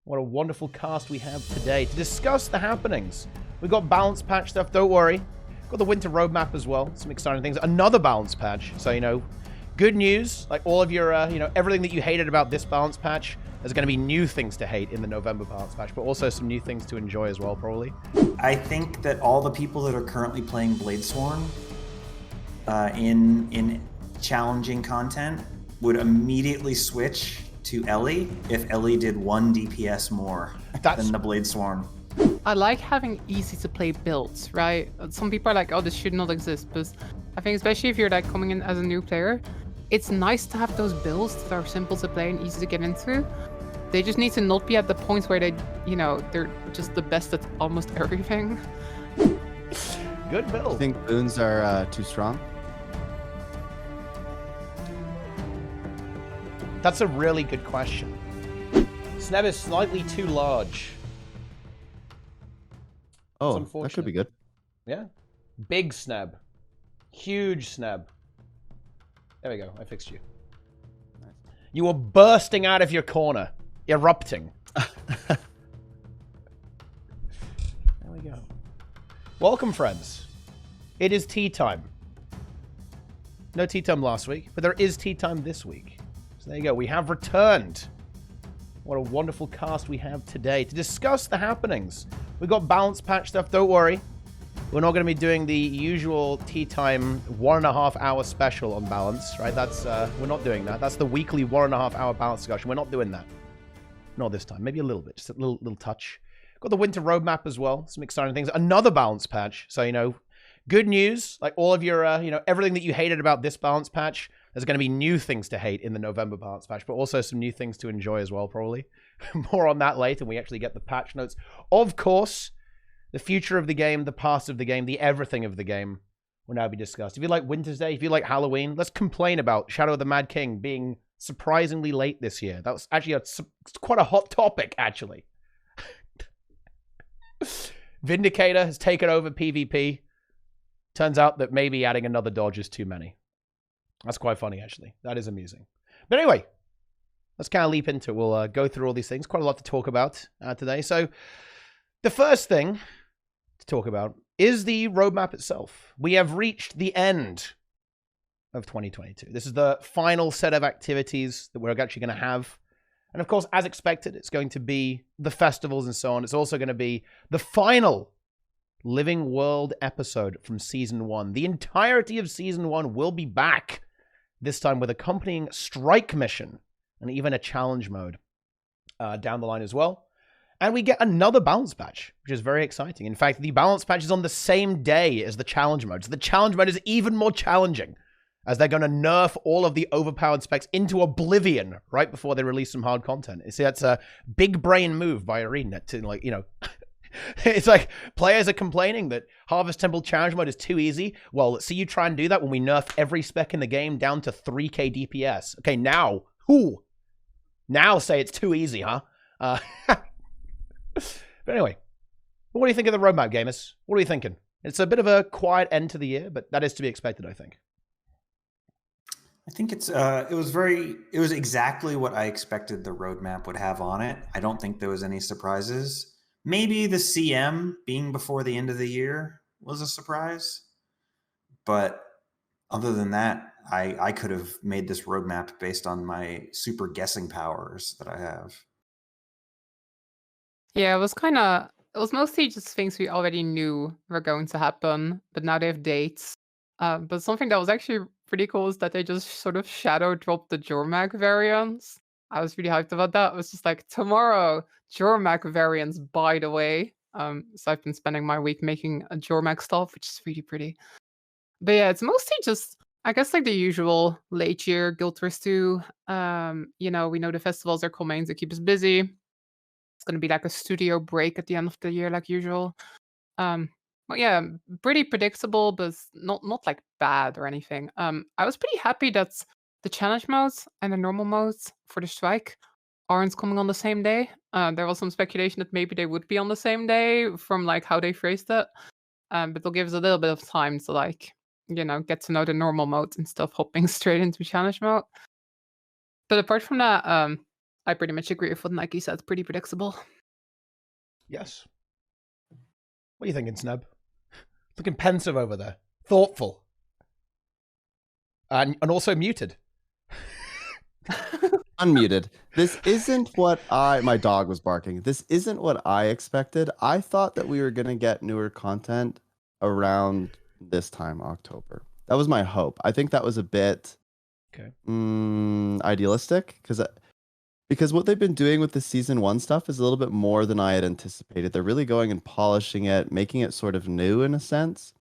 What a wonderful cast we have today to discuss the happenings. We got balance patch stuff, don't worry. Got the winter roadmap as well, some exciting things. Another balance patch, so good news. Like all of your, everything that you hated about this balance patch, there's going to be new things to hate in the November balance patch, but also some new things to enjoy as well, probably. I think that all the people that are currently playing Bladesworn in challenging content would immediately switch to Ellie if Ellie did 1 DPS more than the Bladesworn. I like having easy to play builds, right? Some people are like, oh, this should not exist, but I think especially if you're like coming in as a new player, it's nice to have those builds that are simple to play and easy to get into. They just need to not be at the point where they, they're just the best at almost everything. Good build. Do you think Boons are too strong? That's a really good question. Sneb is slightly too large. Oh, that could be good. Yeah. Big Sneb. Huge Sneb. There we go. I fixed you. Nice. You were bursting out of your corner. Erupting. There we go. Welcome, friends. It is tea time. No tea time last week, but there is tea time this week. So there you go. We have returned. What a wonderful cast we have today to discuss the happenings. We got balance patch stuff. Don't worry. We're not going to be doing the usual tea time 1.5 hour special on balance, right? That's we're not doing that. That's the weekly 1.5 hour balance discussion. We're not doing that. Not this time. Maybe a little bit. Just a little touch. Got the winter roadmap as well. Some exciting things. Another balance patch. So, good news. Like all of your, everything that you hated about this balance patch, there's going to be new things to hate in the November balance patch, but also some new things to enjoy as well, probably. More on that later when we actually get the patch notes. Of course, the future of the game, the past of the game, the everything of the game will now be discussed. If you like Winter's Day, if you like Halloween, let's complain about Shadow of the Mad King being surprisingly late this year. That was actually quite a hot topic, actually. Vindicator has taken over PvP. Turns out that maybe adding another dodge is too many. That's quite funny, actually. That is amusing. But anyway, let's kind of leap into it. We'll go through all these things. Quite a lot to talk about today. So the first thing to talk about is the roadmap itself. We have reached the end of 2022. This is the final set of activities that we're actually going to have. And of course, as expected, it's going to be the festivals and so on. It's also going to be the final Living World episode from Season 1. The entirety of Season 1 will be back, this time with accompanying strike mission and even a challenge mode down the line as well. And we get another balance patch, which is very exciting. In fact, the balance patch is on the same day as the challenge mode. So the challenge mode is even more challenging, as they're going to nerf all of the overpowered specs into oblivion right before they release some hard content. You see, that's a big brain move by ArenaNet to, it's like players are complaining that Harvest Temple challenge mode is too easy. Well, let's see you try and do that when we nerf every spec in the game down to 3k DPS. Okay, now, now say it's too easy, huh? But anyway, what do you think of the roadmap, gamers? What are you thinking? It's a bit of a quiet end to the year, but that is to be expected, I think. I think it was exactly what I expected the roadmap would have on it. I don't think there was any surprises. Maybe the CM being before the end of the year was a surprise. But other than that, I could have made this roadmap based on my super guessing powers that I have. Yeah, it was mostly just things we already knew were going to happen, but now they have dates. But something that was actually pretty cool is that they just sort of shadow dropped the Jormag variants. I was really hyped about that. It was just like, tomorrow, Jormag variants, by the way. So I've been spending my week making a Jormag stuff, which is really pretty. But yeah, it's mostly just, I guess, like the usual late year Guild Wars 2. We know the festivals are coming to keep us busy. It's going to be like a studio break at the end of the year, like usual. Well, yeah, pretty predictable, but not like bad or anything. I was pretty happy that the challenge modes and the normal modes for the strike aren't coming on the same day. There was some speculation that maybe they would be on the same day from like how they phrased it. But they'll give us a little bit of time to like, get to know the normal modes instead of hopping straight into challenge mode. But apart from that, I pretty much agree with what Nike said. It's pretty predictable. Yes. What are you thinking, Sneb? Looking pensive over there. Thoughtful. And also muted. Unmuted. This isn't what my dog was barking. This isn't what I expected. I thought that we were going to get newer content around this time, October. That was my hope. I think that was a bit idealistic because what they've been doing with the season 1 stuff is a little bit more than I had anticipated. They're really going and polishing it, making it sort of new in a sense.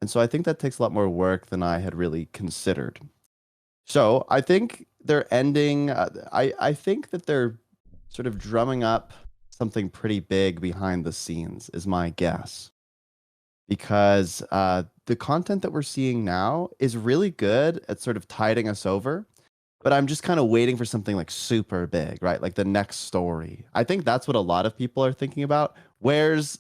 And so I think that takes a lot more work than I had really considered. So I think they're ending. I think that they're sort of drumming up something pretty big behind the scenes, is my guess. Because the content that we're seeing now is really good at sort of tiding us over. But I'm just kind of waiting for something like super big, right? Like the next story. I think that's what a lot of people are thinking about. Where's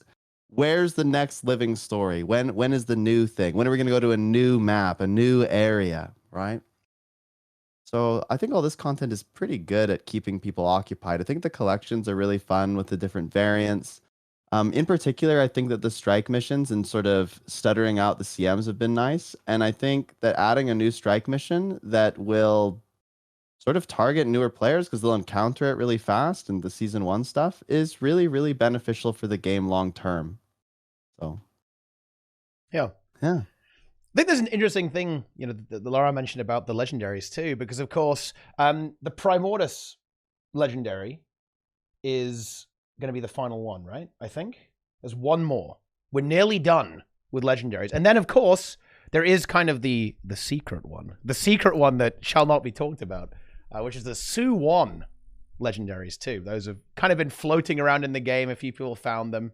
the next living story? When is the new thing? When are we going to go to a new map, a new area, right? So I think all this content is pretty good at keeping people occupied. I think the collections are really fun with the different variants. In particular, I think that the strike missions and sort of stuttering out the CMs have been nice. And I think that adding a new strike mission that will sort of target newer players because they'll encounter it really fast and the season 1 stuff is really, really beneficial for the game long term. So, yeah. I think there's an interesting thing, the Lara mentioned about the legendaries too, because of course, the Primordus legendary is going to be the final one, right? I think there's one more. We're nearly done with legendaries. And then of course, there is kind of the secret one that shall not be talked about, which is the Su-1 legendaries too. Those have kind of been floating around in the game. A few people found them,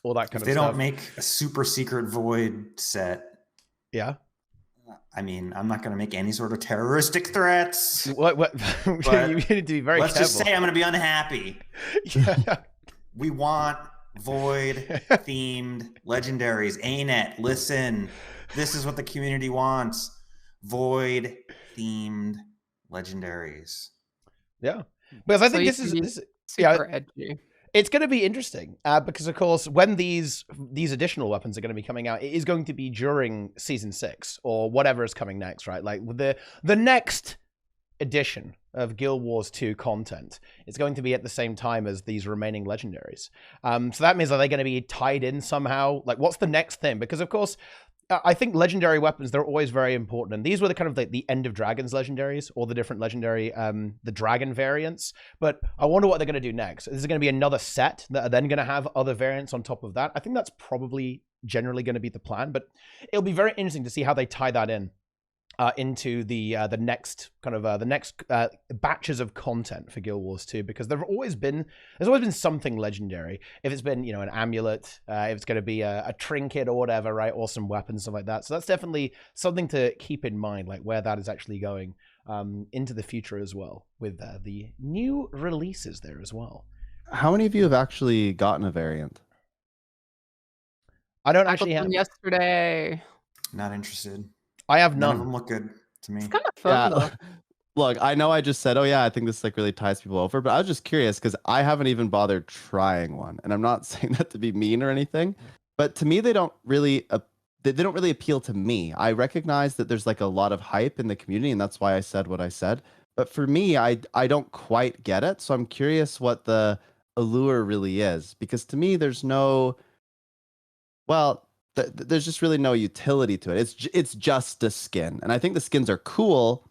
all that kind of stuff. If they don't make a super secret void set, yeah. I mean, I'm not going to make any sort of terroristic threats. What? You need to be very Let's careful. just say I'm going to be unhappy. Yeah. We want void-themed legendaries. ArenaNet, listen. This is what the community wants. Void-themed legendaries. Yeah. Because I think this is super edgy. It's going to be interesting because, of course, when these additional weapons are going to be coming out, it is going to be during Season 6 or whatever is coming next, right? Like the next edition of Guild Wars 2 content is going to be at the same time as these remaining legendaries. So that means, are they going to be tied in somehow? Like, what's the next thing? Because, of course, I think legendary weapons, they're always very important. And these were the kind of the End of Dragons legendaries, or the different legendary, the dragon variants. But I wonder what they're going to do next. Is there going to be another set that are then going to have other variants on top of that? I think that's probably generally going to be the plan. But it'll be very interesting to see how they tie that in into the next kind of the next batches of content for Guild Wars 2, because there's always been something legendary. If it's been an amulet, if it's going to be a trinket or whatever, right, or some weapons, stuff like that. So that's definitely something to keep in mind, like where that is actually going into the future as well, with the new releases there as well. How many of you have actually gotten a variant? I don't actually have. Yesterday. Not interested. I have none. None of them look good to me. It's kind of fun, though. Look, I know I just said, oh yeah, I think this really ties people over, but I was just curious because I haven't even bothered trying one, and I'm not saying that to be mean or anything, but to me they don't really appeal to me. I recognize that there's like a lot of hype in the community, and that's why I said what I said. But for me, I don't quite get it, so I'm curious what the allure really is, because to me there's no, there's just really no utility to it. It's just a skin, and I think the skins are cool,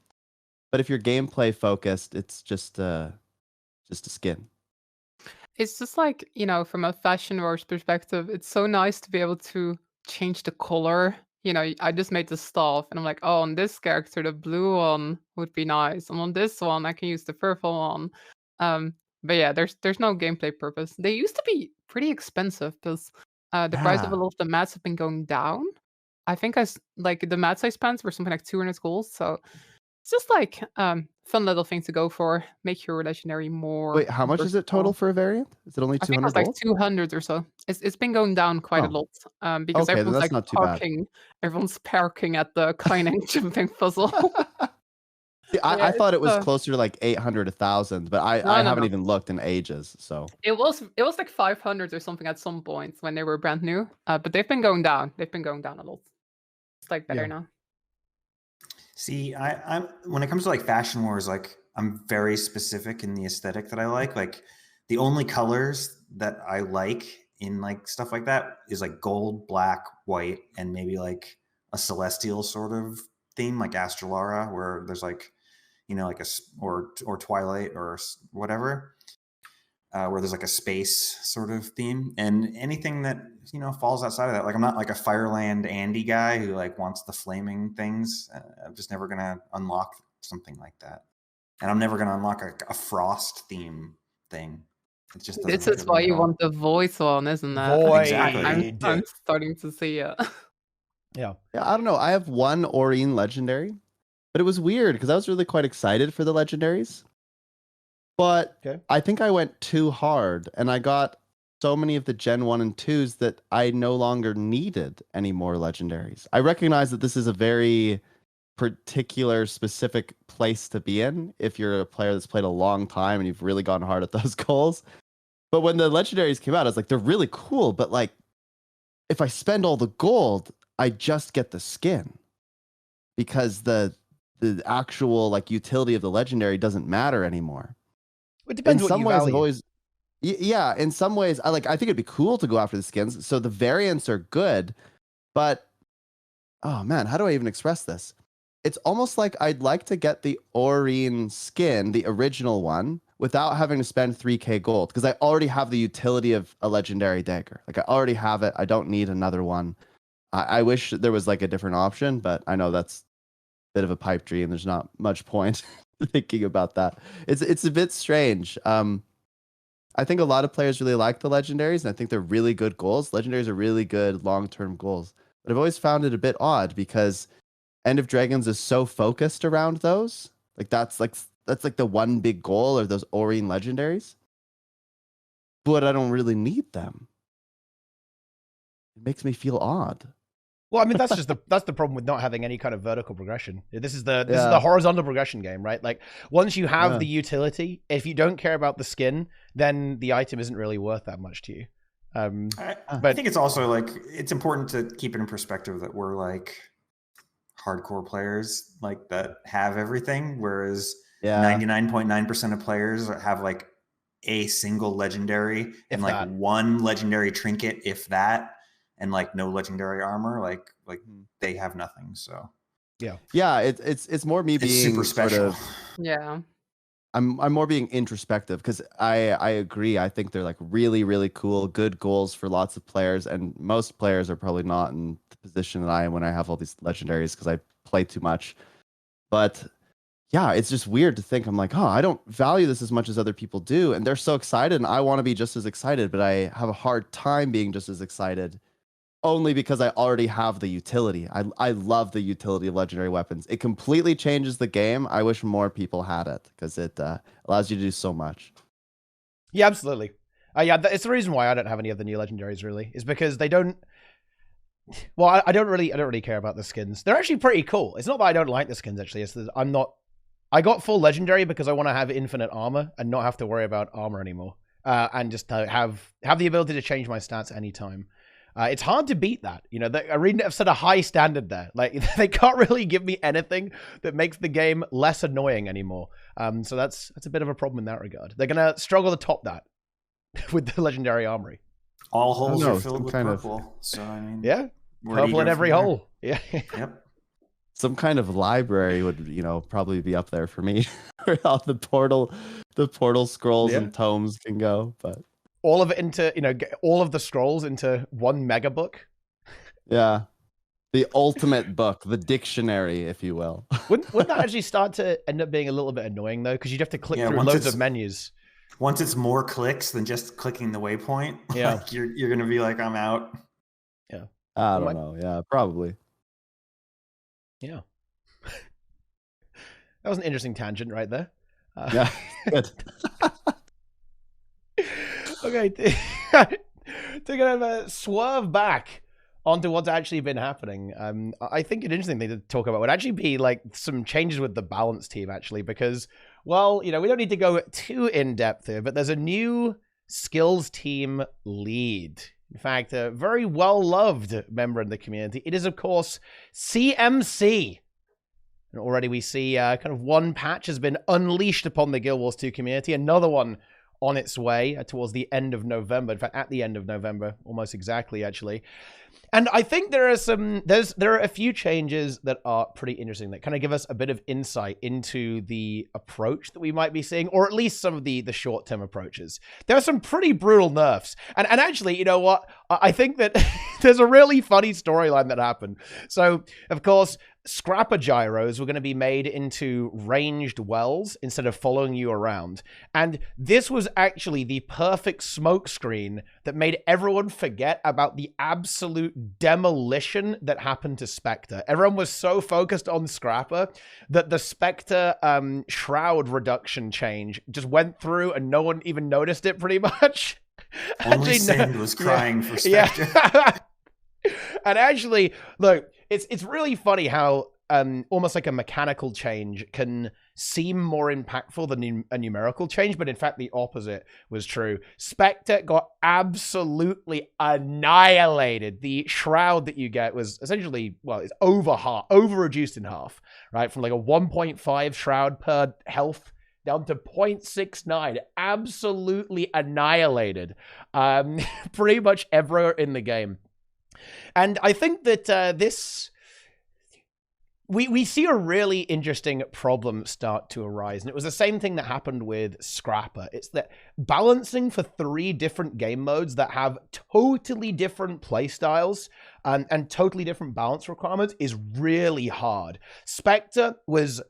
but if you're gameplay focused, it's just a skin. It's just like, from a fashion wars perspective, it's so nice to be able to change the color. I just made the staff, and I'm like, oh, on this character, the blue one would be nice, and on this one, I can use the purple one. But yeah, there's no gameplay purpose. They used to be pretty expensive because the price of a lot of the mats have been going down. I think the mats I spent were something like 200 gold. So it's just like fun little thing to go for. Make your legendary more. Wait, how much is it total for a variant? Is it only 200 I think it was like 200 or so. It's been going down quite a lot because okay, everyone's like not too parking. Everyone's parking at the Kaining jumping puzzle. See, Yeah, I thought it was it's, closer to like 800, 1,000, but I no, no, haven't no. even looked in ages. So It was like 500 or something at some point when they were brand new. But they've been going down. They've been going down a lot. It's like better Yeah. now. See, I'm when it comes to like fashion wars, like I'm very specific in the aesthetic that I like. Like the only colors that I like in like stuff like that is like gold, black, white, and maybe like a celestial sort of theme, like Lara, where there's like, you know, like or Twilight or whatever, where there's like a space sort of theme, and anything that, you know, falls outside of that. Like I'm not like a Fireland Andy guy who like wants the flaming things. I'm just never gonna unlock something like that, and I'm never gonna unlock a frost theme thing. It just doesn't This appeal is to why me at you all. want the voice one, isn't it? Void. Exactly. I'm starting to see it. Yeah. yeah, I don't know. I have one Aurene legendary, but it was weird because I was really quite excited for the legendaries. But Okay. I think I went too hard and I got so many of the Gen 1 and 2s that I no longer needed any more legendaries. I recognize that this is a very particular, specific place to be in if you're a player that's played a long time and you've really gone hard at those goals. But when the legendaries came out, I was like, they're really cool, but like, if I spend all the gold, I just get the skin because the actual like utility of the legendary doesn't matter anymore. It depends In what some you ways, value. I've always, yeah, in some ways, I think it'd be cool to go after the skins. So the variants are good, but oh man, how do I even express this? It's almost like I'd like to get the Aurene skin, the original one, without having to spend 3k gold because I already have the utility of a legendary dagger. Like I already have it. I don't need another one. I wish there was like a different option, but I know that's a bit of a pipe dream. There's not much point thinking about that. It's a bit strange. I think a lot of players really like the legendaries, and I think they're really good goals. Legendaries are really good long-term goals. But I've always found it a bit odd because End of Dragons is so focused around those. Like that's like the one big goal of those Aurene legendaries. But I don't really need them. It makes me feel odd. Well, I mean, that's the problem with not having any kind of vertical progression. This is the horizontal progression game, right? Like once you have the utility, if you don't care about the skin, then the item isn't really worth that much to you. I think it's also like it's important to keep it in perspective that we're like hardcore players like that have everything, whereas 99.9% of players have like a single legendary and like one legendary trinket, if that. And like no legendary armor, like they have nothing. So yeah, it's more me being super special. Yeah, I'm more being introspective because I agree. I think they're like really, really cool, good goals for lots of players, and most players are probably not in the position that I am when I have all these legendaries because I play too much. But yeah, it's just weird to think I'm like, oh, I don't value this as much as other people do, and they're so excited, and I want to be just as excited, but I have a hard time being just as excited. Only because I already have the utility. I love the utility of legendary weapons. It completely changes the game. I wish more people had it because it allows you to do so much. Yeah, absolutely. Yeah, it's the reason why I don't have any of the new legendaries. Really, is because they don't. Well, I don't really care about the skins. They're actually pretty cool. It's not that I don't like the skins. Actually, it's that I'm not. I got full legendary because I want to have infinite armor and not have to worry about armor anymore, and just have the ability to change my stats anytime. It's hard to beat that. You know, the ArenaNet have set a high standard there. Like, they can't really give me anything that makes the game less annoying anymore. So that's a bit of a problem in that regard. They're going to struggle to top that with the legendary armory. All holes are filled with purple. So, I mean... Yeah, purple in every hole. Yeah. Yep. Some kind of library would, probably be up there for me. Where all the portal scrolls and tomes can go, but... all of it into, all of the scrolls into one mega book. Yeah. The ultimate book, the dictionary, if you will. Wouldn't that actually start to end up being a little bit annoying, though? Because you'd have to click through loads of menus. Once it's more clicks than just clicking the waypoint, like you're going to be like, I'm out. Yeah. I don't know. Yeah, probably. Yeah. That was an interesting tangent right there. Yeah. Good. Okay, to kind of swerve back onto what's actually been happening. I think an interesting thing to talk about would actually be like some changes with the balance team, actually, because, well, you know, we don't need to go too in depth here, but there's a new skills team lead. In fact, a very well-loved member in the community. It is, of course, CMC. And already we see kind of one patch has been unleashed upon the Guild Wars 2 community. Another one on its way towards the end of November. In fact, at the end of November, almost exactly, actually. And I think there are a few changes that are pretty interesting that kind of give us a bit of insight into the approach that we might be seeing, or at least some of the short-term approaches. There are some pretty brutal nerfs. And actually, you know what? I think that there's a really funny storyline that happened. So, of course, Scrapper gyros were going to be made into ranged wells instead of following you around. And this was actually the perfect smoke screen that made everyone forget about the absolute demolition that happened to Spectre. Everyone was so focused on Scrapper that the Spectre shroud reduction change just went through and no one even noticed it pretty much. Only Sand was crying for Spectre. Yeah. And actually, look, it's really funny how almost like a mechanical change can seem more impactful than a numerical change, but in fact the opposite was true. Spectre got absolutely annihilated. The shroud that you get was essentially, well, it's over reduced in half, right? From like a 1.5 shroud per health down to 0.69, absolutely annihilated pretty much everywhere in the game. And I think that we see a really interesting problem start to arise. And it was the same thing that happened with Scrapper. It's that balancing for 3 different game modes that have totally different play styles and totally different balance requirements is really hard. Spectre was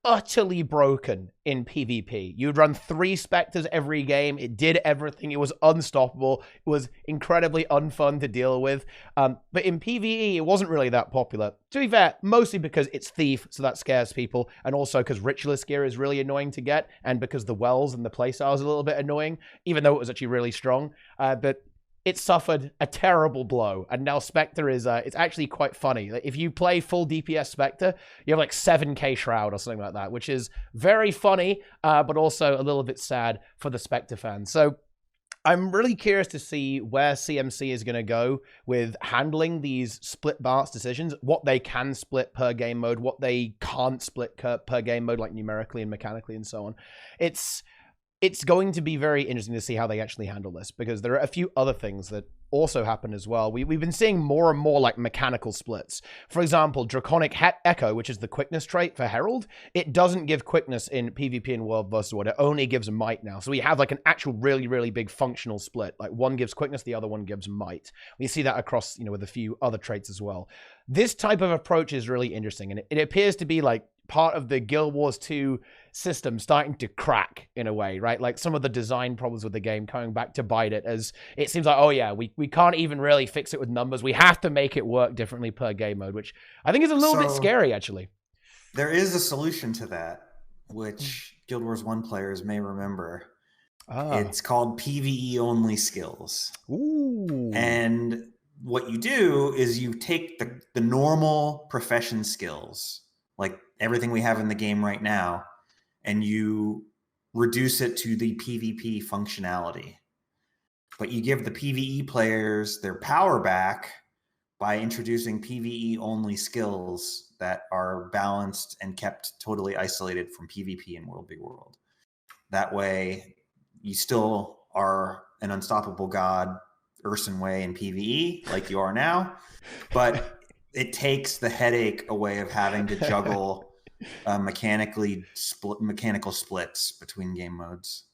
utterly broken in PvP. You'd run 3 Spectres every game. It did everything. It was unstoppable. It was incredibly unfun to deal with. But in PvE, it wasn't really that popular. To be fair, mostly because it's Thief, so that scares people, and also because Ritualist gear is really annoying to get, and because the wells and the playstyle is a little bit annoying, even though it was actually really strong. But it suffered a terrible blow, and now Spectre is, it's actually quite funny. Like, if you play full DPS Spectre, you have like 7k Shroud or something like that, which is very funny, but also a little bit sad for the Spectre fans. So I'm really curious to see where CMC is going to go with handling these split balance decisions, what they can split per game mode, what they can't split per game mode, like numerically and mechanically and so on. It's going to be very interesting to see how they actually handle this, because there are a few other things that also happen as well. We've been seeing more and more like mechanical splits. For example, Draconic Echo, which is the quickness trait for Herald, it doesn't give quickness in PvP and World vs. World. It only gives might now. So we have like an actual really, really big functional split. Like one gives quickness, the other one gives might. We see that across, you know, with a few other traits as well. This type of approach is really interesting, and it appears to be like part of the Guild Wars 2 system starting to crack in a way, right? Like some of the design problems with the game coming back to bite it, as it seems like, oh yeah, we can't even really fix it with numbers. We have to make it work differently per game mode, which I think is a little bit scary, actually. There is a solution to that, which Guild Wars 1 players may remember. It's called PvE only skills. Ooh. And what you do is you take the normal profession skills, like everything we have in the game right now, and you reduce it to the PvP functionality. But you give the PvE players their power back by introducing PvE only skills that are balanced and kept totally isolated from PvP and World v. World. That way, you still are an unstoppable god Urson way in PvE like you are now, but it takes the headache away of having to juggle mechanical splits between game modes.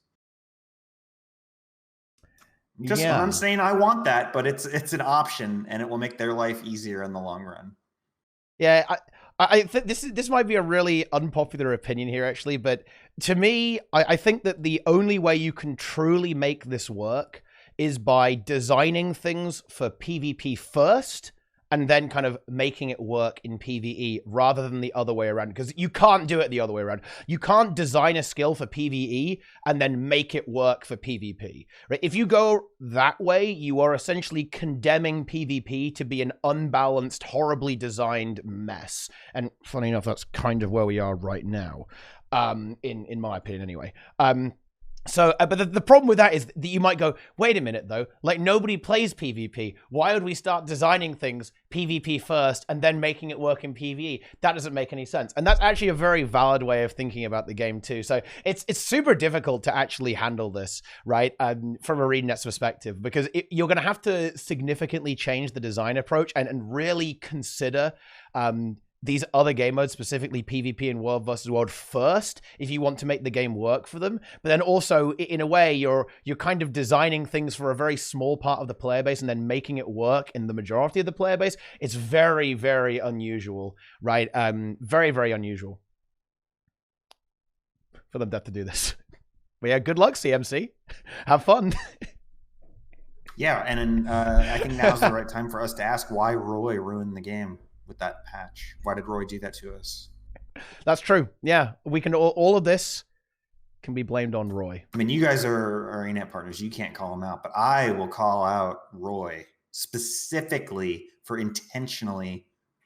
I'm saying I want that, but it's an option, and it will make their life easier in the long run. Yeah, I think this might be a really unpopular opinion here, actually, but to me, I think that the only way you can truly make this work is by designing things for PvP first and then kind of making it work in PvE rather than the other way around. Because you can't do it the other way around. You can't design a skill for PvE and then make it work for PvP. Right? If you go that way, you are essentially condemning PvP to be an unbalanced, horribly designed mess. And funny enough, that's kind of where we are right now, in my opinion anyway. But the problem with that is that you might go, wait a minute though, like nobody plays PvP. Why would we start designing things PvP first and then making it work in PvE? That doesn't make any sense. And that's actually a very valid way of thinking about the game too. So it's super difficult to actually handle this, right? From ArenaNet's perspective, because you're going to have to significantly change the design approach and really consider, these other game modes, specifically PvP and World versus World first, if you want to make the game work for them. But then also, in a way, you're kind of designing things for a very small part of the player base and then making it work in the majority of the player base. It's very, very unusual, right? Very, very unusual for them to have to do this. But yeah, good luck, CMC. Have fun. Yeah, and I think now's the right time for us to ask why Roy ruined the game with that patch. Why did Roy do that to us? That's true. Yeah, we can all of this can be blamed on Roy. I mean, you guys are ArenaNet partners. You can't call him out, but I will call out Roy specifically for intentionally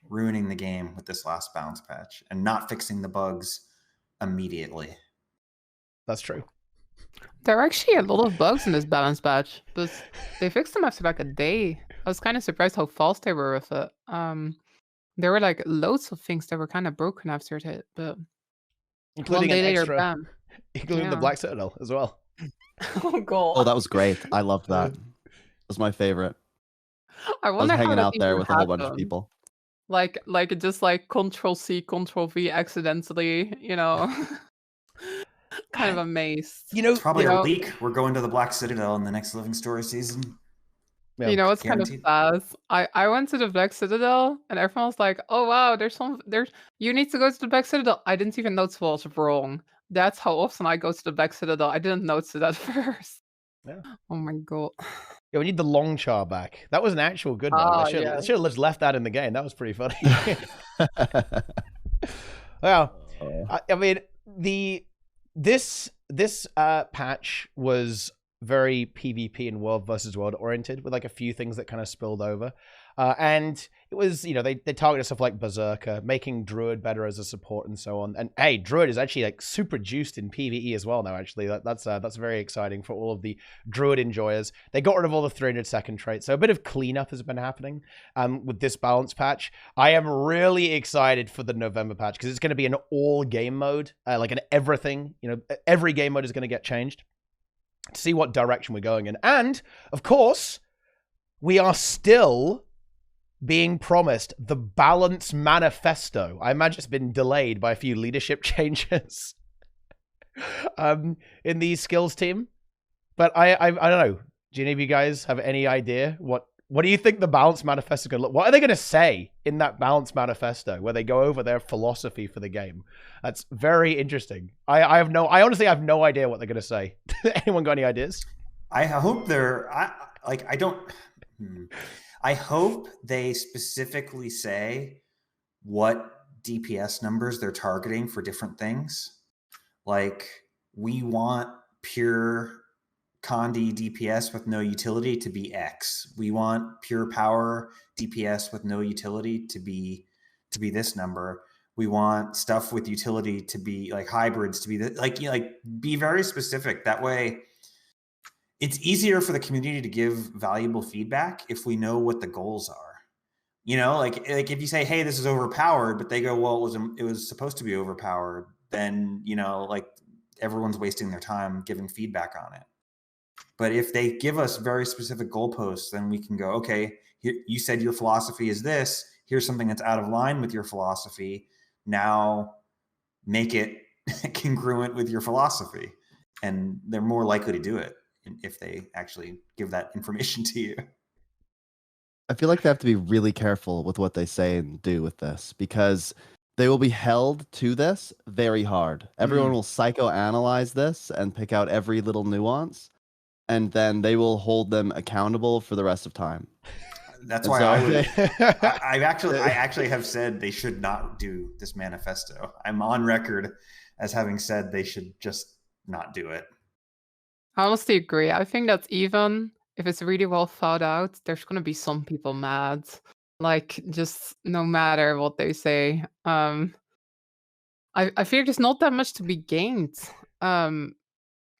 ruining the game with this last balance patch and not fixing the bugs immediately. That's true. There are actually a lot of bugs in this balance patch, but they fixed them after like a day. I was kind of surprised how fast they were with it. There were like loads of things that were kind of broken after it, but Including one an day later, extra, bam. including the Yeah. Black Citadel as well. Oh god. Oh, that was great. I loved that. It was my favorite. I I was wonder how hanging that out there even with a whole bunch of happened. people. Like just like Control-C, Control-V accidentally, you know. Kind of amazed. You know, It's probably you a know- leak. We're going to the Black Citadel in the next Living Story season. Yeah, You know what's kind of guaranteed. sad? I went to the Black Citadel and everyone was like, "Oh wow, you need to go to the Black Citadel." I didn't even notice what was wrong. That's how often I go to the Black Citadel. I didn't notice it at first. Yeah. Oh my god. Yeah, we need the long char back. That was an actual good one. I should have just left that in the game. That was pretty funny. Well, I mean, this patch was very PvP and World versus World oriented, with like a few things that kind of spilled over. And it was, you know, they targeted stuff like Berserker, making Druid better as a support and so on. And hey, Druid is actually like super juiced in PvE as well now, actually. That's very exciting for all of the Druid enjoyers. They got rid of all the 300-second traits, so a bit of cleanup has been happening with this balance patch. I am really excited for the November patch because it's going to be an all game mode, like an everything, you know, every game mode is going to get changed to see what direction we're going in. And, of course, we are still being promised the Balance Manifesto. I imagine it's been delayed by a few leadership changes in the skills team. But I don't know. Do any of you guys have any idea what do you think the Balance Manifesto is going to look? What are they going to say in that Balance Manifesto where they go over their philosophy for the game? That's very interesting. I honestly have no idea what they're going to say. Anyone got any ideas? I hope I hope they specifically say what DPS numbers they're targeting for different things. Like, we want pure Condi DPS with no utility to be X. We want pure power DPS with no utility to be this number. We want stuff with utility to be like hybrids to be be very specific. That way, it's easier for the community to give valuable feedback if we know what the goals are. You know, like if you say, "Hey, this is overpowered," but they go, "Well, it was supposed to be overpowered," then, you know, like, everyone's wasting their time giving feedback on it. But if they give us very specific goalposts, then we can go, "Okay, you said your philosophy is this. Here's something that's out of line with your philosophy. Now make it congruent with your philosophy." And they're more likely to do it if they actually give that information to you. I feel like they have to be really careful with what they say and do with this, because they will be held to this very hard. Everyone will psychoanalyze this and pick out every little nuance, and then they will hold them accountable for the rest of time. That's And why so I I would. think- I actually have said they should not do this manifesto. I'm on record as having said they should just not do it. I honestly agree. I think that even if it's really well thought out, there's gonna be some people mad. Like, just no matter what they say. I feel there's not that much to be gained.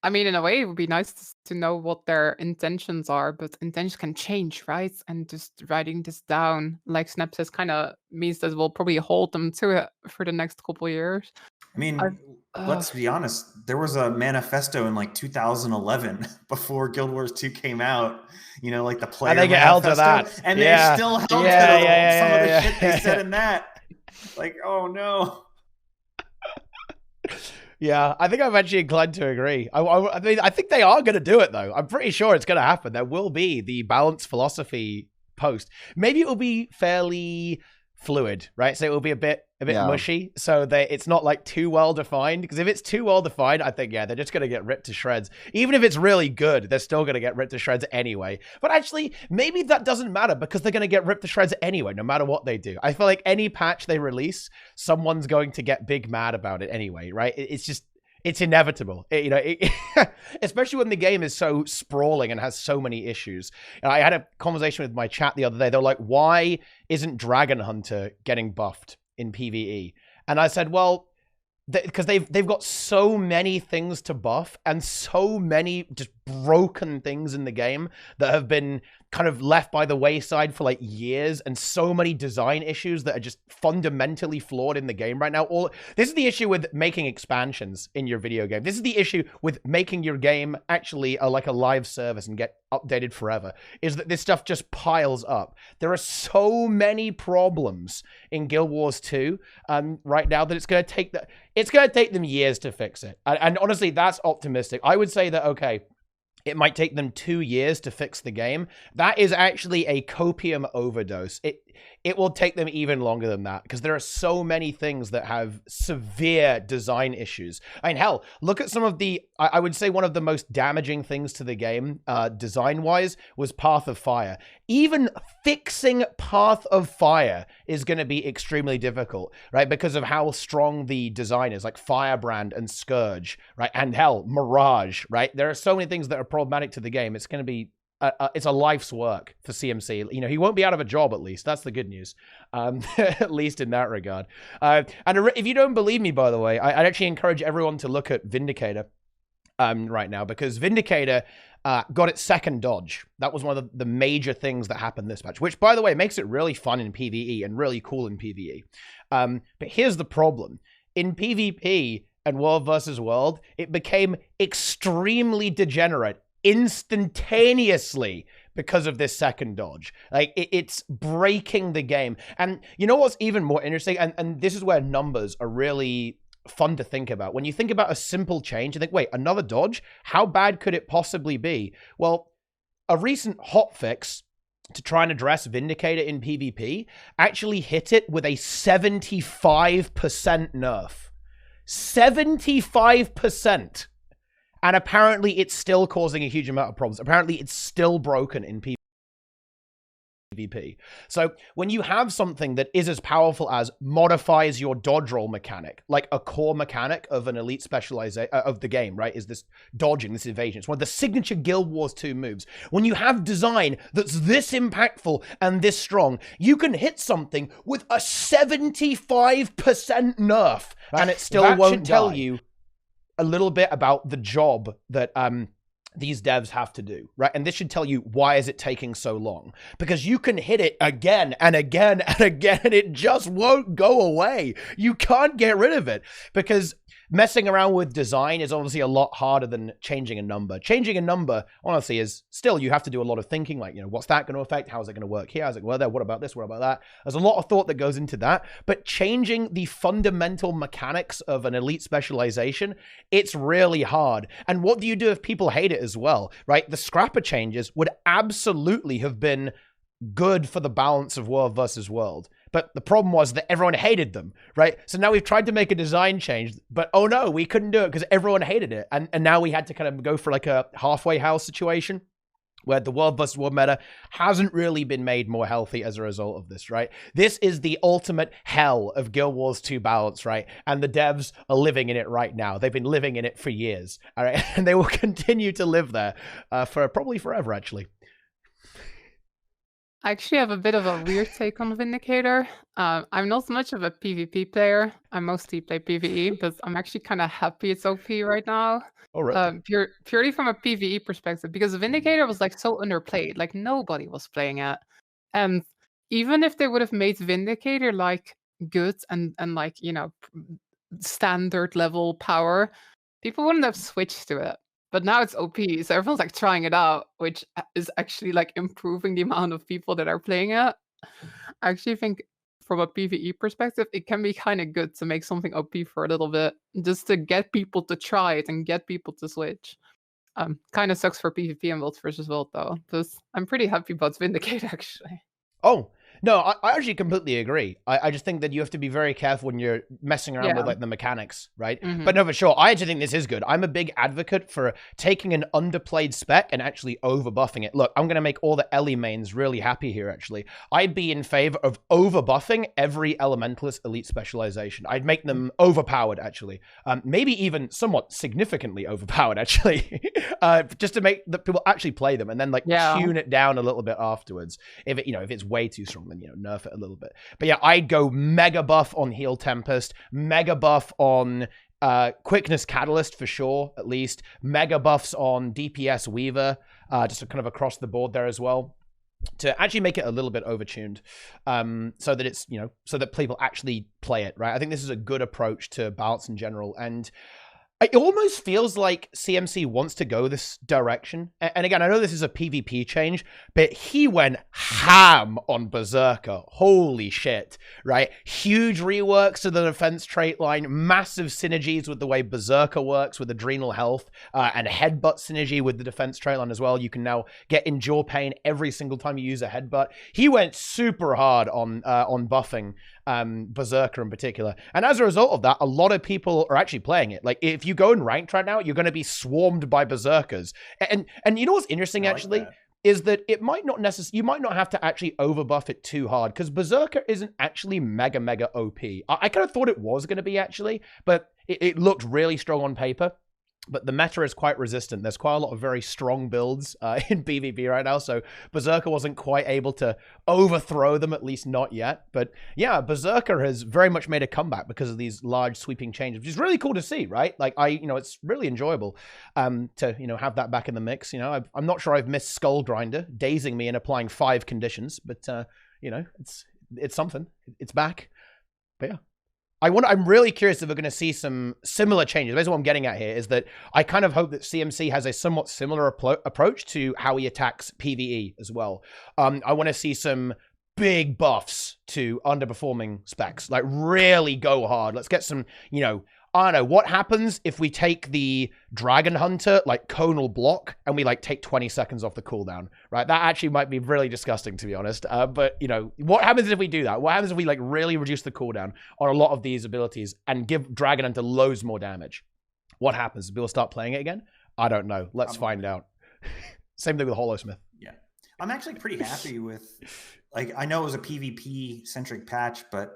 I mean, in a way, it would be nice to know what their intentions are, but intentions can change, right? And just writing this down, like Sneb says, kind of means that we'll probably hold them to it for the next couple of years. I mean, let's be honest. There was a manifesto in like 2011 before Guild Wars 2 came out. You know, like the player And they get held to manifesto, that. and Yeah. they still held to Yeah, some of the yeah, shit they yeah. said in that. Like, oh no. Yeah, I think I'm actually inclined to agree. I mean, I think they are going to do it, though. I'm pretty sure it's going to happen. There will be the balanced philosophy post. Maybe it will be fairly fluid, right? So it will be a bit mushy, so it's not like too well defined. Because if it's too well defined, I think they're just gonna get ripped to shreds. Even if it's really good, they're still gonna get ripped to shreds anyway. But actually, maybe that doesn't matter because they're gonna get ripped to shreds anyway, no matter what they do. I feel like any patch they release, someone's going to get big mad about it anyway, right? It's inevitable, especially when the game is so sprawling and has so many issues. I had a conversation with my chat the other day. They're like, why isn't Dragon Hunter getting buffed in PvE? And I said, well, because they've got so many things to buff and so many just broken things in the game that have been kind of left by the wayside for like years, and so many design issues that are just fundamentally flawed in the game right now. This is the issue with making expansions in your video game. This is the issue with making your game actually like a live service and get updated forever, is that this stuff just piles up. There are so many problems in Guild Wars 2 right now that it's going to take them years to fix it. And honestly, that's optimistic. I would say that, okay, it might take them 2 years to fix the game. That is actually a copium overdose. It will take them even longer than that because there are so many things that have severe design issues. I mean, hell, look at some of I would say one of the most damaging things to the game, design-wise, was Path of Fire. Even fixing Path of Fire is going to be extremely difficult, right? Because of how strong the design is, like Firebrand and Scourge, right? And hell, Mirage, right? There are so many things that are problematic to the game. It's going to be it's a life's work for CMC. He won't be out of a job, at least. That's the good news, at least in that regard. And if you don't believe me, by the way, I'd actually encourage everyone to look at Vindicator right now, because Vindicator got its second dodge. That was one of the major things that happened this patch, which, by the way, makes it really fun in PvE and really cool in PvE. But here's the problem. In PvP and World versus World, it became extremely degenerate instantaneously because of this second dodge. Like, it's breaking the game. And you know what's even more interesting? And this is where numbers are really fun to think about. When you think about a simple change, you think, wait, another dodge? How bad could it possibly be? Well, a recent hotfix to try and address Vindicator in PvP actually hit it with a 75% nerf. 75%. And apparently it's still causing a huge amount of problems. Apparently it's still broken in PvP. So when you have something that is as powerful as modifies your dodge roll mechanic, like a core mechanic of an elite specialization of the game, right, is this dodging, this evasion. It's one of the signature Guild Wars 2 moves. When you have design that's this impactful and this strong, you can hit something with a 75% nerf, and it still won't tell you a little bit about the job that these devs have to do, right? And this should tell you, why is it taking so long? Because you can hit it again and again and again, and it just won't go away. You can't get rid of it, because messing around with design is obviously a lot harder than changing a number. Changing a number, honestly, is still, you have to do a lot of thinking, like, what's that going to affect? How's it going to work here? How's it going to work there? What about this? What about that? There's a lot of thought that goes into that. But changing the fundamental mechanics of an elite specialization, it's really hard. And what do you do if people hate it as well, right? The scrapper changes would absolutely have been good for the balance of World versus World. But the problem was that everyone hated them, right? So now we've tried to make a design change, but oh no, we couldn't do it because everyone hated it. And now we had to kind of go for like a halfway house situation. where the world versus world meta hasn't really been made more healthy as a result of this, right? This is the ultimate hell of Guild Wars 2 balance, right? And the devs are living in it right now. They've been living in it for years, all right? And they will continue to live there for probably forever, actually. I actually have a bit of a weird take on Vindicator. I'm not much of a PvP player. I mostly play PvE, but I'm actually kind of happy it's OP right now. Oh, really? Purely from a PvE perspective, because Vindicator was like so underplayed, like nobody was playing it. And even if they would have made Vindicator like good and like, you know, standard level power, people wouldn't have switched to it. But now it's OP, so everyone's like trying it out, which is actually like improving the amount of people that are playing it. I actually think from a PvE perspective, it can be kind of good to make something OP for a little bit, just to get people to try it and get people to switch. Kind of sucks for PvP and World versus World though, because I'm pretty happy about Vindicate actually. Oh, no, I actually completely agree. I just think that you have to be very careful when you're messing around with like the mechanics, right? But no, for sure, I actually think this is good. I'm a big advocate for taking an underplayed spec and actually overbuffing it. Look, I'm going to make all the Ellie mains really happy here, actually. I'd be in favor of overbuffing every Elementalist elite specialization. I'd make them overpowered, actually. Maybe even somewhat significantly overpowered, actually. Just to make the people actually play them and then like tune it down a little bit afterwards. If it, if it's way too strong, then nerf it a little bit. But yeah, I'd go mega buff on Heal Tempest, mega buff on Quickness Catalyst for sure, at least. Mega buffs on DPS Weaver, just kind of across the board there as well, to actually make it a little bit overtuned, so that it's, so that people actually play it, right? I think this is a good approach to balance in general, and it almost feels like CMC wants to go this direction. And again, I know this is a PvP change, but he went ham on Berserker. Holy shit, right? Huge reworks to the defense trait line, massive synergies with the way Berserker works with Adrenal Health, and Headbutt synergy with the defense trait line as well. You can now get Endure Pain every single time you use a Headbutt. He went super hard on buffing Berserker in particular. And as a result of that, a lot of people are actually playing it. Like, if you go in ranked right now, you're going to be swarmed by Berserkers. And you know what's interesting, actually, is that it might not necessarily, you might not have to actually overbuff it too hard, because Berserker isn't actually mega OP. I kind of thought it was going to be, actually, but it looked really strong on paper. But the meta is quite resistant. There's quite a lot of very strong builds in PvP right now, so Berserker wasn't quite able to overthrow them, at least not yet. But yeah, Berserker has very much made a comeback because of these large sweeping changes, which is really cool to see, right? Like, it's really enjoyable to, have that back in the mix. I'm not sure I've missed Skull Grinder, dazing me and applying 5 conditions, but, it's something. It's back. But yeah. I'm really curious if we're going to see some similar changes. Basically what I'm getting at here is that I kind of hope that CMC has a somewhat similar approach to how he attacks PvE as well. I want to see some big buffs to underperforming specs, like really go hard. Let's get some, I don't know, what happens if we take the Dragon Hunter, like, Conal block, and we, like, take 20 seconds off the cooldown, right? That actually might be really disgusting, to be honest. But, what happens if we do that? What happens if we, like, really reduce the cooldown on a lot of these abilities and give Dragon Hunter loads more damage? What happens? Do people start playing it again? I don't know. Let's find out. Same thing with Hollowsmith. Yeah. I'm actually pretty happy with, like, I know it was a PvP-centric patch, but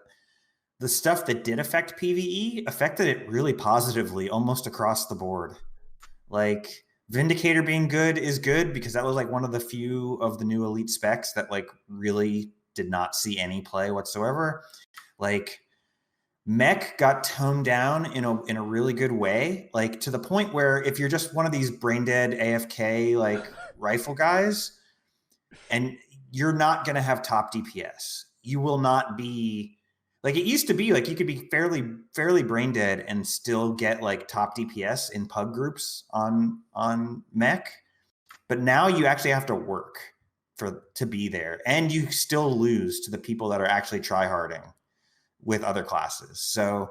the stuff that did affect PvE affected it really positively almost across the board. Like, Vindicator being good is good because that was like one of the few of the new elite specs that like really did not see any play whatsoever. Like, Mech got toned down in a really good way, like to the point where if you're just one of these brain dead AFK like rifle guys and you're not going to have top DPS, you will not be. Like, it used to be like you could be fairly brain dead and still get like top DPS in pug groups on mech, but now you actually have to work to be there, and you still lose to the people that are actually tryharding with other classes. So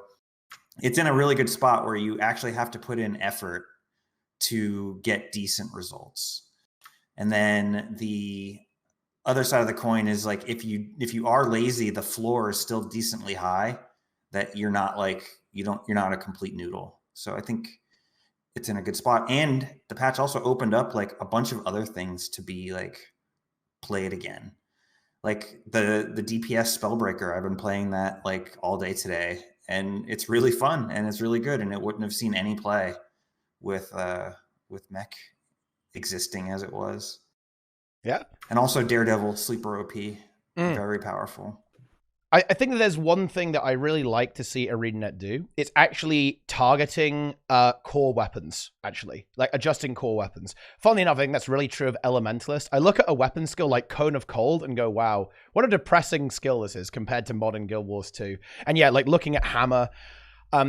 it's in a really good spot where you actually have to put in effort to get decent results. And then the other side of the coin is like, if you are lazy, the floor is still decently high, that you're not like, you're not a complete noodle. So I think it's in a good spot. And the patch also opened up like a bunch of other things to be like played again. Like the DPS Spellbreaker, I've been playing that like all day today, and it's really fun and it's really good. And it wouldn't have seen any play with mech existing as it was. Yeah. And also Daredevil Sleeper OP, very powerful. I think that there's one thing that I really like to see ArenaNet do. It's actually targeting core weapons, actually. Like, adjusting core weapons. Funnily enough, I think that's really true of Elementalist. I look at a weapon skill like Cone of Cold and go, wow, what a depressing skill this is compared to modern Guild Wars 2. And yeah, like, looking at Hammer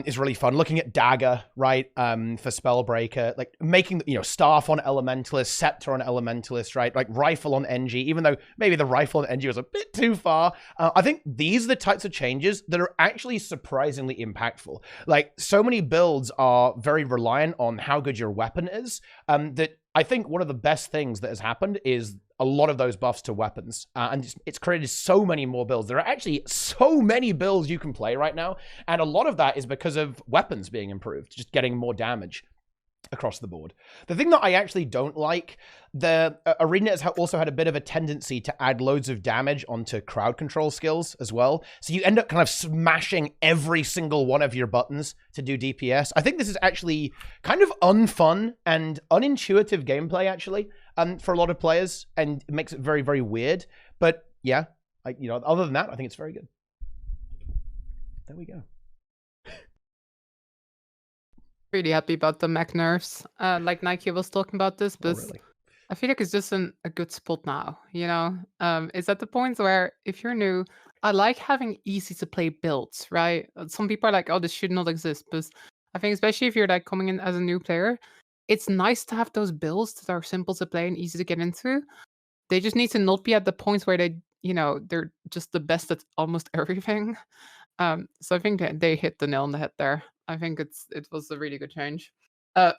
is really fun. Looking at Dagger, right, for Spellbreaker, like making, Staff on Elementalist, Scepter on Elementalist, right, like Rifle on NG, even though maybe the Rifle on NG was a bit too far. I think these are the types of changes that are actually surprisingly impactful. Like, so many builds are very reliant on how good your weapon is, that I think one of the best things that has happened is a lot of those buffs to weapons. And it's created so many more builds. There are actually so many builds you can play right now. And a lot of that is because of weapons being improved, just getting more damage across the board. The thing that I actually don't like, the ArenaNet has also had a bit of a tendency to add loads of damage onto crowd control skills as well. So you end up kind of smashing every single one of your buttons to do DPS. I think this is actually kind of unfun and unintuitive gameplay, actually, for a lot of players, and it makes it very, very weird. But yeah, other than that, I think it's very good. There we go. Really happy about the mech nerfs. Like Nike was talking about this, but really? I feel like it's just in a good spot now. It's at the point where if you're new, I like having easy to play builds, right? Some people are like, oh, this should not exist, but I think especially if you're like coming in as a new player, it's nice to have those builds that are simple to play and easy to get into. They just need to not be at the point where they're just the best at almost everything. So I think that they hit the nail on the head there. I think it was a really good change.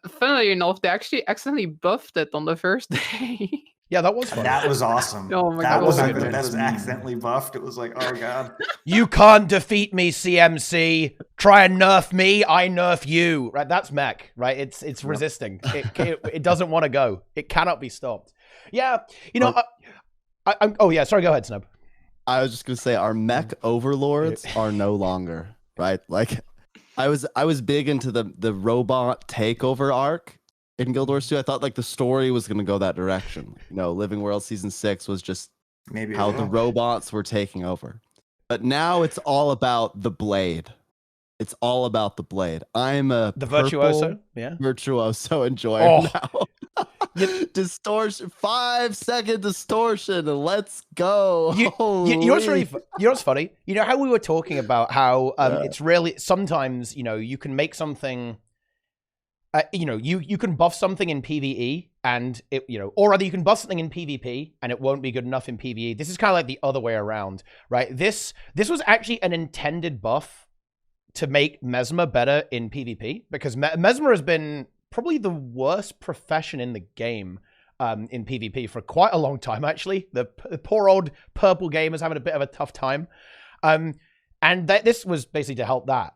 Funnily enough, they actually accidentally buffed it on the first day. Yeah, that was fun. That was awesome. Oh my that God, was that good. was That was accidentally buffed. It was like, oh god. You can't defeat me, CMC. Try and nerf me, I nerf you. Right? That's mech, right? It's resisting. It doesn't want to go. It cannot be stopped. Yeah, oh yeah, sorry, go ahead, Sneb. I was just gonna say our mech overlords are no longer, right? Like I was big into the robot takeover arc in Guild Wars 2. I thought like the story was gonna go that direction. Living World Season 6 was just Maybe how the robots were taking over. But now it's all about the blade. It's all about the blade. I'm a virtuoso, virtuoso enjoyer now. Distortion, 5-second distortion. Let's go. You know what's funny? You know how we were talking about how it's really sometimes you can make something. You can buff something in PvE and it or rather you can buff something in PvP and it won't be good enough in PvE. This is kind of like the other way around, right? This was actually an intended buff to make Mesmer better in PvP, because Mesmer has been probably the worst profession in the game in PvP for quite a long time, actually. The poor old purple game is having a bit of a tough time. And this was basically to help that.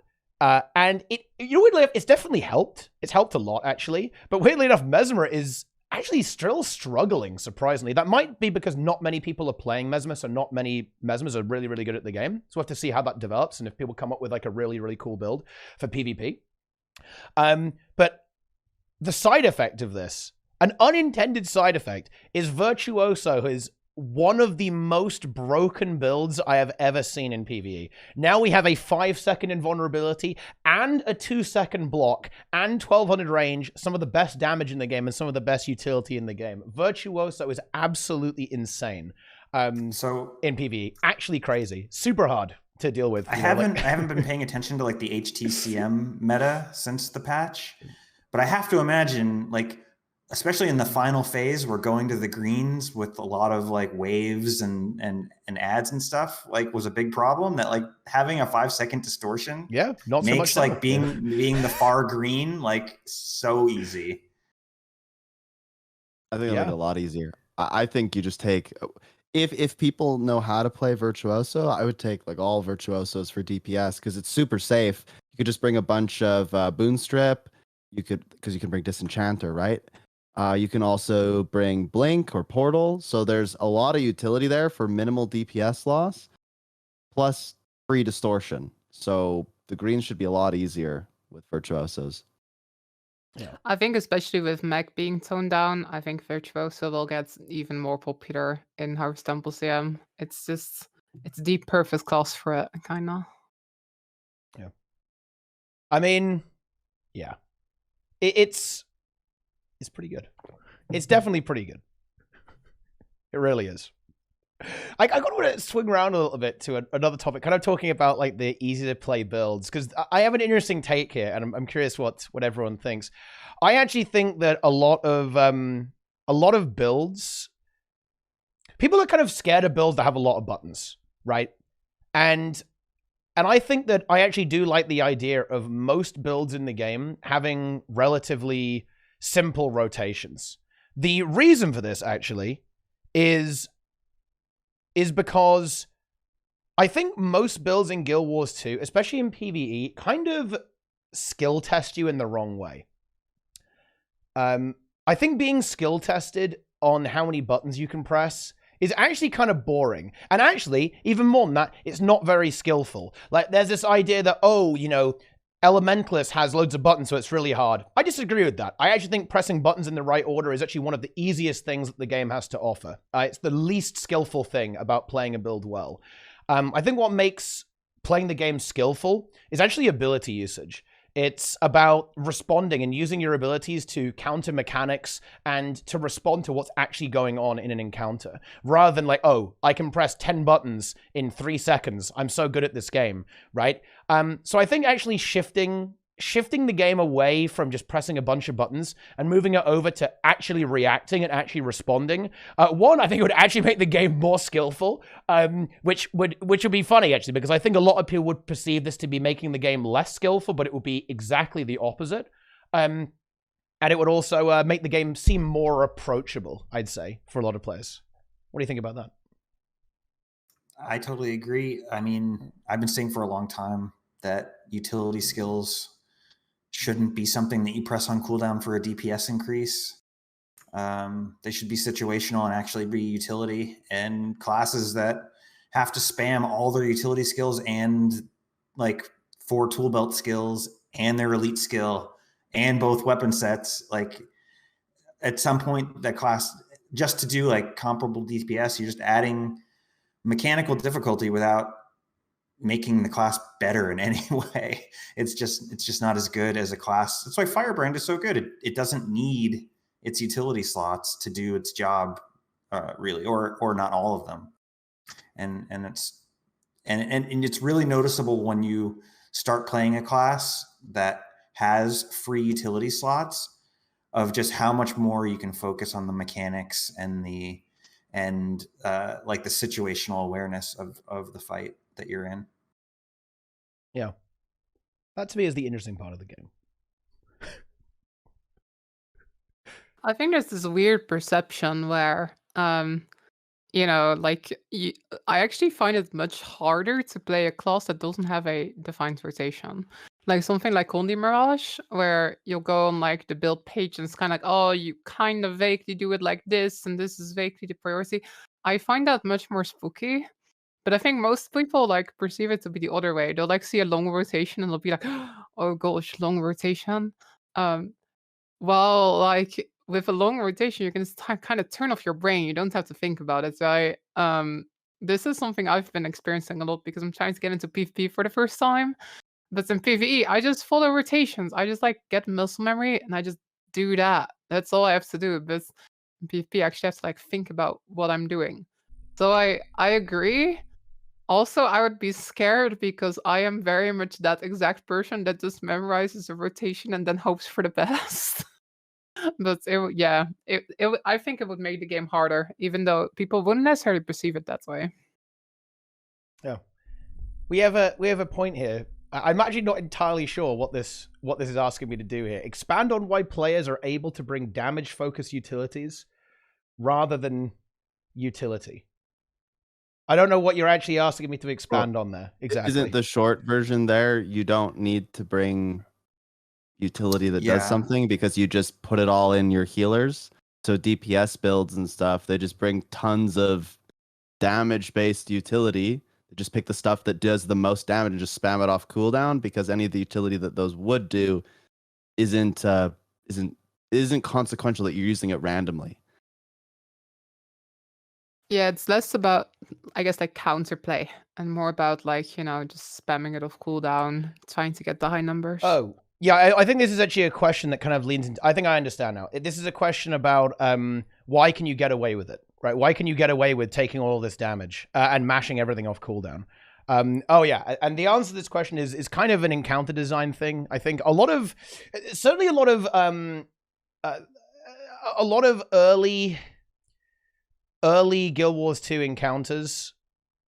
And weirdly enough, it's definitely helped. It's helped a lot, actually. But weirdly enough, Mesmer is actually still struggling, surprisingly. That might be because not many people are playing Mesmer, so not many Mesmers are really, really good at the game. So we'll have to see how that develops and if people come up with like a really, really cool build for PvP. But the side effect of this, an unintended side effect, is Virtuoso is one of the most broken builds I have ever seen in PvE. Now we have a 5-second invulnerability and a 2-second block and 1200 range, some of the best damage in the game and some of the best utility in the game. Virtuoso is absolutely insane. So in PvE, actually crazy, super hard to deal with. I haven't been paying attention to like the HTCM meta since the patch, but I have to imagine like, especially in the final phase, we're going to the greens with a lot of like waves and ads and stuff, like was a big problem. That like having a 5-second distortion not so makes much like being the far green like so easy. I think it'll make it a lot easier. I think you just take, if people know how to play Virtuoso, I would take like all Virtuosos for DPS because it's super safe. You could just bring a bunch of Boon Strip, because you can bring Disenchanter, right? You can also bring Blink or Portal. So there's a lot of utility there for minimal DPS loss, plus free distortion. So the greens should be a lot easier with Virtuosos. Yeah. I think especially with Mech being toned down, I think Virtuoso will get even more popular in Harvest Temple CM. It's the perfect class for it, kinda. Yeah. I mean, yeah. It's pretty good. It's definitely pretty good. It really is. I got to swing around a little bit to another topic, kind of talking about like the easy to play builds, because I have an interesting take here, and I'm curious what everyone thinks. I actually think that a lot of builds, people are kind of scared of builds that have a lot of buttons, right? And I think that I actually do like the idea of most builds in the game having relatively simple rotations. The reason for this actually is because I think most builds in Guild Wars 2, especially in PvE, kind of skill test you in the wrong way. I think being skill tested on how many buttons you can press is actually kind of boring. And actually, even more than that, it's not very skillful. Like, there's this idea that, oh, you know, Elementalist has loads of buttons, so it's really hard. I disagree with that. I actually think pressing buttons in the right order is actually one of the easiest things that the game has to offer. It's the least skillful thing about playing a build well. I think what makes playing the game skillful is actually ability usage. It's about responding and using your abilities to counter mechanics and to respond to what's actually going on in an encounter. Rather than like, oh, I can press 10 buttons in 3 seconds. I'm so good at this game, right? So I think actually shifting the game away from just pressing a bunch of buttons and moving it over to actually reacting and actually responding. One, I think it would actually make the game more skillful, which would be funny actually, because I think a lot of people would perceive this to be making the game less skillful, but it would be exactly the opposite. And it would also make the game seem more approachable, I'd say, for a lot of players. What do you think about that? I totally agree. I mean, I've been saying for a long time that utility skills shouldn't be something that you press on cooldown for a DPS increase. They should be situational and actually be utility. And classes that have to spam all their utility skills and like 4 tool belt skills and their elite skill and both weapon sets, like at some point that class, just to do like comparable DPS, you're just adding mechanical difficulty without making the class better in any way. It's just not as good as a class. That's why Firebrand is so good. It doesn't need its utility slots to do its job, really, or not all of them. And it's really noticeable when you start playing a class that has free utility slots, of just how much more you can focus on the mechanics and like the situational awareness of the fight that you're in. Yeah. That to me is the interesting part of the game. I think there's this weird perception where, like I actually find it much harder to play a class that doesn't have a defined rotation. Like something like Condi Mirage, where you'll go on like the build page and it's kind of like, oh, you kind of vaguely do it like this, and this is vaguely the priority. I find that much more spooky. But I think most people like perceive it to be the other way. They'll like see a long rotation and they'll be like, oh gosh, long rotation. Well, like with a long rotation, you can kind of turn off your brain. You don't have to think about it. So this is something I've been experiencing a lot because I'm trying to get into PvP for the first time. But in PvE, I just follow rotations. I just like get muscle memory and I just do that. That's all I have to do. But in PvP, I actually have to like think about what I'm doing. So I agree. Also, I would be scared because I am very much that exact person that just memorizes a rotation and then hopes for the best. But I think it would make the game harder, even though people wouldn't necessarily perceive it that way. Yeah, we have a point here. I'm actually not entirely sure what this is asking me to do here. Expand on why players are able to bring damage-focused utilities rather than utility. I don't know what you're actually asking me to expand on there exactly. Isn't the short version there? You don't need to bring utility that Yeah. does something because you just put it all in your healers. So DPS builds and stuff, they just bring tons of damage-based utility. They just pick the stuff that does the most damage and just spam it off cooldown because any of the utility that those would do isn't consequential that you're using it randomly. Yeah, it's less about, I guess, like counterplay and more about like, you know, just spamming it off cooldown, trying to get the high numbers. Oh, yeah, I think this is actually a question that kind of leans into, I think I understand now. This is a question about why can you get away with it, right? Why can you get away with taking all this damage and mashing everything off cooldown? Oh yeah, and the answer to this question is kind of an encounter design thing. I think a lot of early Guild Wars 2 encounters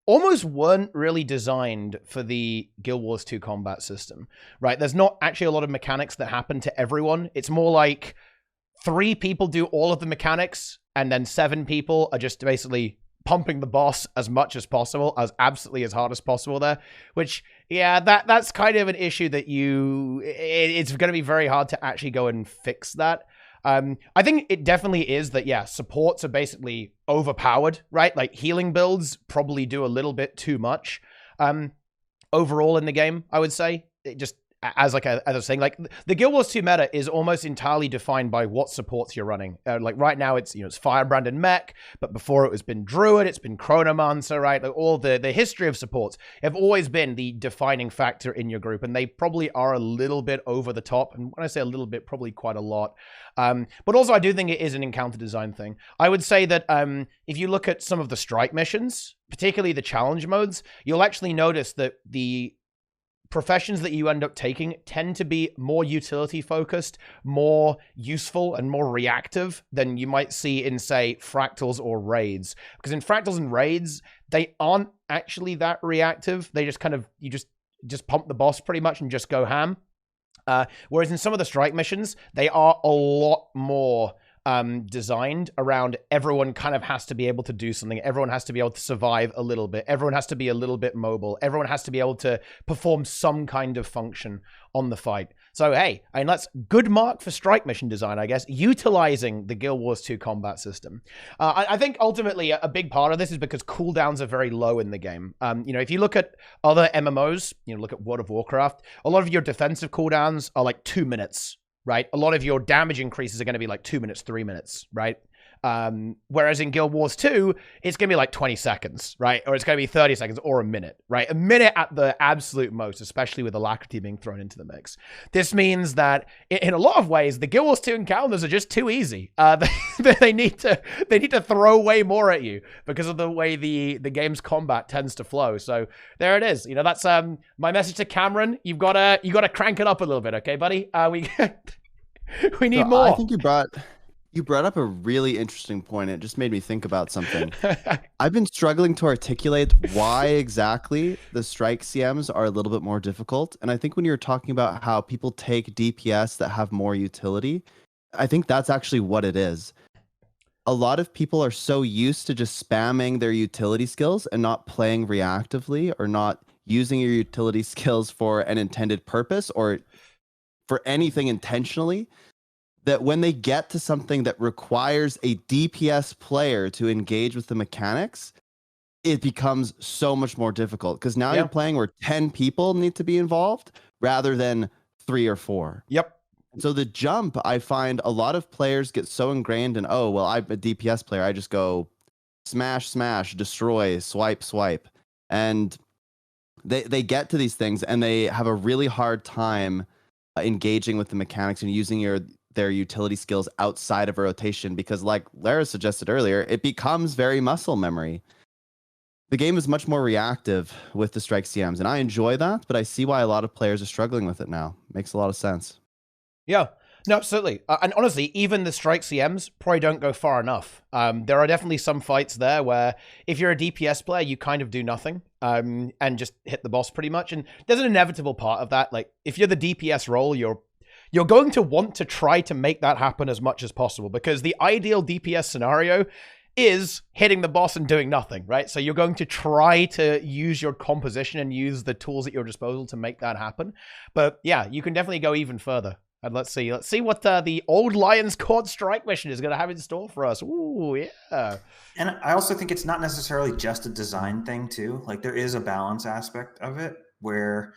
almost weren't really designed for the Guild Wars 2 combat system, right? There's not actually a lot of mechanics that happen to everyone. It's more like 3 people do all of the mechanics, and then 7 people are just basically pumping the boss as much as possible, as absolutely as hard as possible there, which, yeah, that's kind of an issue that it's going to be very hard to actually go and fix that. I think it definitely is that, yeah, supports are basically overpowered, right? Like healing builds probably do a little bit too much overall in the game, I would say. It just, as I was saying, like the Guild Wars 2 meta is almost entirely defined by what supports you're running. Like right now it's, it's Firebrand and Mech, but before it has been Druid, it's been Chronomancer, right? Like all the history of supports have always been the defining factor in your group, and they probably are a little bit over the top. And when I say a little bit, probably quite a lot. But also I do think it is an encounter design thing. I would say that if you look at some of the strike missions, particularly the challenge modes, you'll actually notice that the professions that you end up taking tend to be more utility focused, more useful, and more reactive than you might see in, say, fractals or raids. Because in fractals and raids, they aren't actually that reactive. They just kind of, you just pump the boss pretty much and just go ham. Whereas in some of the strike missions, they are a lot more designed around everyone kind of has to be able to do something. Everyone has to be able to survive a little bit. Everyone has to be a little bit mobile. Everyone has to be able to perform some kind of function on the fight. So, hey, I mean, that's good mark for strike mission design, I guess, utilizing the Guild Wars 2 combat system. I think ultimately a big part of this is because cooldowns are very low in the game. If you look at other MMOs, look at World of Warcraft, a lot of your defensive cooldowns are like 2 minutes. Right? A lot of your damage increases are going to be like 2 minutes, 3 minutes, right? Whereas in Guild Wars 2, it's going to be like 20 seconds, right? Or it's going to be 30 seconds or a minute, right? A minute at the absolute most, especially with Alacrity being thrown into the mix. This means that in a lot of ways, the Guild Wars 2 encounters are just too easy. They need to throw way more at you because of the way the game's combat tends to flow. So there it is. That's my message to Cameron. You gotta crank it up a little bit, okay, buddy? We need more. I think you brought up a really interesting point. It just made me think about something. I've been struggling to articulate why exactly the strike CMs are a little bit more difficult. And I think when you're talking about how people take DPS that have more utility, I think that's actually what it is. A lot of people are so used to just spamming their utility skills and not playing reactively or not using your utility skills for an intended purpose or for anything intentionally, that when they get to something that requires a DPS player to engage with the mechanics, it becomes so much more difficult because now you're playing where 10 people need to be involved rather than 3 or 4. Yep. So the jump, I find a lot of players get so ingrained in, oh, well, I'm a DPS player. I just go smash, smash, destroy, swipe, swipe. And they get to these things and they have a really hard time engaging with the mechanics and using their utility skills outside of a rotation because, like Lara suggested earlier, it becomes very muscle memory. The game is much more reactive with the strike CMs, and I enjoy that, but I see why a lot of players are struggling with it now. Makes a lot of sense. Yeah, no, absolutely. And honestly, even the strike CMs probably don't go far enough. There are definitely some fights there where if you're a DPS player, you kind of do nothing and just hit the boss pretty much. And there's an inevitable part of that. Like if you're the DPS role, you're going to want to try to make that happen as much as possible because the ideal DPS scenario is hitting the boss and doing nothing, right? So you're going to try to use your composition and use the tools at your disposal to make that happen. But yeah, you can definitely go even further. And let's see what the Old Lion's Court Strike mission is going to have in store for us. Ooh, yeah. And I also think it's not necessarily just a design thing too. Like there is a balance aspect of it where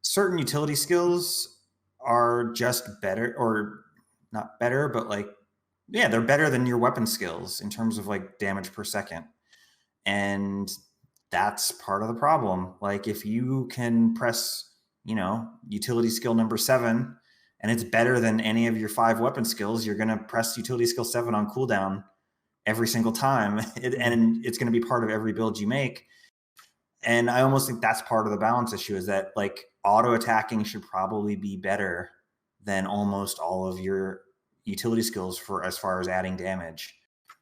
certain utility skills are just better, or not better, but like, yeah, they're better than your weapon skills in terms of like damage per second. And that's part of the problem. Like if you can press, utility skill number 7 and it's better than any of your 5 weapon skills, you're going to press utility skill 7 on cooldown every single time. And it's going to be part of every build you make. And I almost think that's part of the balance issue, is that like auto attacking should probably be better than almost all of your utility skills for as far as adding damage,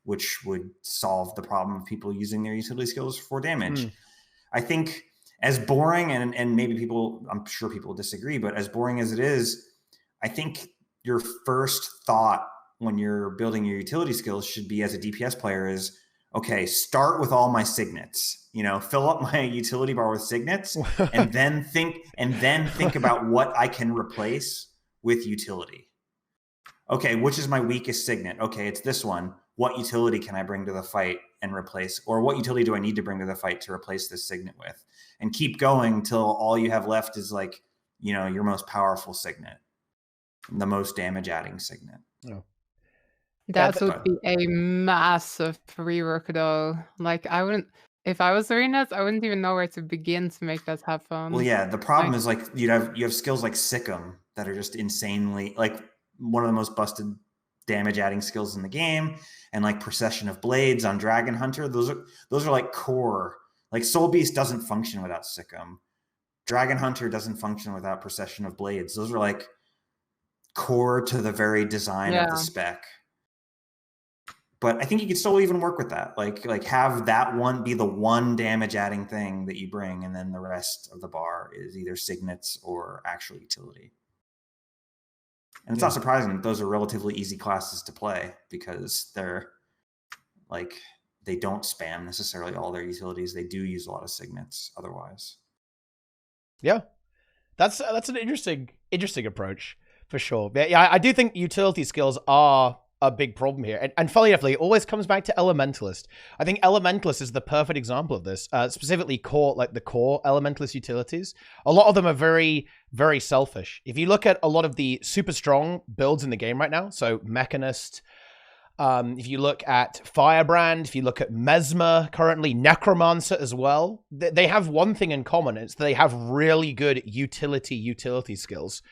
which would solve the problem of people using their utility skills for damage. I think as boring, and maybe I'm sure people disagree, but as boring as it is, I think your first thought when you're building your utility skills should be, as a DPS player, is, okay, start with all my signets, fill up my utility bar with signets and then think about what I can replace with utility. Okay, which is my weakest signet? Okay, it's this one. What utility can I bring to the fight and replace? Or what utility do I need to bring to the fight to replace this signet with? And keep going till all you have left is like, your most powerful signet, the most damage adding signet. Oh. That would be a massive rework though. Like if I was doing this, I wouldn't even know where to begin to make that happen. Well, yeah, the problem is like you have skills like Sikkim that are just insanely, like, one of the most busted damage adding skills in the game, and like Procession of Blades on Dragon Hunter. Those are like core. Like Soul Beast doesn't function without Sikkim. Dragon Hunter doesn't function without Procession of Blades. Those are like core to the very design of the spec. But I think you could still even work with that. Like have that one be the one damage adding thing that you bring, and then the rest of the bar is either signets or actual utility. And it's not surprising that those are relatively easy classes to play, because they're like, they don't spam necessarily all their utilities. They do use a lot of signets otherwise. Yeah. That's an interesting approach for sure. But yeah, I do think utility skills are a big problem here. And funnily enough, it always comes back to Elementalist. I think Elementalist is the perfect example of this, specifically the core Elementalist utilities. A lot of them are very, very selfish. If you look at a lot of the super strong builds in the game right now, so Mechanist, if you look at Firebrand, if you look at Mesmer, currently Necromancer as well, they have one thing in common. It's they have really good utility skills.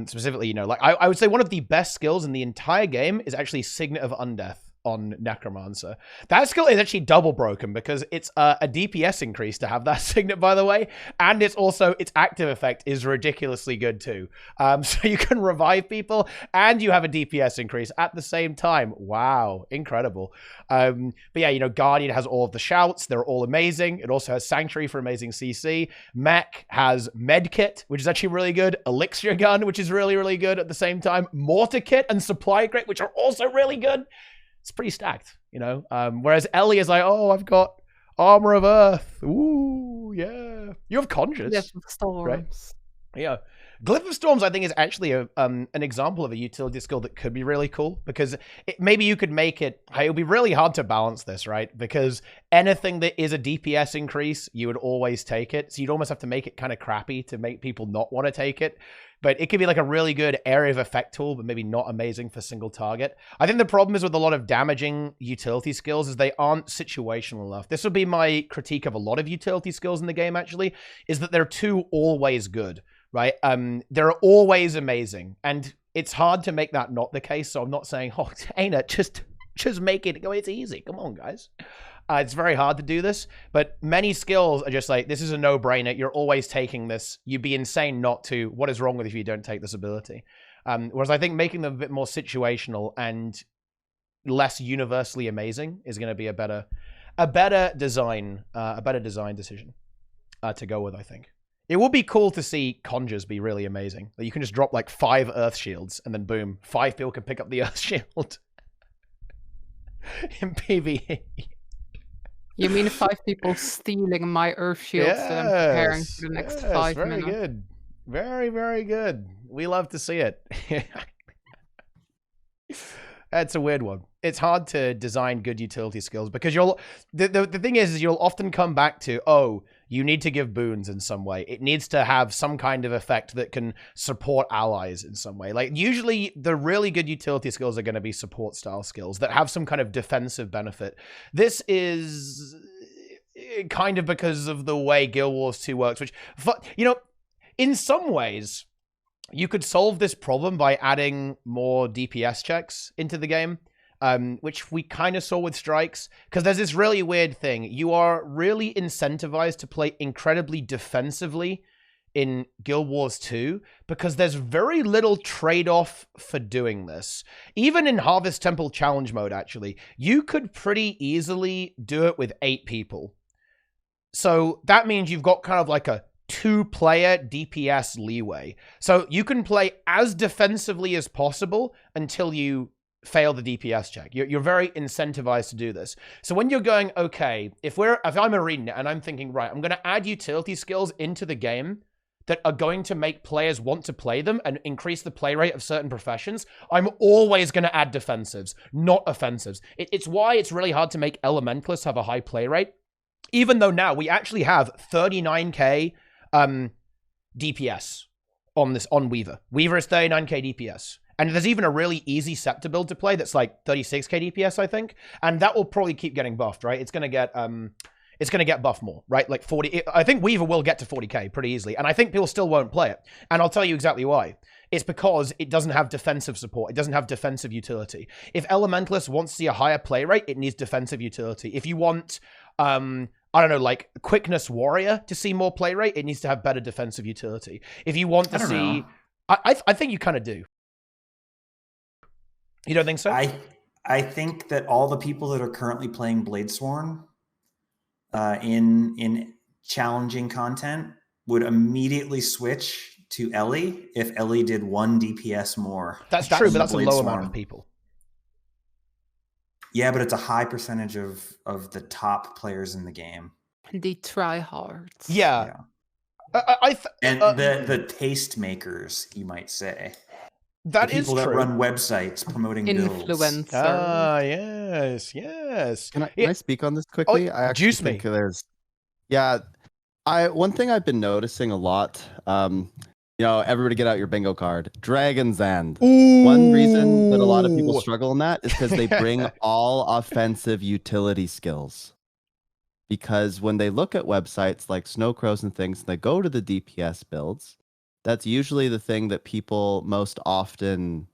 Specifically, I would say one of the best skills in the entire game is actually Signet of Undeath on Necromancer. That skill is actually double broken because it's a DPS increase to have that signet, by the way, and it's also, its active effect is ridiculously good too. So you can revive people and you have a DPS increase at the same time. Wow, incredible. But yeah, Guardian has all of the shouts. They're all amazing. It also has Sanctuary for amazing CC. Mech has Medkit, which is actually really good. Elixir Gun, which is really, really good at the same time. Mortar Kit and Supply Crate, which are also really good. It's pretty stacked, whereas Ellie is like, oh, I've got Armor of Earth. Ooh, yeah. You have Conjures. Yes, Storms. Right? Yeah. Glyph of Storms, I think, is actually an example of a utility skill that could be really cool, because maybe you could make it, it would be really hard to balance this, right? Because anything that is a DPS increase, you would always take it. So you'd almost have to make it kind of crappy to make people not want to take it. But it could be like a really good area of effect tool, but maybe not amazing for single target. I think the problem is with a lot of damaging utility skills is they aren't situational enough. This would be my critique of a lot of utility skills in the game, actually, is that they're too always good, right? They're always amazing. And it's hard to make that not the case. So I'm not saying, oh, Aina, just make it go. It's easy. Come on, guys. It's very hard to do this, but many skills are just like, this is a no-brainer. You're always taking this. You'd be insane not to. What is wrong with you if you don't take this ability? Whereas I think making them a bit more situational and less universally amazing is going to be a better design decision to go with, I think. It would be cool to see Conjures be really amazing. Like you can just drop like 5 Earth Shields and then boom, 5 people can pick up the Earth Shield in PvE. You mean 5 people stealing my Earth Shields that I'm preparing for the next 5 minutes? Very good. Very, very good. We love to see it. That's a weird one. It's hard to design good utility skills because the thing is you'll often come back to, oh, you need to give boons in some way. It needs to have some kind of effect that can support allies in some way. Like usually the really good utility skills are going to be support style skills that have some kind of defensive benefit. This is kind of because of the way Guild Wars 2 works, which, you know, in some ways you could solve this problem by adding more DPS checks into the game. Which we kind of saw with strikes, because there's this really weird thing. You are really incentivized to play incredibly defensively in Guild Wars 2 because there's very little trade-off for doing this. Even in Harvest Temple Challenge mode, actually, you could pretty easily do it with 8 people. So that means you've got kind of like a 2-player DPS leeway. So you can play as defensively as possible until you fail the DPS check. You're very incentivized to do this. So when you're going, okay, if I'm ArenaNet and I'm thinking, right, I'm going to add utility skills into the game that are going to make players want to play them and increase the play rate of certain professions, I'm always going to add defensives, not offensives. It's why it's really hard to make elementalists have a high play rate, even though now we actually have 39k DPS on Weaver. Weaver is 39k DPS. And there's even a really easy Scepter build to play that's like 36k DPS, I think. And that will probably keep getting buffed, right? It's going to get buffed more, right? Like 40. I think Weaver will get to 40k pretty easily. And I think people still won't play it. And I'll tell you exactly why. It's because it doesn't have defensive support. It doesn't have defensive utility. If Elementalist wants to see a higher play rate, it needs defensive utility. If you want, I don't know, like Quickness Warrior to see more play rate, it needs to have better defensive utility. If you want to see, I think you kind of do. You don't think so? I think that all the people that are currently playing Bladesworn in challenging content would immediately switch to Ellie if Ellie did 1 DPS more. That's true, but that's a low amount of people. Yeah, but it's a high percentage of the top players in the game. The tryhards. Yeah. And the taste makers, you might say. That the is people true. that run websites promoting Influencer. builds. Ah, yes. Can I speak on this quickly? I actually juice think me. One thing I've been noticing a lot, everybody get out your bingo card. Dragon's End. Ooh. One reason that a lot of people struggle in that is because they bring all offensive utility skills. Because when they look at websites like Snowcrows and things, they go to the DPS builds. That's usually the thing that people most often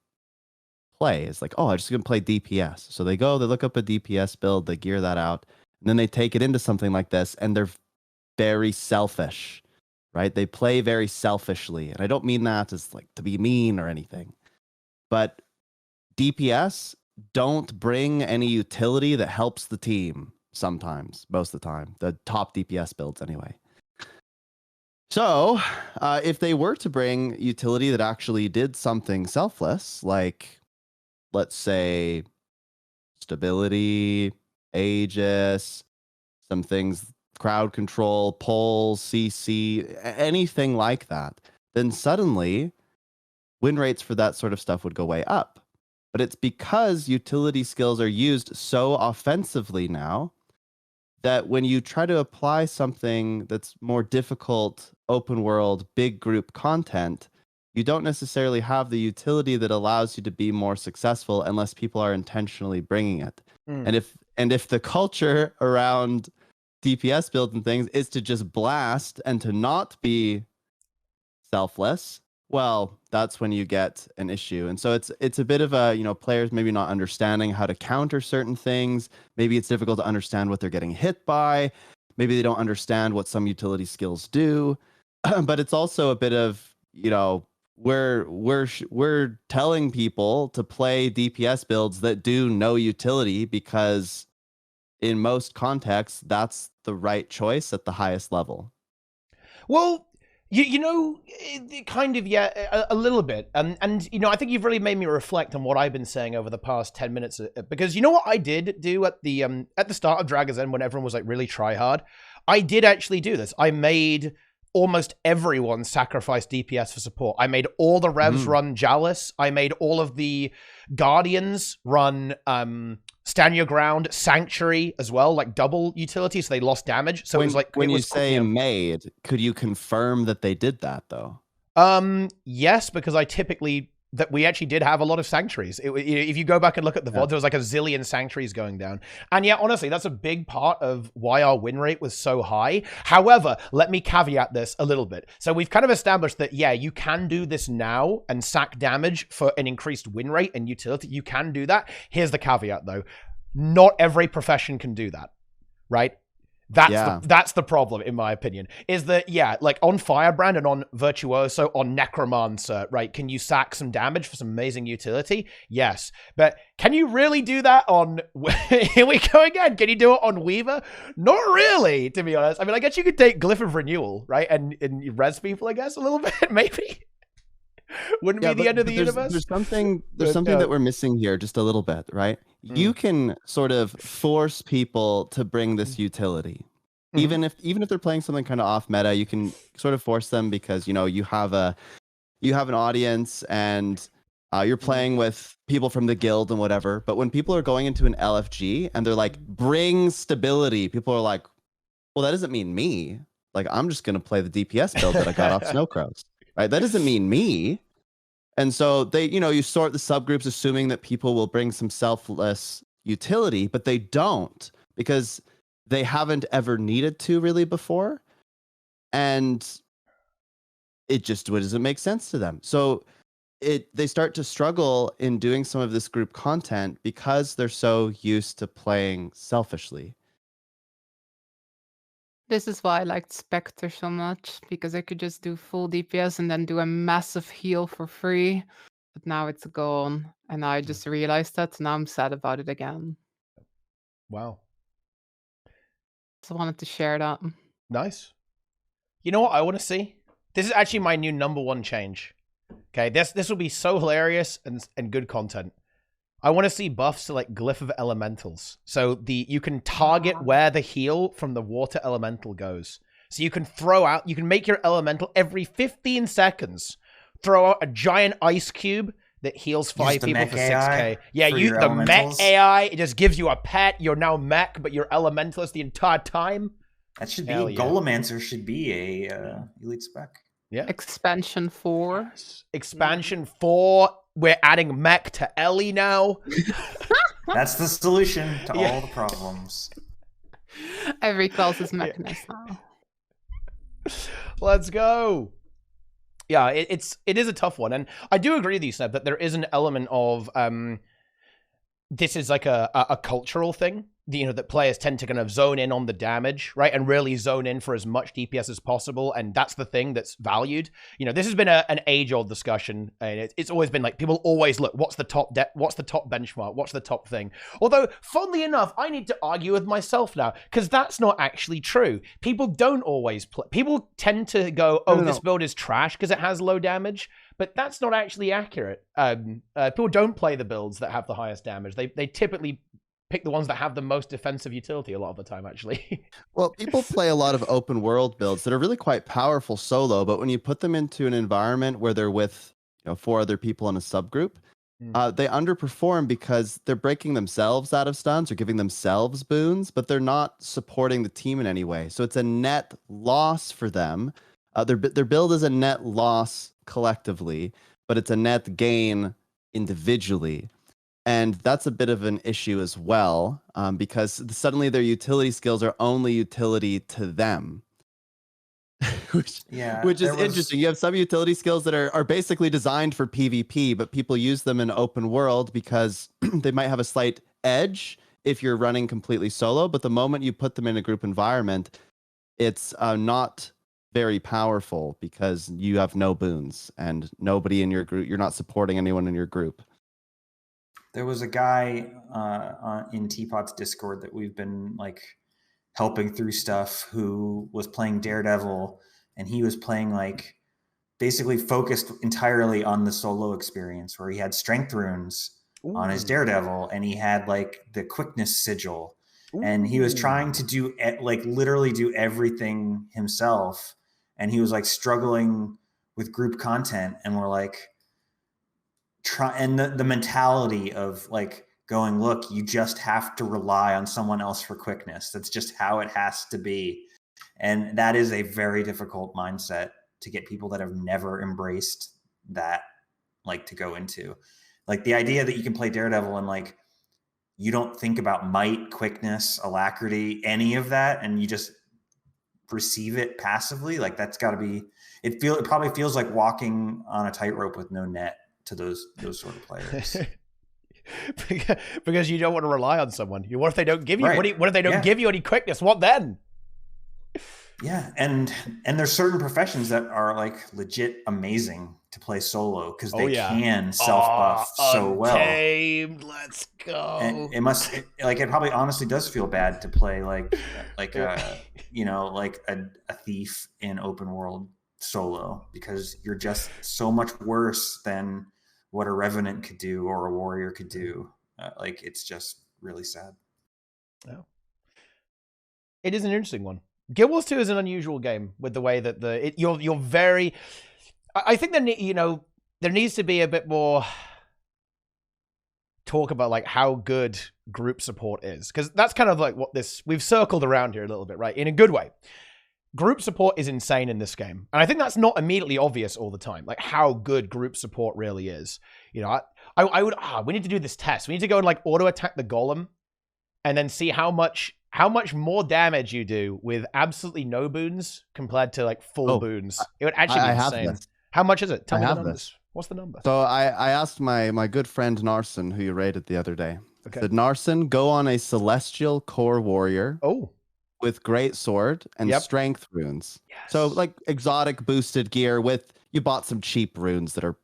play. Is like, oh, I'm just going to play DPS. So they look up a DPS build, they gear that out, and then they take it into something like this, and they're very selfish, right? They play very selfishly. And I don't mean that as like to be mean or anything. But DPS don't bring any utility that helps the team sometimes, most of the time. The top DPS builds anyway. So, if they were to bring utility that actually did something selfless, like, let's say, stability, Aegis, some things, crowd control, polls, CC, anything like that, then suddenly win rates for that sort of stuff would go way up. But it's because utility skills are used so offensively now that when you try to apply something that's more difficult, open world, big group content, you don't necessarily have the utility that allows you to be more successful unless people are intentionally bringing it. And if the culture around DPS builds and things is to just blast and to not be selfless, well, that's when you get an issue. And so it's a bit of a, players maybe not understanding how to counter certain things. Maybe it's difficult to understand what they're getting hit by. Maybe they don't understand what some utility skills do. But it's also a bit of, we're telling people to play DPS builds that do no utility because in most contexts, that's the right choice at the highest level. Well, kind of, yeah, a little bit. And I think you've really made me reflect on what I've been saying over the past 10 minutes. Because you know what I did do at the start of Dragon's End when everyone was like really try hard? I did actually do this. I made almost everyone sacrificed DPS for support. I made all the revs run Chalice. I made all of the Guardians run Stand Your Ground, Sanctuary as well, like double utility, so they lost damage. So when, it was like when it you was, say made, could you confirm that they did that though? Yes, because we actually did have a lot of sanctuaries. If you go back and look at the VOD, there was like a zillion sanctuaries going down. And yeah, honestly, that's a big part of why our win rate was so high. However, let me caveat this a little bit. So we've kind of established that, yeah, you can do this now and sack damage for an increased win rate and utility. You can do that. Here's the caveat though. Not every profession can do that, right? That's the problem, in my opinion, is that, yeah, like on Firebrand and on Virtuoso, on Necromancer, right? Can you sack some damage for some amazing utility? Yes. But can you really do that on, here we go again, can you do it on Weaver? Not really, to be honest. I mean, I guess you could take Glyph of Renewal, right? And res people, I guess, a little bit, maybe. Wouldn't be the end of the universe. There's something that we're missing here just a little bit, right? You can sort of force people to bring this utility. Even if they're playing something kind of off meta, you can sort of force them because, you know, you have an audience and you're playing with people from the guild and whatever. But when people are going into an LFG and they're like, bring stability, people are like, well, that doesn't mean me. Like, I'm just going to play the DPS build that I got off Snowcrows, right? That doesn't mean me. And so you sort the subgroups assuming that people will bring some selfless utility, but they don't, because they haven't ever needed to really before. And it just doesn't make sense to them. So they start to struggle in doing some of this group content because they're so used to playing selfishly. This is why I liked Spectre so much, because I could just do full DPS and then do a massive heal for free. But now it's gone, and I just realized that, and now I'm sad about it again. Wow. So I wanted to share that. Nice. You know what I want to see? This is actually my new #1 change. Okay, this will be so hilarious and good content. I want to see buffs to like Glyph of Elementals. So you can target where the heal from the water elemental goes. So you can make your elemental every 15 seconds. Throw out a giant ice cube that heals 5 people for 6k. Yeah, the mech AI, it just gives you a pet. You're now mech, but you're elementalist the entire time. That should be Golemancer should be a elite spec. Yeah. Expansion 4. Yes. Expansion 4. We're adding mech to Ellie now. That's the solution to all the problems. Every class is mechanist now. Let's go. Yeah, it is a tough one, and I do agree with you, Sneb, that there is an element of this is like a cultural thing. That players tend to kind of zone in on the damage, right, and really zone in for as much DPS as possible, and that's the thing that's valued. This has been an age-old discussion, and it's always been like people always look, what's the top benchmark, what's the top thing. Although, funnily enough, I need to argue with myself now because that's not actually true. People don't always play. People tend to go, this build is trash because it has low damage. But that's not actually accurate. People don't play the builds that have the highest damage. They typically pick the ones that have the most defensive utility a lot of the time, actually. Well, people play a lot of open world builds that are really quite powerful solo, but when you put them into an environment where they're with 4 other people in a subgroup, they underperform because they're breaking themselves out of stuns or giving themselves boons, but they're not supporting the team in any way. So it's a net loss for them. Their build is a net loss collectively, but it's a net gain individually. And that's a bit of an issue as well, because suddenly their utility skills are only utility to them. which is interesting. You have some utility skills that are basically designed for PvP, but people use them in open world because they might have a slight edge if you're running completely solo. But the moment you put them in a group environment, it's not very powerful because you have no boons and nobody in your group. You're not supporting anyone in your group. There was a guy in Teapot's Discord that we've been like helping through stuff who was playing Daredevil, and he was playing like basically focused entirely on the solo experience where he had strength runes on his Daredevil and he had like the quickness sigil. And he was trying to do literally do everything himself. and he was like struggling with group content, and we're like and the mentality of like going, look, you just have to rely on someone else for quickness. That's just how it has to be. And that is a very difficult mindset to get people that have never embraced that, like, to go into. Like the idea that you can play Daredevil and like you don't think about might, quickness, alacrity, any of that, and you just receive it passively. Like that's got to be. It probably feels like walking on a tightrope with no net to those sort of players. Because you don't want to rely on someone. What if they don't give you? Right. What if they don't give you any quickness? What then? Yeah, and there's certain professions that are like legit amazing to play solo because they can self buff so well. Untamed, let's go. And it probably honestly does feel bad to play like a thief in open world solo, because you're just so much worse than what a revenant could do or a warrior could do. Like it's just really sad. Oh. It is an interesting one. Guild Wars 2 is an unusual game with the way that you're very. I think that there needs to be a bit more talk about like how good group support is, because that's kind of like what we've circled around here a little bit, right? In a good way. Group support is insane in this game, and I think that's not immediately obvious all the time, like how good group support really is. We need to do this test. We need to go and like auto attack the golem, and then see how much more damage you do with absolutely no boons compared to like full boons. It would actually be insane. How much is it? Tell me the numbers. What's the number? So I asked my good friend Narson, who you rated the other day. Okay. I said, Narson, go on a celestial core warrior. With great sword and strength runes. Yes. So like exotic boosted gear you bought some cheap runes that are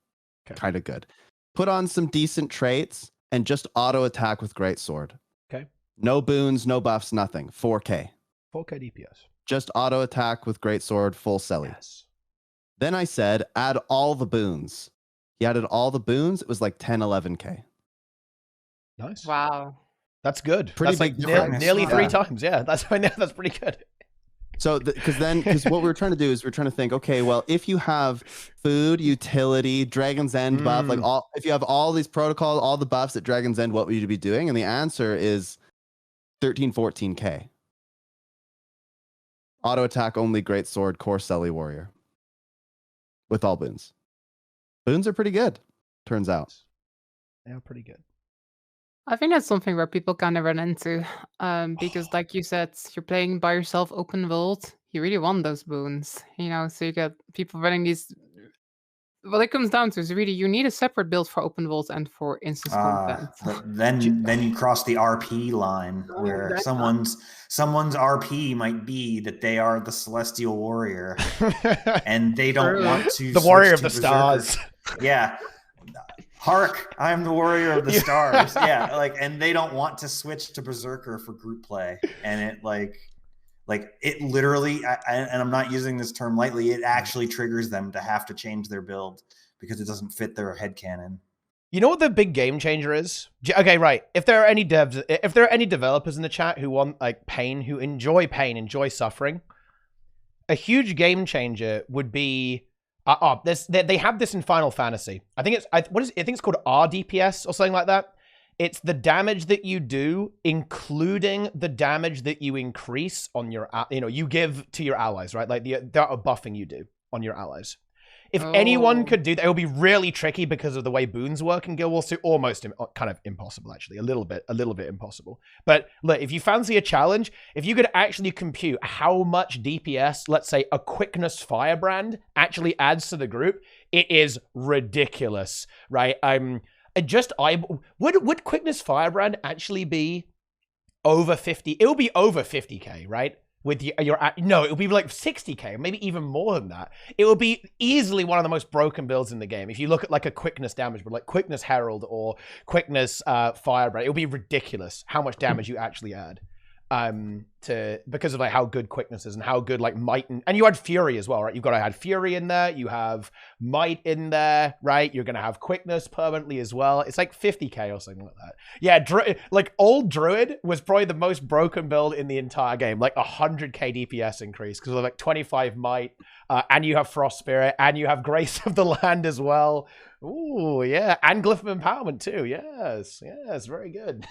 kind of good. Put on some decent traits and just auto attack with great sword. Okay. No boons, no buffs, nothing. 4K. 4K DPS. Just auto attack with great sword, full celly. Yes. Then I said, add all the boons. He added all the boons. It was like 10, 11K. Nice. Wow. That's good. Pretty that's big like difference. nearly 3 times. Yeah, that's pretty good. So, because what we're trying to do is we're trying to think, okay, well, if you have food, utility, Dragon's End buff, if you have all these protocols, all the buffs at Dragon's End, what would you be doing? And the answer is 13, 14K. Auto attack only, great sword, core Selly warrior. With all boons. Boons are pretty good, turns out. They are pretty good. I think that's something where people kind of run into, because like you said, you're playing by yourself open world. You really want those boons, so you get people running these. What it comes down to is really you need a separate build for open world and for instance content. But then you cross the RP line where someone's RP might be that they are the celestial warrior and they don't want to the warrior of the Berserker. stars. Yeah. Hark, I'm the warrior of the stars. Yeah, and they don't want to switch to Berserker for group play. And it it literally, and I'm not using this term lightly, it actually triggers them to have to change their build because it doesn't fit their headcanon. You know what the big game changer is? Okay, right. If there are any developers in the chat who want pain, who enjoy pain, enjoy suffering, a huge game changer would be they have this in Final Fantasy. I think it's called RDPS or something like that. It's the damage that you do, including the damage that you increase on your, you give to your allies, right? Like the buffing you do on your allies. If anyone could do that, it would be really tricky because of the way boons work in Guild Wars 2. Almost kind of impossible, actually. A little bit impossible. But look, if you fancy a challenge, if you could actually compute how much DPS, let's say a quickness firebrand, actually adds to the group, it is ridiculous, right? Would quickness firebrand actually be over 50? It will be over 50K, right? With it will be like 60K, maybe even more than that. It will be easily one of the most broken builds in the game. If you look at like a quickness damage, but like quickness herald or quickness firebrand, it will be ridiculous how much damage you actually add. because of like how good quickness is and how good like might and you had fury as well, right? You've got to add fury in there. You have might in there, right? You're gonna have quickness permanently as well. It's like 50k or something like that. Yeah, like old druid was probably the most broken build in the entire game, like 100k DPS increase because of like 25 might, and you have frost spirit and you have grace of the land as well. Ooh, yeah, and glyph of empowerment too. Yes, very good.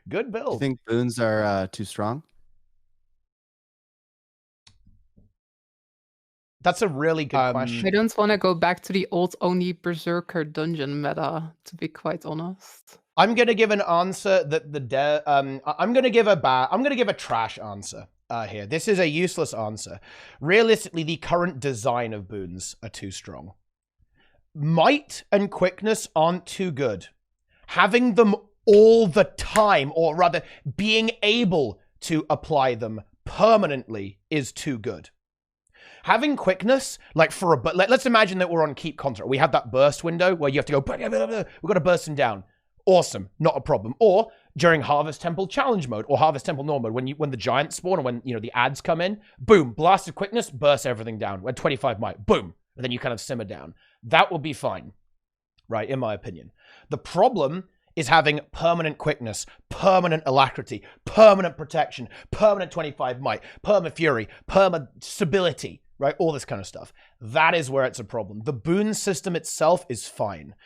Good Do you build. think boons are too strong? That's a really good I question. don't want to go back to the old only berserker dungeon meta, to be quite honest. I'm gonna give an answer that I'm gonna give a trash answer here. This is a useless answer. Realistically, the current design of boons are too strong. Might and quickness aren't too good. Having them all the time, or rather being able to apply them permanently, is too good. Having quickness, like let's imagine that we're on Keep Contract. We have that burst window where you have to go, we've got to burst them down. Awesome, not a problem. Or during Harvest Temple Challenge mode or Harvest Temple Normal mode, when the giants spawn and when the ads come in, boom, blast of quickness, burst everything down. When 25 might, boom, and then you kind of simmer down. That will be fine, right? In my opinion. The problem is having permanent quickness, permanent alacrity, permanent protection, permanent 25 might, perma fury, perma stability, right? All this kind of stuff. That is where it's a problem. The boon system itself is fine.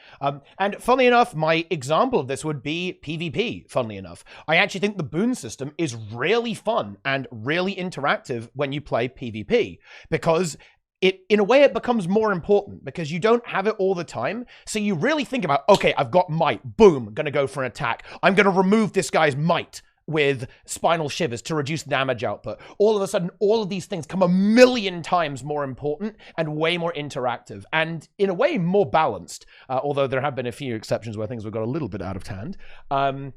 And funnily enough, my example of this would be PvP, funnily enough. I actually think the boon system is really fun and really interactive when you play PvP because in a way, it becomes more important because you don't have it all the time. So you really think about, okay, I've got might. Boom, going to go for an attack. I'm going to remove this guy's might with spinal shivers to reduce damage output. All of a sudden, all of these things come a million times more important and way more interactive and in a way more balanced. Although there have been a few exceptions where things have got a little bit out of hand. But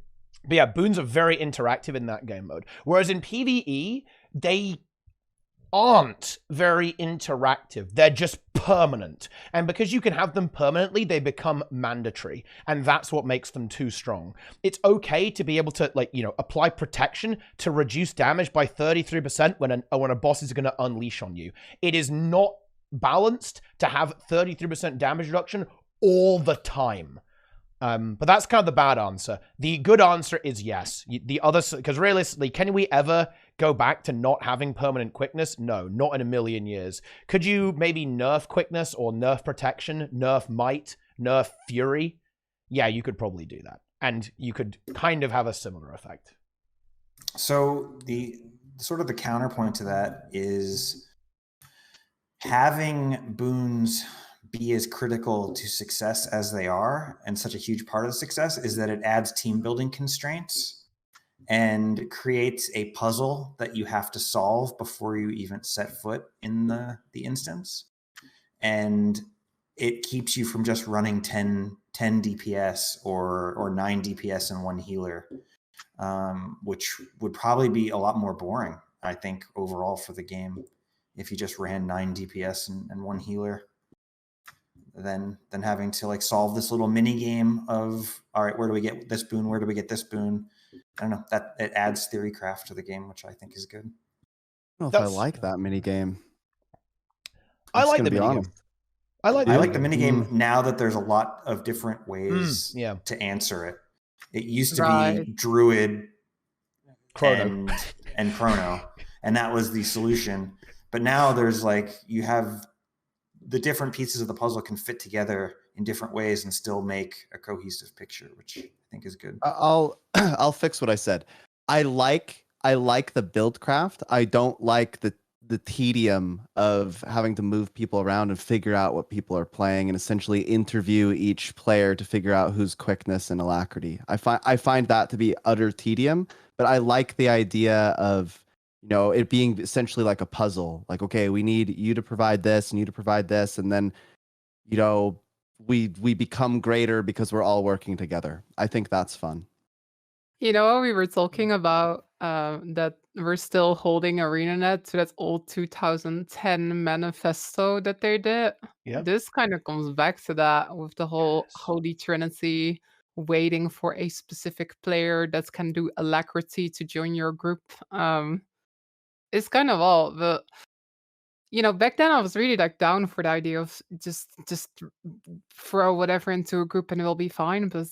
yeah, boons are very interactive in that game mode. Whereas in PvE, they aren't very interactive. They're just permanent. And because you can have them permanently, they become mandatory. And that's what makes them too strong. It's okay to be able to, apply protection to reduce damage by 33% when a boss is going to unleash on you. It is not balanced to have 33% damage reduction all the time. But that's kind of the bad answer. The good answer is yes. Because realistically, can we ever go back to not having permanent quickness? No, not in a million years. Could you maybe nerf quickness or nerf protection, nerf might, nerf fury? Yeah, you could probably do that. And you could kind of have a similar effect. So the counterpoint to that is having boons be as critical to success as they are, and such a huge part of the success is that it adds team building constraints and creates a puzzle that you have to solve before you even set foot in the instance. And it keeps you from just running 10 DPS or 9 DPS and 1 healer, which would probably be a lot more boring, I think, overall for the game if you just ran 9 DPS and 1 healer. Than having to solve this little mini game of, all right, where do we get this boon? Where do we get this boon? I don't know, that it adds theorycraft to the game, which I think is good. I don't know if I like that mini game. I like the mini game. I like the mini game now that there's a lot of different ways to answer it. It used to be Druid, Chrono. and Chrono, and that was the solution. But now there's you have the different pieces of the puzzle can fit together in different ways and still make a cohesive picture, which I think is good. I'll fix what I said. I like the build craft. I don't like the tedium of having to move people around and figure out what people are playing and essentially interview each player to figure out whose quickness and alacrity. I find that to be utter tedium, but I like the idea of it being essentially like a puzzle. Like, okay, we need you to provide this and you to provide this. And then, we become greater because we're all working together. I think that's fun. We were talking about that we're still holding ArenaNet to that old 2010 manifesto that they did. Yeah. This kind of comes back to that with the whole Holy Trinity waiting for a specific player that can do alacrity to join your group. It's kind of all, but back then I was really like down for the idea of just throw whatever into a group and it will be fine. But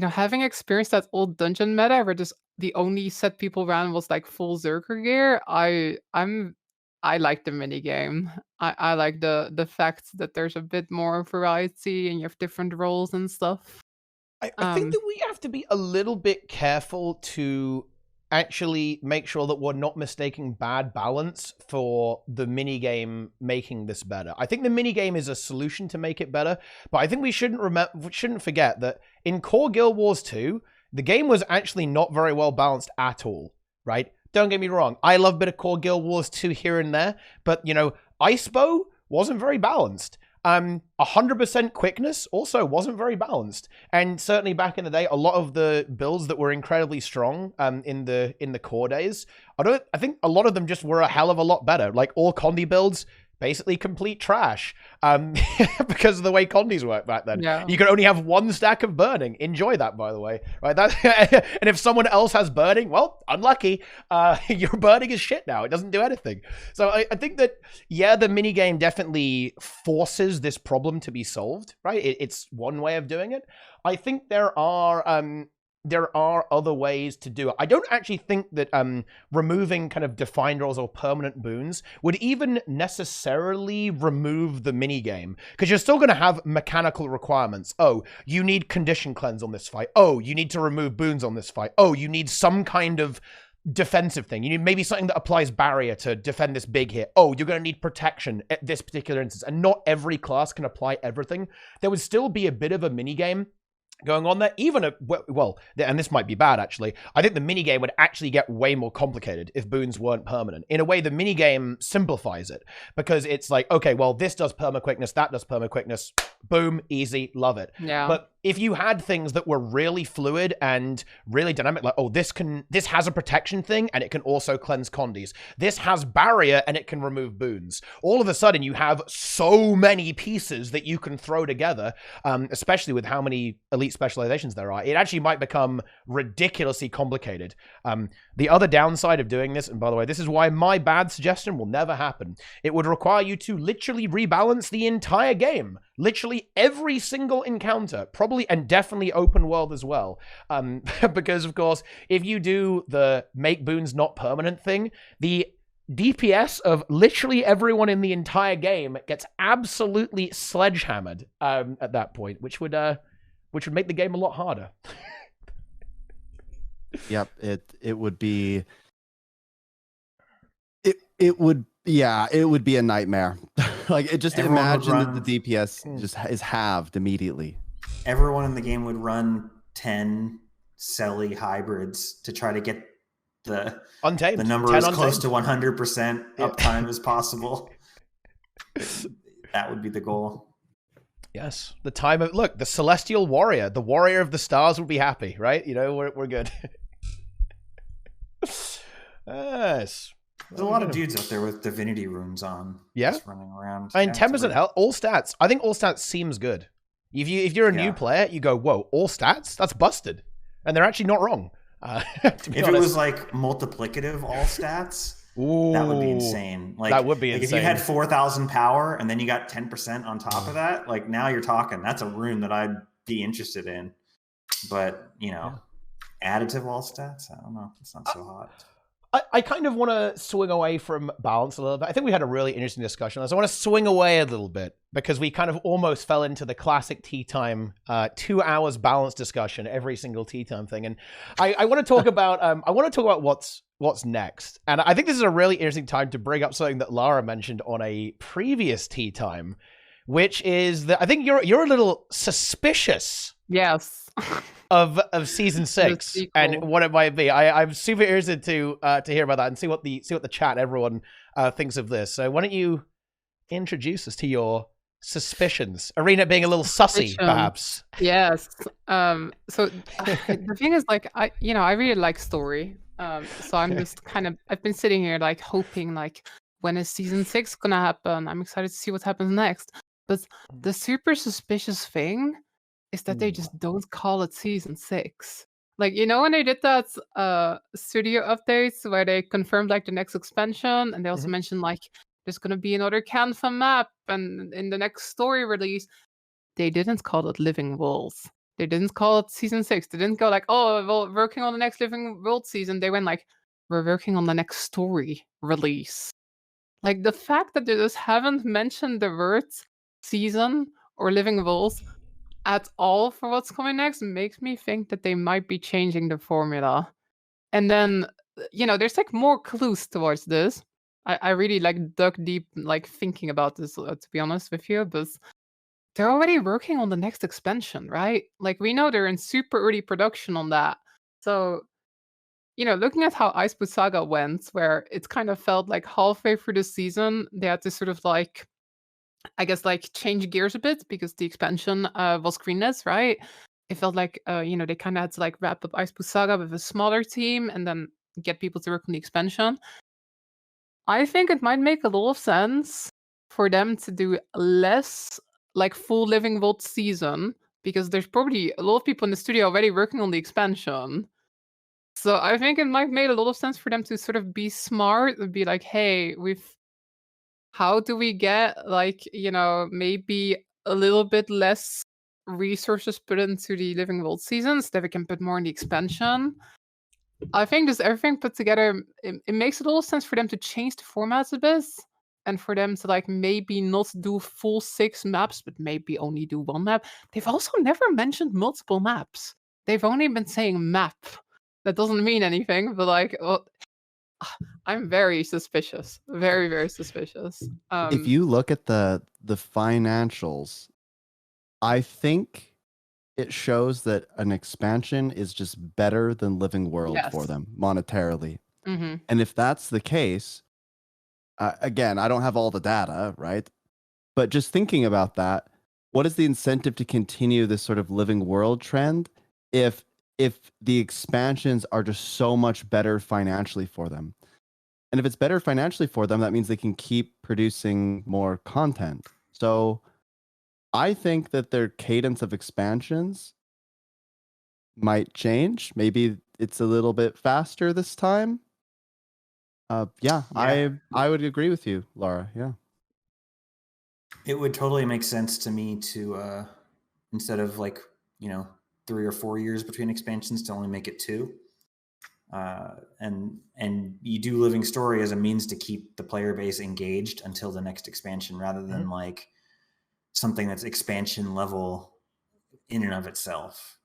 having experienced that old dungeon meta where just the only set people ran was like full Zerker gear, I like the mini game. I like the fact that there's a bit more variety and you have different roles and stuff. I think that we have to be a little bit careful to actually make sure that we're not mistaking bad balance for the minigame making this better. I think the minigame is a solution to make it better, but I think we shouldn't forget that in core Guild Wars 2, the game was actually not very well balanced at all, right? Don't get me wrong. I love a bit of core Guild Wars 2 here and there, but, Icebow wasn't very balanced. 100% quickness also wasn't very balanced. And certainly back in the day, a lot of the builds that were incredibly strong in the core days, I think a lot of them just were a hell of a lot better. Like all Condi builds, basically complete trash because of the way Condis work back then. Yeah. You could only have one stack of burning. Enjoy that, by the way. Right? And if someone else has burning, well, unlucky. Your burning is shit now. It doesn't do anything. So I think that, yeah, the minigame definitely forces this problem to be solved, right? It's one way of doing it. I think there are other ways to do it. I don't actually think that removing kind of defined roles or permanent boons would even necessarily remove the minigame, because you're still going to have mechanical requirements. Oh, you need condition cleanse on this fight. Oh, you need to remove boons on this fight. Oh, you need some kind of defensive thing. You need maybe something that applies barrier to defend this big hit. Oh, you're going to need protection at this particular instance. And not every class can apply everything. There would still be a bit of a minigame going on there, and this might be bad actually. I think the minigame would actually get way more complicated if boons weren't permanent. In a way, the minigame simplifies it, because it's like, okay, well, this does perma quickness, that does perma quickness, boom, easy, love it. Yeah. But if you had things that were really fluid and really dynamic, like, oh, this has a protection thing and it can also cleanse Condis. This has barrier and it can remove boons. All of a sudden, you have so many pieces that you can throw together, especially with how many elite specializations there are. It actually might become ridiculously complicated. The other downside of doing this, and by the way, this is why my bad suggestion will never happen. It would require you to literally rebalance the entire game. Literally every single encounter, probably and definitely open world as well. Because, of course, if you do the make boons not permanent thing, the DPS of literally everyone in the entire game gets absolutely sledgehammered at that point, which would make the game a lot harder. Yep, it would be. It would be a nightmare. Like, just Everyone imagine would that the DPS just is halved immediately. Everyone in the game would run 10 Selly hybrids to try to get the number as close to 100% uptime as possible. That would be the goal. Yes, the Celestial Warrior, the Warrior of the Stars, would be happy, right? We're good. Yes. There's a lot of dudes out there with divinity runes on. Yeah, just running around. I mean, 10% health, all stats. I think all stats seems good. If you're a new player, you go, whoa, all stats? That's busted. And they're actually not wrong. If it was like multiplicative all stats, that would be insane. Like, that would be insane. If you had 4,000 power and then you got 10% on top of that, like, now you're talking. That's a rune that I'd be interested in. But, additive all stats, I don't know. It's not so hot. I kind of want to swing away from balance a little bit. I think we had a really interesting discussion on this. I want to swing away a little bit because we kind of almost fell into the classic TeaTime 2 hours balance discussion, every single TeaTime thing. And I want to talk about what's next. And I think this is a really interesting time to bring up something that Lara mentioned on a previous TeaTime, which is that I think you're a little suspicious. Yes. of season 6 and what it might be. I'm super interested to hear about that and see what the chat everyone thinks of this. So why don't you introduce us to your suspicions? ArenaNet being a little sussy, perhaps. Yes. So the thing is, like, I really like story. So I'm just I've been sitting here like hoping, like, when is season 6 gonna happen? I'm excited to see what happens next. But the super suspicious thing is that they just don't call it season 6. Like, you know, when they did that studio updates where they confirmed like the next expansion, and they also mentioned like there's gonna be another Canva map, and in the next story release, they didn't call it Living Worlds. They didn't call it season 6. They didn't go like, oh, well, working on the next Living World season. They went like, we're working on the next story release. Like, the fact that they just haven't mentioned the words season or Living Worlds at all for what's coming next makes me think that they might be changing the formula. And then, you know, there's like more clues towards this. I really like dug deep, like thinking about this, to be honest with you, but they're already working on the next expansion, right? Like, we know they're in super early production on that. So, you know, looking at how Ice Boot Saga went, where it kind of felt like halfway through the season, they had to sort of like, I guess, like change gears a bit because the expansion was greenlit, right? It felt like, you know, they kind of had to like wrap up Ice Boot Saga with a smaller team and then get people to work on the expansion. I think it might make a lot of sense for them to do less like full Living World season, because there's probably a lot of people in the studio already working on the expansion. So I think it might make a lot of sense for them to sort of be smart and be like, hey, how do we get like, you know, maybe a little bit less resources put into the Living World seasons that we can put more in the expansion. I think just everything put together, it makes a lot of sense for them to change the formats a bit, and for them to like maybe not do full 6 maps, but maybe only do 1 map. They've also never mentioned multiple maps. They've only been saying map. That doesn't mean anything, but like, well, I'm very suspicious. Very, very suspicious. If you look at the financials, I think it shows that an expansion is just better than Living World for them monetarily. And if that's the case, again, I don't have all the data, right? But just thinking about that, what is the incentive to continue this sort of Living World trend if the expansions are just so much better financially for them? And if it's better financially for them, that means they can keep producing more content. So I think that their cadence of expansions might change. Maybe it's a little bit faster this time. Yeah. I would agree with you, Lara. Yeah. It would totally make sense to me to instead of like, you know, 3 or 4 years between expansions, to only make it 2. And you do Living Story as a means to keep the player base engaged until the next expansion, rather than like something that's expansion level in and of itself.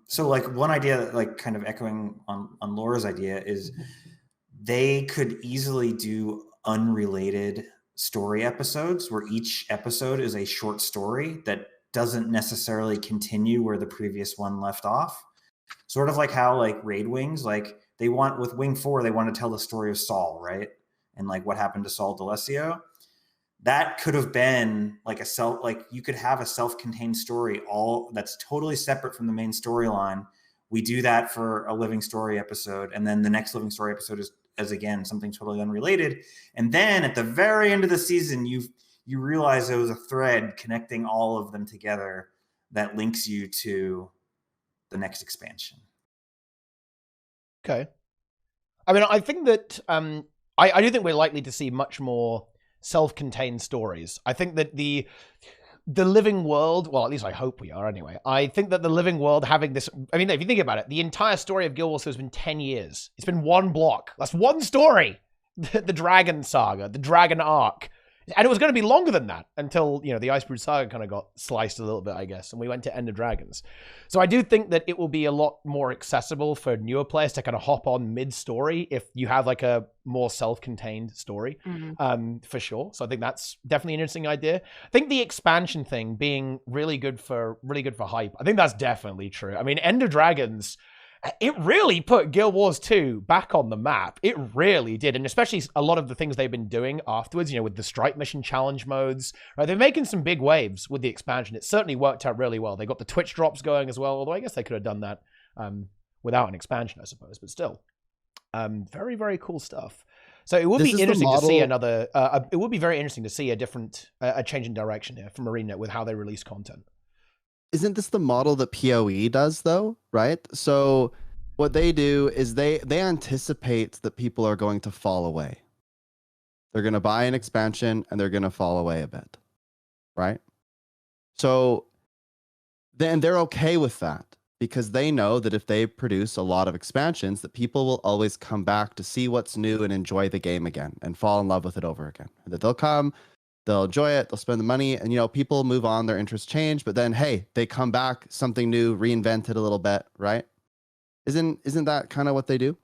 So like one idea, like kind of echoing on Laura's idea, is they could easily do unrelated story episodes where each episode is a short story that doesn't necessarily continue where the previous one left off. Sort of like how like Raid Wings, like they want with Wing 4, they want to tell the story of Saul, right? And like what happened to Saul D'Alessio. That could have been like you could have a self-contained story all that's totally separate from the main storyline. We do that for a Living Story episode, and then the next Living Story episode is again something totally unrelated. And then at the very end of the season, you realize there was a thread connecting all of them together that links you to the next expansion. Okay. I mean, I think that I do think we're likely to see much more self-contained stories. I think that the Living World, well, at least I hope we are anyway. I think that the Living World having this, I mean, if you think about it, the entire story of Guild Wars has been 10 years. It's been one block. That's one story. The Dragon Saga, the Dragon Arc. And it was going to be longer than that until, you know, the Icebrood Saga kind of got sliced a little bit, I guess, and we went to End of Dragons. So I do think that it will be a lot more accessible for newer players to kind of hop on mid-story if you have like a more self-contained story, for sure. So I think that's definitely an interesting idea. I think the expansion thing being really good for hype, I think that's definitely true. I mean, End of Dragons, it really put Guild Wars 2 back on the map. It really did. And especially a lot of the things they've been doing afterwards, you know, with the Strike Mission challenge modes, right? They're making some big waves with the expansion. It certainly worked out really well. They got the Twitch drops going as well, although I guess they could have done that without an expansion, I suppose, but still. Very, very cool stuff. So it would be interesting to see another, it would be very interesting to see a change in direction here from ArenaNet with how they release content. isn't this the model that PoE does though, right? So what they do is they anticipate that people are going to fall away. They're going to buy an expansion and they're going to fall away a bit, right? So then they're okay with that because they know that if they produce a lot of expansions, that people will always come back to see what's new and enjoy the game again and fall in love with it over again. And that they'll come, they'll enjoy it, they'll spend the money, and people move on, their interests change, but then hey, they come back, something new, reinvent it a little bit, right? Isn't that kind of what they do?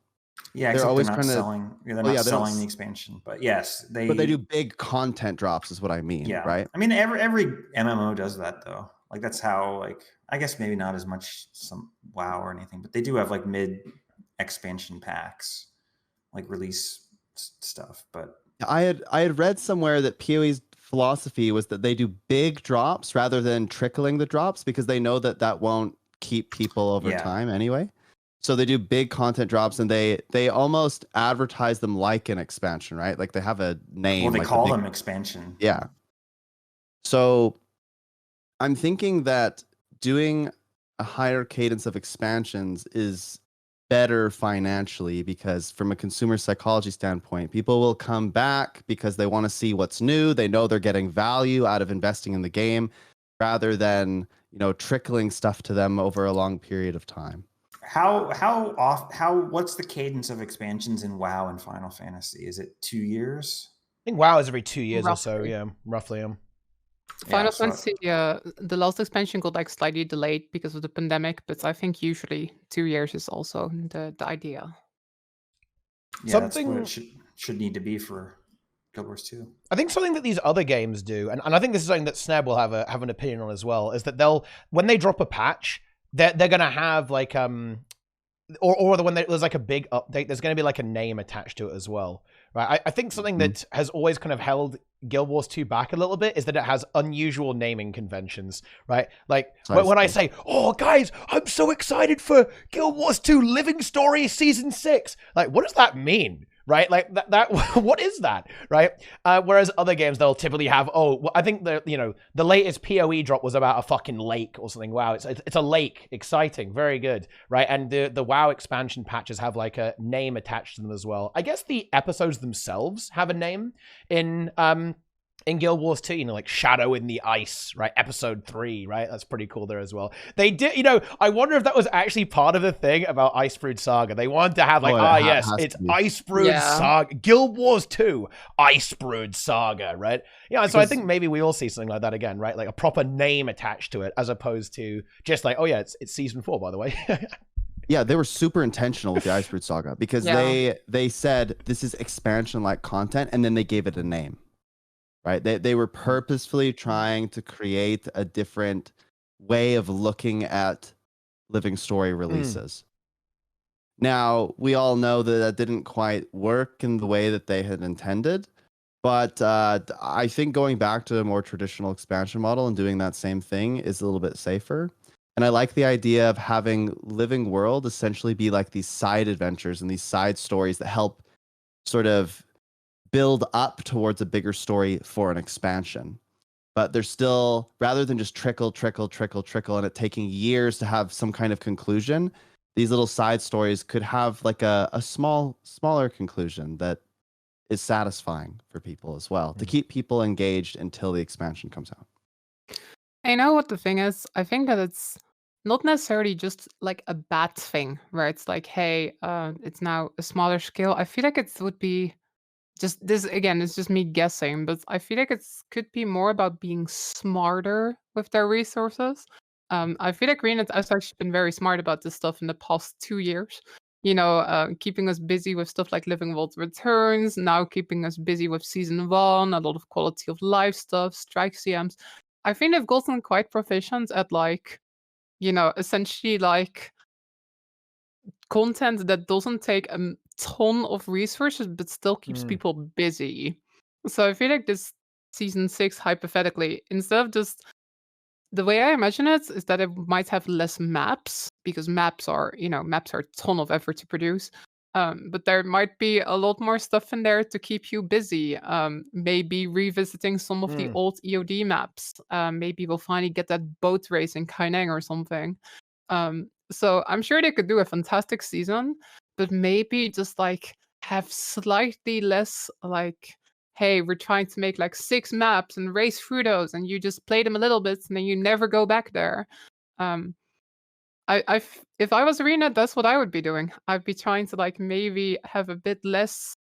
Yeah, They're always not trying to selling. They're not selling the expansion, but yes, But they do big content drops, is what I mean. Yeah, right. I mean, every MMO does that though. Like that's how. Like I guess maybe not as much some WoW or anything, but they do have like mid expansion packs, like release stuff. But I had read somewhere that PoE's philosophy was that they do big drops rather than trickling the drops because they know that won't keep people over time anyway. So they do big content drops and they almost advertise them like an expansion, right? Like they have a name. Well, they like call them expansion. Yeah. So I'm thinking that doing a higher cadence of expansions is better financially because from a consumer psychology standpoint, people will come back because they want to see what's new. They know they're getting value out of investing in the game rather than, trickling stuff to them over a long period of time. What's the cadence of expansions in WoW and Final Fantasy? Is it 2 years? I think WoW is every 2 years or so. Yeah, roughly. Final Fantasy, the last expansion got like slightly delayed because of the pandemic, but I think usually 2 years is also the idea. Yeah, that's what it should need to be for Guild Wars 2. I think something that these other games do, and I think this is something that Sneb will have an opinion on as well, is that when they drop a patch, they're gonna have like or when there's like a big update, there's gonna be like a name attached to it as well, right? I think something that has always kind of held Guild Wars 2 back a little bit is that it has unusual naming conventions, right? Like when I say, "Oh, guys, I'm so excited for Guild Wars 2 Living Story Season 6," like what does that mean? Right, like that. What is that, right? Whereas other games, they'll typically have. I think the latest PoE drop was about a fucking lake or something. Wow, it's a lake, exciting, very good, right? And the WoW expansion patches have like a name attached to them as well. I guess the episodes themselves have a name in Guild Wars 2, like Shadow in the Ice, right? Episode 3, right? That's pretty cool there as well. They did, I wonder if that was actually part of the thing about Icebrood Saga. They wanted to have like, it's Icebrood Saga, Guild Wars 2, Icebrood Saga, right? Yeah, so I think maybe we all see something like that again, right? Like a proper name attached to it, as opposed to just like, it's season 4, by the way. Yeah, they were super intentional with the Icebrood Saga because they said this is expansion-like content, and then they gave it a name. Right? They were purposefully trying to create a different way of looking at living story releases. Now, we all know that didn't quite work in the way that they had intended, but I think going back to a more traditional expansion model and doing that same thing is a little bit safer. And I like the idea of having Living World essentially be like these side adventures and these side stories that help sort of build up towards a bigger story for an expansion. But there's still, rather than just trickle, and it taking years to have some kind of conclusion, these little side stories could have like a smaller conclusion that is satisfying for people as well, to keep people engaged until the expansion comes out. I know what the thing is. I think that it's not necessarily just like a bad thing, where it's like, hey, it's now a smaller scale. I feel like it would be just this again, it's just me guessing, but I feel like it could be more about being smarter with their resources. I feel like ArenaNet has actually been very smart about this stuff in the past 2 years. Keeping us busy with stuff like Living World Returns, now keeping us busy with Season 1, a lot of quality of life stuff, strike CMs. I think they've gotten quite proficient at essentially like content that doesn't take a ton of resources but still keeps people busy. So I feel like this season 6, hypothetically, instead of just the way I imagine it is that it might have less maps, because maps are a ton of effort to produce. But there might be a lot more stuff in there to keep you busy. Maybe revisiting some of the old EOD maps. Maybe we'll finally get that boat race in Kaineng or something. So I'm sure they could do a fantastic season, but maybe just like have slightly less like, hey, we're trying to make like 6 maps and race through those, and you just play them a little bit and then you never go back there. If I was Arena, that's what I would be doing. I'd be trying to like maybe have a bit less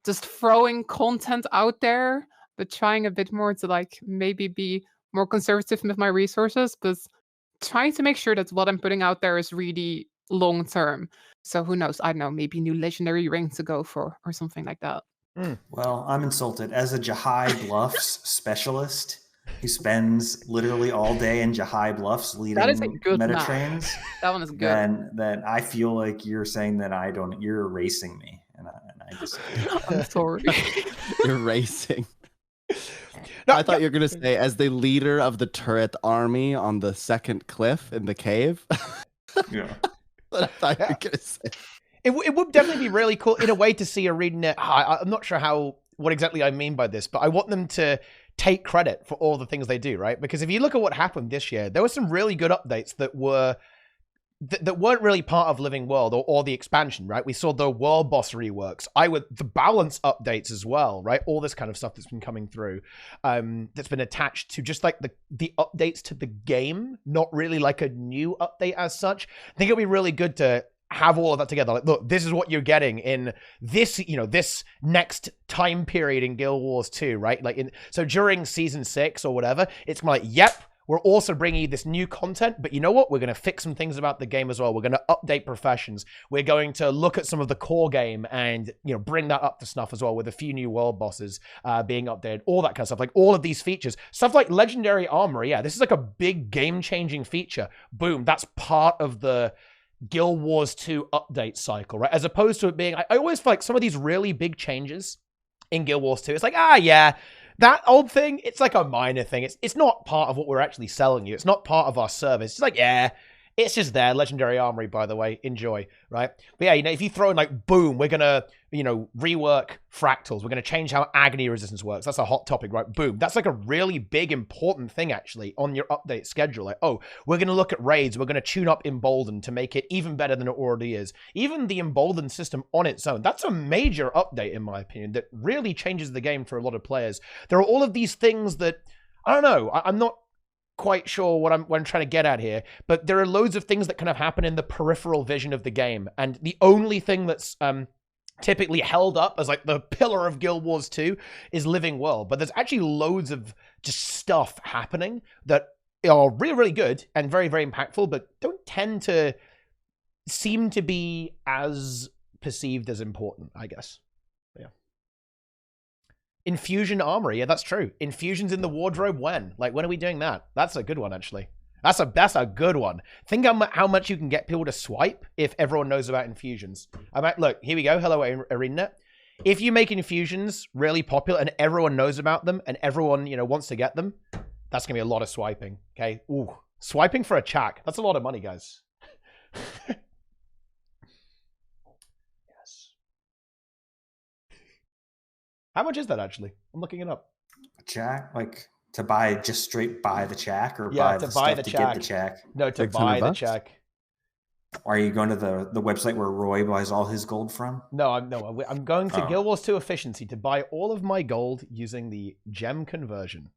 just throwing content out there, but trying a bit more to like maybe be more conservative with my resources, but trying to make sure that what I'm putting out there is really long term. So who knows? I don't know, maybe new legendary ring to go for or something like that. Well, I'm insulted. As a Jahai Bluffs specialist who spends literally all day in Jahai Bluffs leading That is a good meta map. trains, That one is good. then I feel like you're saying that you're erasing me, and I disagree. I'm sorry. You're racing. No, I thought you were going to say, as the leader of the turret army on the second cliff in the cave. Yeah. What I thought you were going to say. It would definitely be really cool in a way to see ArenaNet. I'm not sure what exactly I mean by this, but I want them to take credit for all the things they do, right? Because if you look at what happened this year, there were some really good updates that weren't really part of Living World or the expansion, right? We saw the World Boss reworks. The balance updates as well, right? All this kind of stuff that's been coming through, that's been attached to just like the updates to the game, not really like a new update as such. I think it'll be really good to have all of that together. Like, look, this is what you're getting in this, this next time period in Guild Wars 2, right? So during season 6 or whatever, it's like, yep, we're also bringing you this new content, but you know what? We're going to fix some things about the game as well. We're going to update professions. We're going to look at some of the core game and, bring that up to snuff as well with a few new world bosses being updated, all that kind of stuff. Like all of these features, stuff like Legendary Armory. Yeah, this is like a big game-changing feature. Boom, that's part of the Guild Wars 2 update cycle, right? As opposed to it being, I always feel like some of these really big changes in Guild Wars 2, it's like, yeah, that old thing, it's like a minor thing. It's not part of what we're actually selling you. It's not part of our service. It's like, yeah, it's just there. Legendary Armory, by the way. Enjoy, right? But yeah, if you throw in like, boom, we're going to, rework fractals. We're going to change how agony resistance works. That's a hot topic, right? Boom. That's like a really big, important thing, actually, on your update schedule. Like, oh, we're going to look at raids. We're going to tune up Emboldened to make it even better than it already is. Even the Emboldened system on its own, that's a major update, in my opinion, that really changes the game for a lot of players. There are all of these things that, I don't know, I'm not quite sure what I'm trying to get at here, but there are loads of things that kind of happen in the peripheral vision of the game, and the only thing that's typically held up as like the pillar of Guild Wars 2 is Living World. But there's actually loads of just stuff happening that are really, really good and very, very impactful, but don't tend to seem to be as perceived as important, I guess. Yeah. Infusion Armory. Yeah, that's true. Infusions in the wardrobe when? Like, when are we doing that? That's a good one, actually. That's a good one. Think how much you can get people to swipe if everyone knows about infusions. Look, here we go. Hello, ArenaNet. If you make infusions really popular and everyone knows about them and everyone, wants to get them, that's going to be a lot of swiping, okay? Ooh, swiping for a chak. That's a lot of money, guys. Yes. How much is that, actually? I'm looking it up. A chak? Like, to buy, just straight buy the chak, or Yeah, buy the stuff to get the chak? No, to 600 buy the bucks? chak. Are you going to the website where Roy buys all his gold from? No, I'm going to Oh. Guild Wars 2 Efficiency to buy all of my gold using the gem conversion.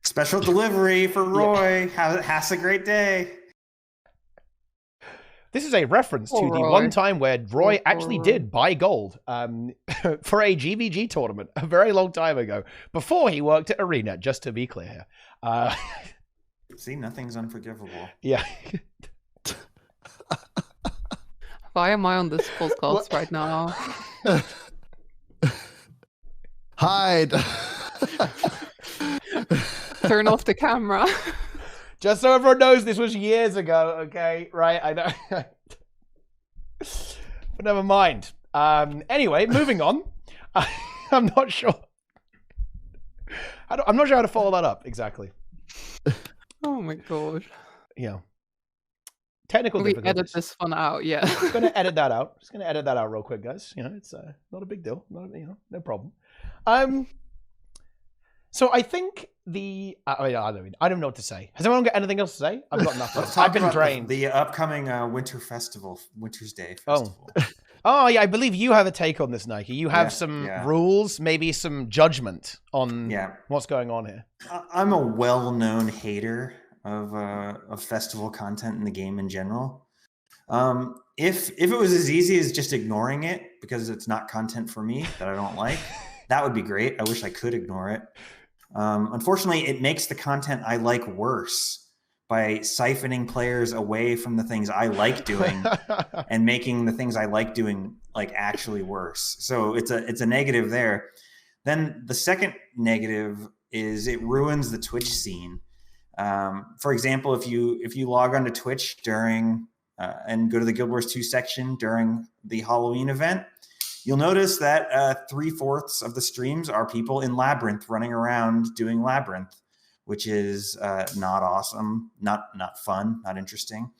Special delivery for Roy. Has a great day. This is a reference to the Roy. one time where Roy Poor actually Roy. did buy gold for a GVG tournament a very long time ago, before he worked at ArenaNet, just to be clear here. See, nothing's unforgivable. Yeah. Why am I on this podcast right now? Hide. Turn off the camera. Just so everyone knows, this was years ago, okay? Right? I know. But never mind. Anyway, moving on. I'm not sure. I'm not sure how to follow that up exactly. Oh my god. Yeah. technical We edit difficulties. this one out, yeah. Just going to edit that out. Just going to edit that out real quick, guys. You know, it's not a big deal. No problem. So I think I don't know what to say. Has anyone got anything else to say? I've got nothing. Let's talk I've been about drained. the upcoming Winter's Day festival. Oh yeah, I believe you have a take on this, Nike. You have some rules, maybe some judgment on what's going on here. I'm a well-known hater of festival content in the game in general. If it was as easy as just ignoring it because it's not content for me that I don't like, that would be great. I wish I could ignore it. Unfortunately, it makes the content I like worse by siphoning players away from the things I like doing and making the things I like doing like actually worse. So it's a negative there. Then the second negative is it ruins the Twitch scene. For example, if you log onto Twitch during and go to the Guild Wars 2 section during the Halloween event, you'll notice that 3/4 of the streams are people in Labyrinth running around doing Labyrinth, which is not awesome, not fun, not interesting.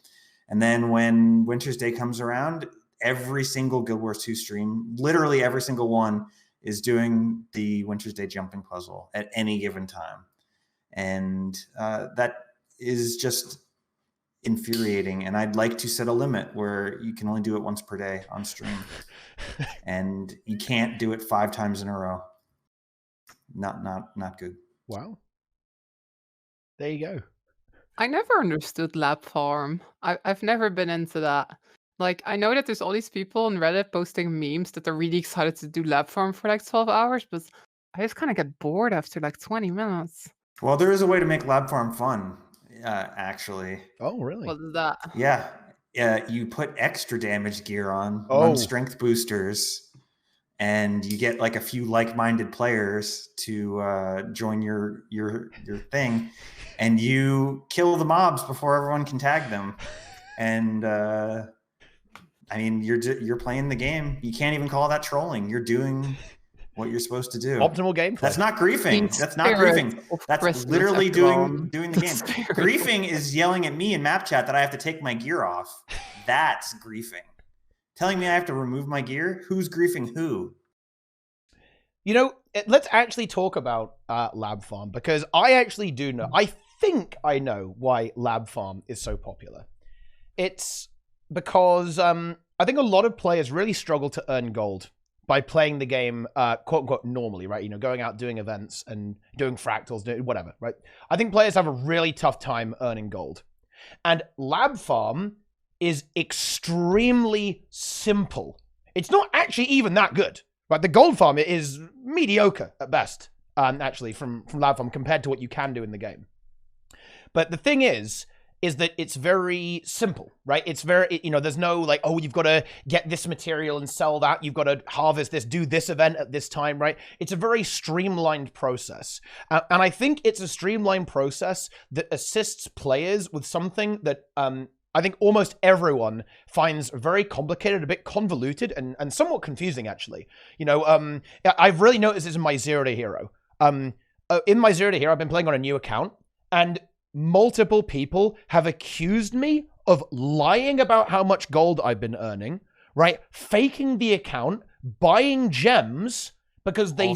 And then when Winter's Day comes around, every single Guild Wars 2 stream, literally every single one, is doing the Winter's Day jumping puzzle at any given time. And that is just infuriating. And I'd like to set a limit where you can only do it once per day on stream. And you can't do it 5 times in a row. Not good. Wow. There you go. I never understood Lab Farm. I've never been into that. Like, I know that there's all these people on Reddit posting memes that they're really excited to do Lab Farm for like 12 hours, but I just kind of get bored after like 20 minutes. Well, there is a way to make Lab Farm fun, actually. Oh, really? What is that? Yeah. You put extra damage gear on, run strength boosters, and you get like a few like-minded players to join your thing, and you kill the mobs before everyone can tag them. And I mean, you're playing the game. You can't even call that trolling. You're doing what you're supposed to do. Optimal gameplay. That's not griefing. That's not griefing. That's literally doing the game. Griefing is yelling at me in map chat that I have to take my gear off. That's griefing. Telling me I have to remove my gear? Who's griefing who? You know, let's actually talk about Lab Farm, because I actually do know. I think I know why Lab Farm is so popular. It's because I think a lot of players really struggle to earn gold by playing the game, quote unquote, normally, right? You know, going out, doing events and doing fractals, doing whatever, right? I think players have a really tough time earning gold. And Lab Farm is extremely simple. It's not actually even that good, right? The gold farm is mediocre at best, actually, from Lab Farm compared to what you can do in the game. But the thing is that it's very simple, right? It's very, you know, there's no like, oh, you've got to get this material and sell that. You've got to harvest this, do this event at this time, right? It's a very streamlined process. And I think it's a streamlined process that assists players with something that I think almost everyone finds very complicated, a bit convoluted, and somewhat confusing, actually. You know, I've really noticed this in my Zero Day Hero. In my Zero Day Hero, I've been playing on a new account, and multiple people have accused me of lying about how much gold I've been earning, right? Faking the account, buying gems because they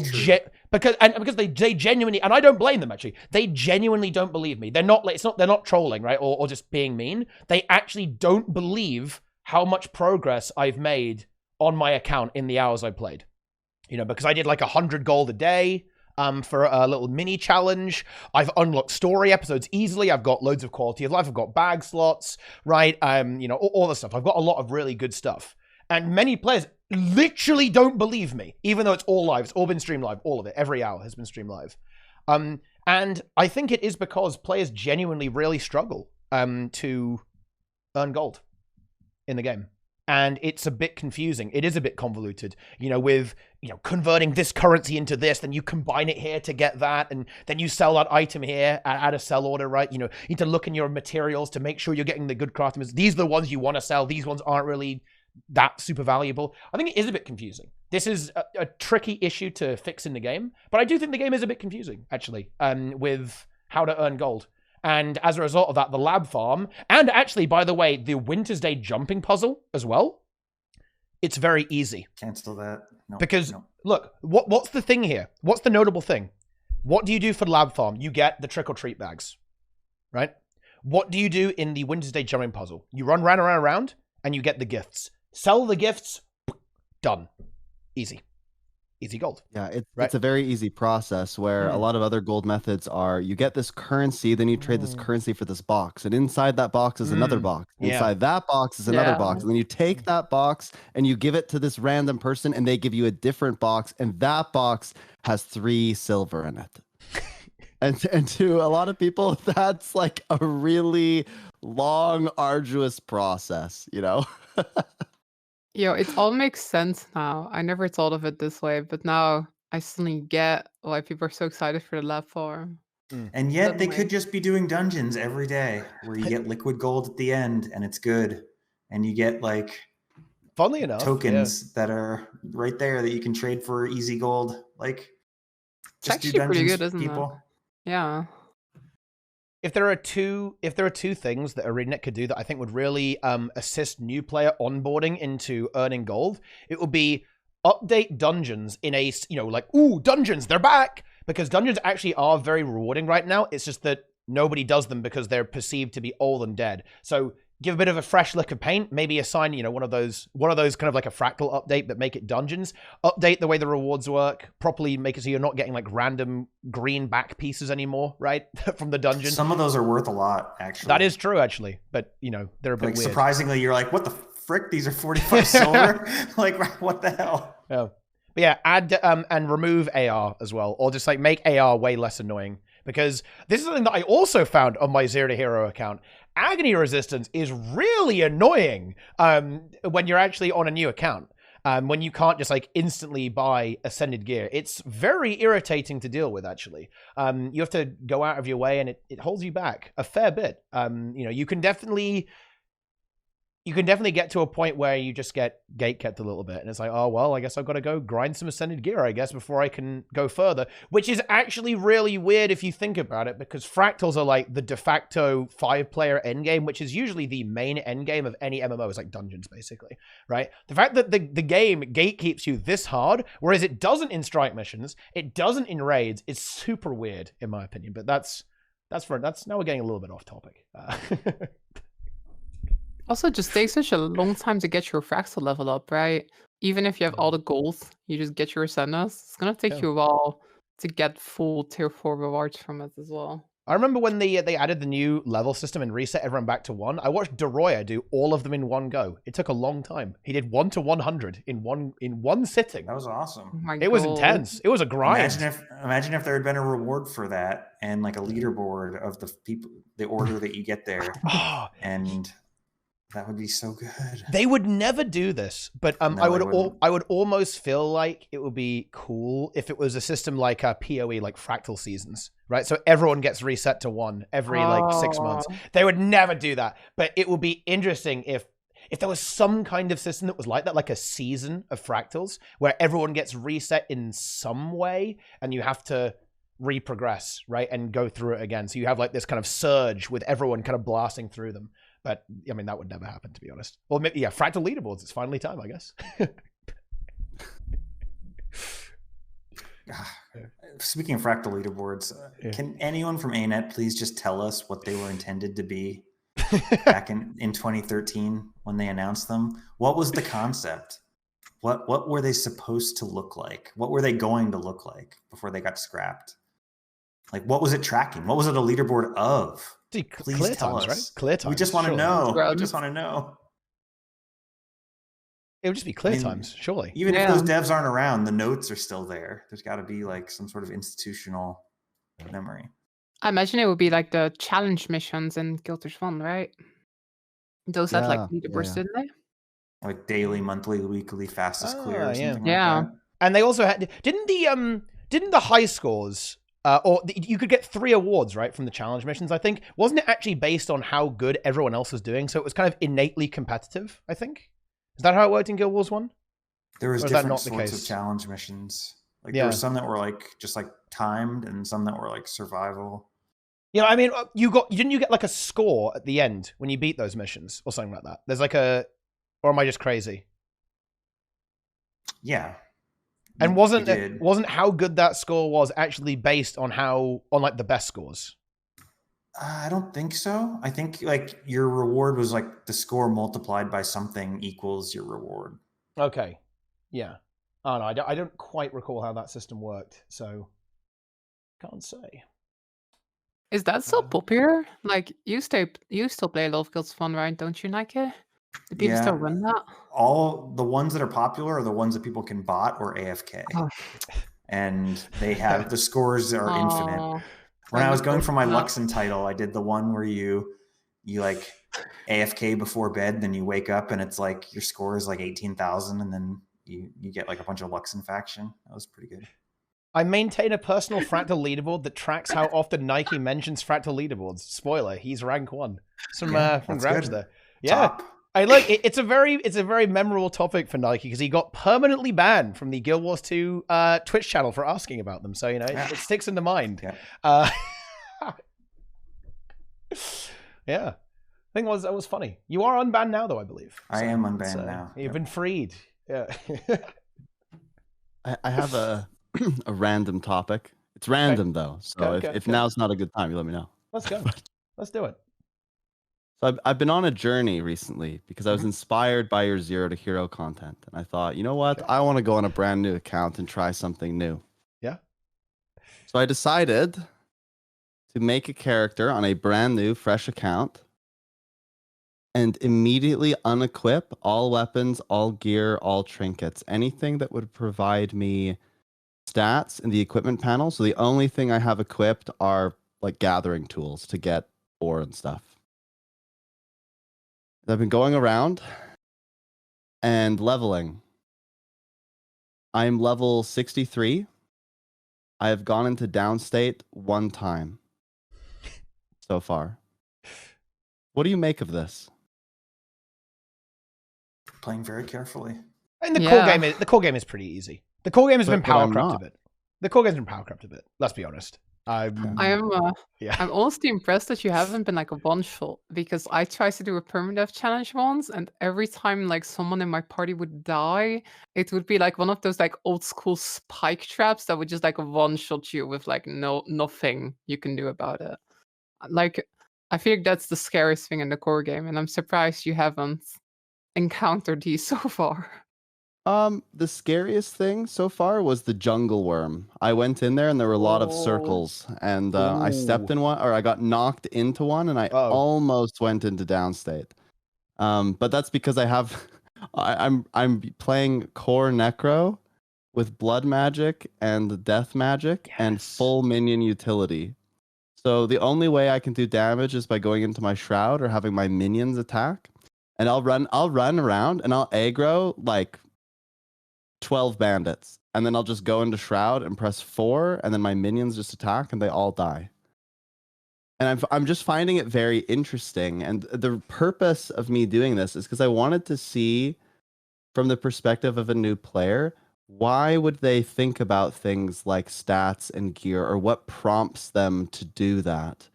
genuinely, and I don't blame them, actually. They genuinely don't believe me. They're not like, they're not trolling, right? Or just being mean. They actually don't believe how much progress I've made on my account in the hours I played. You know, because I did like 100 gold a day. For a little mini challenge. I've unlocked story episodes easily. I've got loads of quality of life. I've got bag slots, right? You know, all the stuff. I've got a lot of really good stuff. And many players literally don't believe me, even though it's all live. It's all been streamed live. All of it. Every hour has been streamed live. And I think it is because players genuinely really struggle to earn gold in the game. And it's a bit confusing. It is a bit convoluted, you know, with, you know, converting this currency into this, then you combine it here to get that, and then you sell that item here, add a sell order, right? You know, you need to look in your materials to make sure you're getting the good crafting. These are the ones you want to sell. These ones aren't really that super valuable. I think it is a bit confusing. This is a tricky issue to fix in the game, but I do think the game is a bit confusing, actually, with how to earn gold. And as a result of that, the lab farm, and actually, by the way, the Winter's Day jumping puzzle as well, it's very easy. Cancel that. No, Because, no. look, what's the thing here? What's the notable thing? What do you do for the lab farm? You get the trick-or-treat bags, right? What do you do in the Winter's Day jumping puzzle? You run around, and you get the gifts. Sell the gifts, done. Easy. Easy gold. Yeah, Right. it's a very easy process where a lot of other gold methods are you get this currency, then you trade this currency for this box. And inside that box is another box. Yeah. Inside that box is another Yeah. box. And then you take that box and you give it to this random person and they give you a different box. And that box has 3 silver in it. And to a lot of people, that's like a really long, arduous process, you know? Yo, it all makes sense now. I never thought of it this way, but now I suddenly get why people are so excited for the lab farm. And yet they Suddenly. could just be doing dungeons every day where you get liquid gold at the end and it's good. And you get like Funnily enough, tokens that are right there that you can trade for easy gold. Like, It's just do actually pretty dungeons, good, isn't people. it? Yeah. If there are two things that ArenaNet could do that I think would really assist new player onboarding into earning gold, it would be update dungeons in a, like, ooh, dungeons, they're back! Because dungeons actually are very rewarding right now. It's just that nobody does them because they're perceived to be old and dead. So give a bit of a fresh lick of paint, maybe assign, one of those kind of like a fractal update, but make it dungeons. Update the way the rewards work, properly make it so you're not getting like random green back pieces anymore, right? From the dungeon. Some of those are worth a lot, actually. That is true, actually, but they're a bit like weird. surprisingly, you're like, what the frick? These are 45 silver? Like, what the hell? Yeah. But yeah, add and remove AR as well, or just like make AR way less annoying. Because this is something that I also found on my Zero to Hero account. Agony resistance is really annoying when you're actually on a new account. When you can't just like instantly buy ascended gear. It's very irritating to deal with, actually. You have to go out of your way and it holds you back a fair bit. You can definitely get to a point where you just get gatekept a little bit. And it's like, oh, well, I guess I've got to go grind some ascended gear, I guess, before I can go further. Which is actually really weird if you think about it, because fractals are like the de facto 5-player endgame, which is usually the main endgame of any MMO, is like dungeons, basically, right? The fact that the game gatekeeps you this hard, whereas it doesn't in strike missions, it doesn't in raids, is super weird, in my opinion. But that's now we're getting a little bit off topic. Also, it just takes such a long time to get your fractal level up, right? Even if you have all the gold, you just get your ascendants. It's gonna take you a while to get full tier 4 rewards from it as well. I remember when they added the new level system and reset everyone back to 1. I watched Deroya do all of them in one go. It took a long time. He did 1 to 100 in one sitting. That was awesome. Oh my It was God. intense. It was a grind. Imagine if there had been a reward for that and like a leaderboard of the people, the order that you get there, Oh, and that would be so good. they would never do this, but No, I they wouldn't. would almost feel like it would be cool if it was a system like a PoE, like fractal seasons, right? So everyone gets reset to 1 every like 6 months. They would never do that, but it would be interesting if there was some kind of system that was like that, like a season of fractals where everyone gets reset in some way and you have to reprogress, right? And go through it again. So you have like this kind of surge with everyone kind of blasting through them. But, I mean, that would never happen, to be honest. Well, maybe, yeah, fractal leaderboards. It's finally time, I guess. Speaking of fractal leaderboards, can anyone from ArenaNet please just tell us what they were intended to be back in 2013 when they announced them? What was the concept? What were they supposed to look like? What were they going to look like before they got scrapped? Like, what was it tracking? What was it a leaderboard of? Please clear tell times, us. right? Clear times. We just want to surely. know. We just want to know. It would just be clear I mean, times, surely. Even if those devs aren't around, the notes are still there. There's got to be like some sort of institutional memory. I imagine it would be like the challenge missions in Guild Wars 1, right? Those had like leaderboards, didn't they? Like daily, monthly, weekly, fastest clear or something Yeah. like that. And they also had, didn't the high scores, you could get 3 awards, right, from the challenge missions, I think. Wasn't it actually based on how good everyone else was doing? So it was kind of innately competitive, I think. Is that how it worked in Guild Wars 1? There was Or is that different not the sorts case? of challenge missions. Like there were some that were like just like timed and some that were like survival. You know, I mean, didn't you get like a score at the end when you beat those missions or something like that? There's like or am I just crazy? Yeah. And You did. wasn't how good that score was actually based on like the best scores? I don't think so. I think like your reward was like the score multiplied by something equals your reward. Okay. Yeah. Oh no, I don't quite recall how that system worked, so can't say. Is that still popular? Like, you still play a lot of Guilds Fun, right? Don't you, Nike? Do people still run that? All the ones that are popular are the ones that people can bot or AFK. Oh. And they have the scores are infinite. When I was going for my Luxon title, I did the one where you like AFK before bed, then you wake up and it's like your score is like 18,000, and then you get like a bunch of Luxon faction. That was pretty good. I maintain a personal fractal leaderboard that tracks how often Nike mentions fractal leaderboards. Spoiler, he's rank 1. From Grouch there. Yeah. Top. I like it's a very memorable topic for Nike because he got permanently banned from the Guild Wars 2 Twitch channel for asking about them. So, you know, it sticks in the mind. Yeah. Yeah. I think that was funny. You are unbanned now, though, I believe. I am unbanned now. You've been freed. Yeah. I have a random topic. It's random though, so if now's not a good time, you let me know. Let's go. Let's do it. So I've been on a journey recently because I was inspired by your 0 to Hero content, and I thought, you know what? I want to go on a brand new account and try something new. Yeah. So I decided to make a character on a brand new, fresh account and immediately unequip all weapons, all gear, all trinkets, anything that would provide me stats in the equipment panel. So the only thing I have equipped are like gathering tools to get ore and stuff. I've been going around and leveling. I'm level 63. I have gone into downstate 1 time so far. What do you make of this? Playing very carefully. And the core game is pretty easy. The core game has been power crept a bit. The core game's been power crept a bit. Let's be honest. I'm honestly impressed that you haven't been like a one-shot, because I tried to do a permadeath challenge once, and every time like someone in my party would die, it would be like one of those like old school spike traps that would just like one-shot you with like nothing you can do about it. Like, I feel like that's the scariest thing in the core game, and I'm surprised you haven't encountered these so far. The scariest thing so far was the jungle worm. I went in there and there were a lot of circles, and I stepped in one, or I got knocked into one, and I almost went into downstate. But that's because I have, I'm playing core necro with blood magic and death magic and full minion utility. So the only way I can do damage is by going into my shroud or having my minions attack. And I'll run around and I'll aggro like 12 bandits, and then I'll just go into shroud and press 4, and then my minions just attack and they all die. And I'm just finding it very interesting, and the purpose of me doing this is because I wanted to see from the perspective of a new player, why would they think about things like stats and gear, or what prompts them to do that?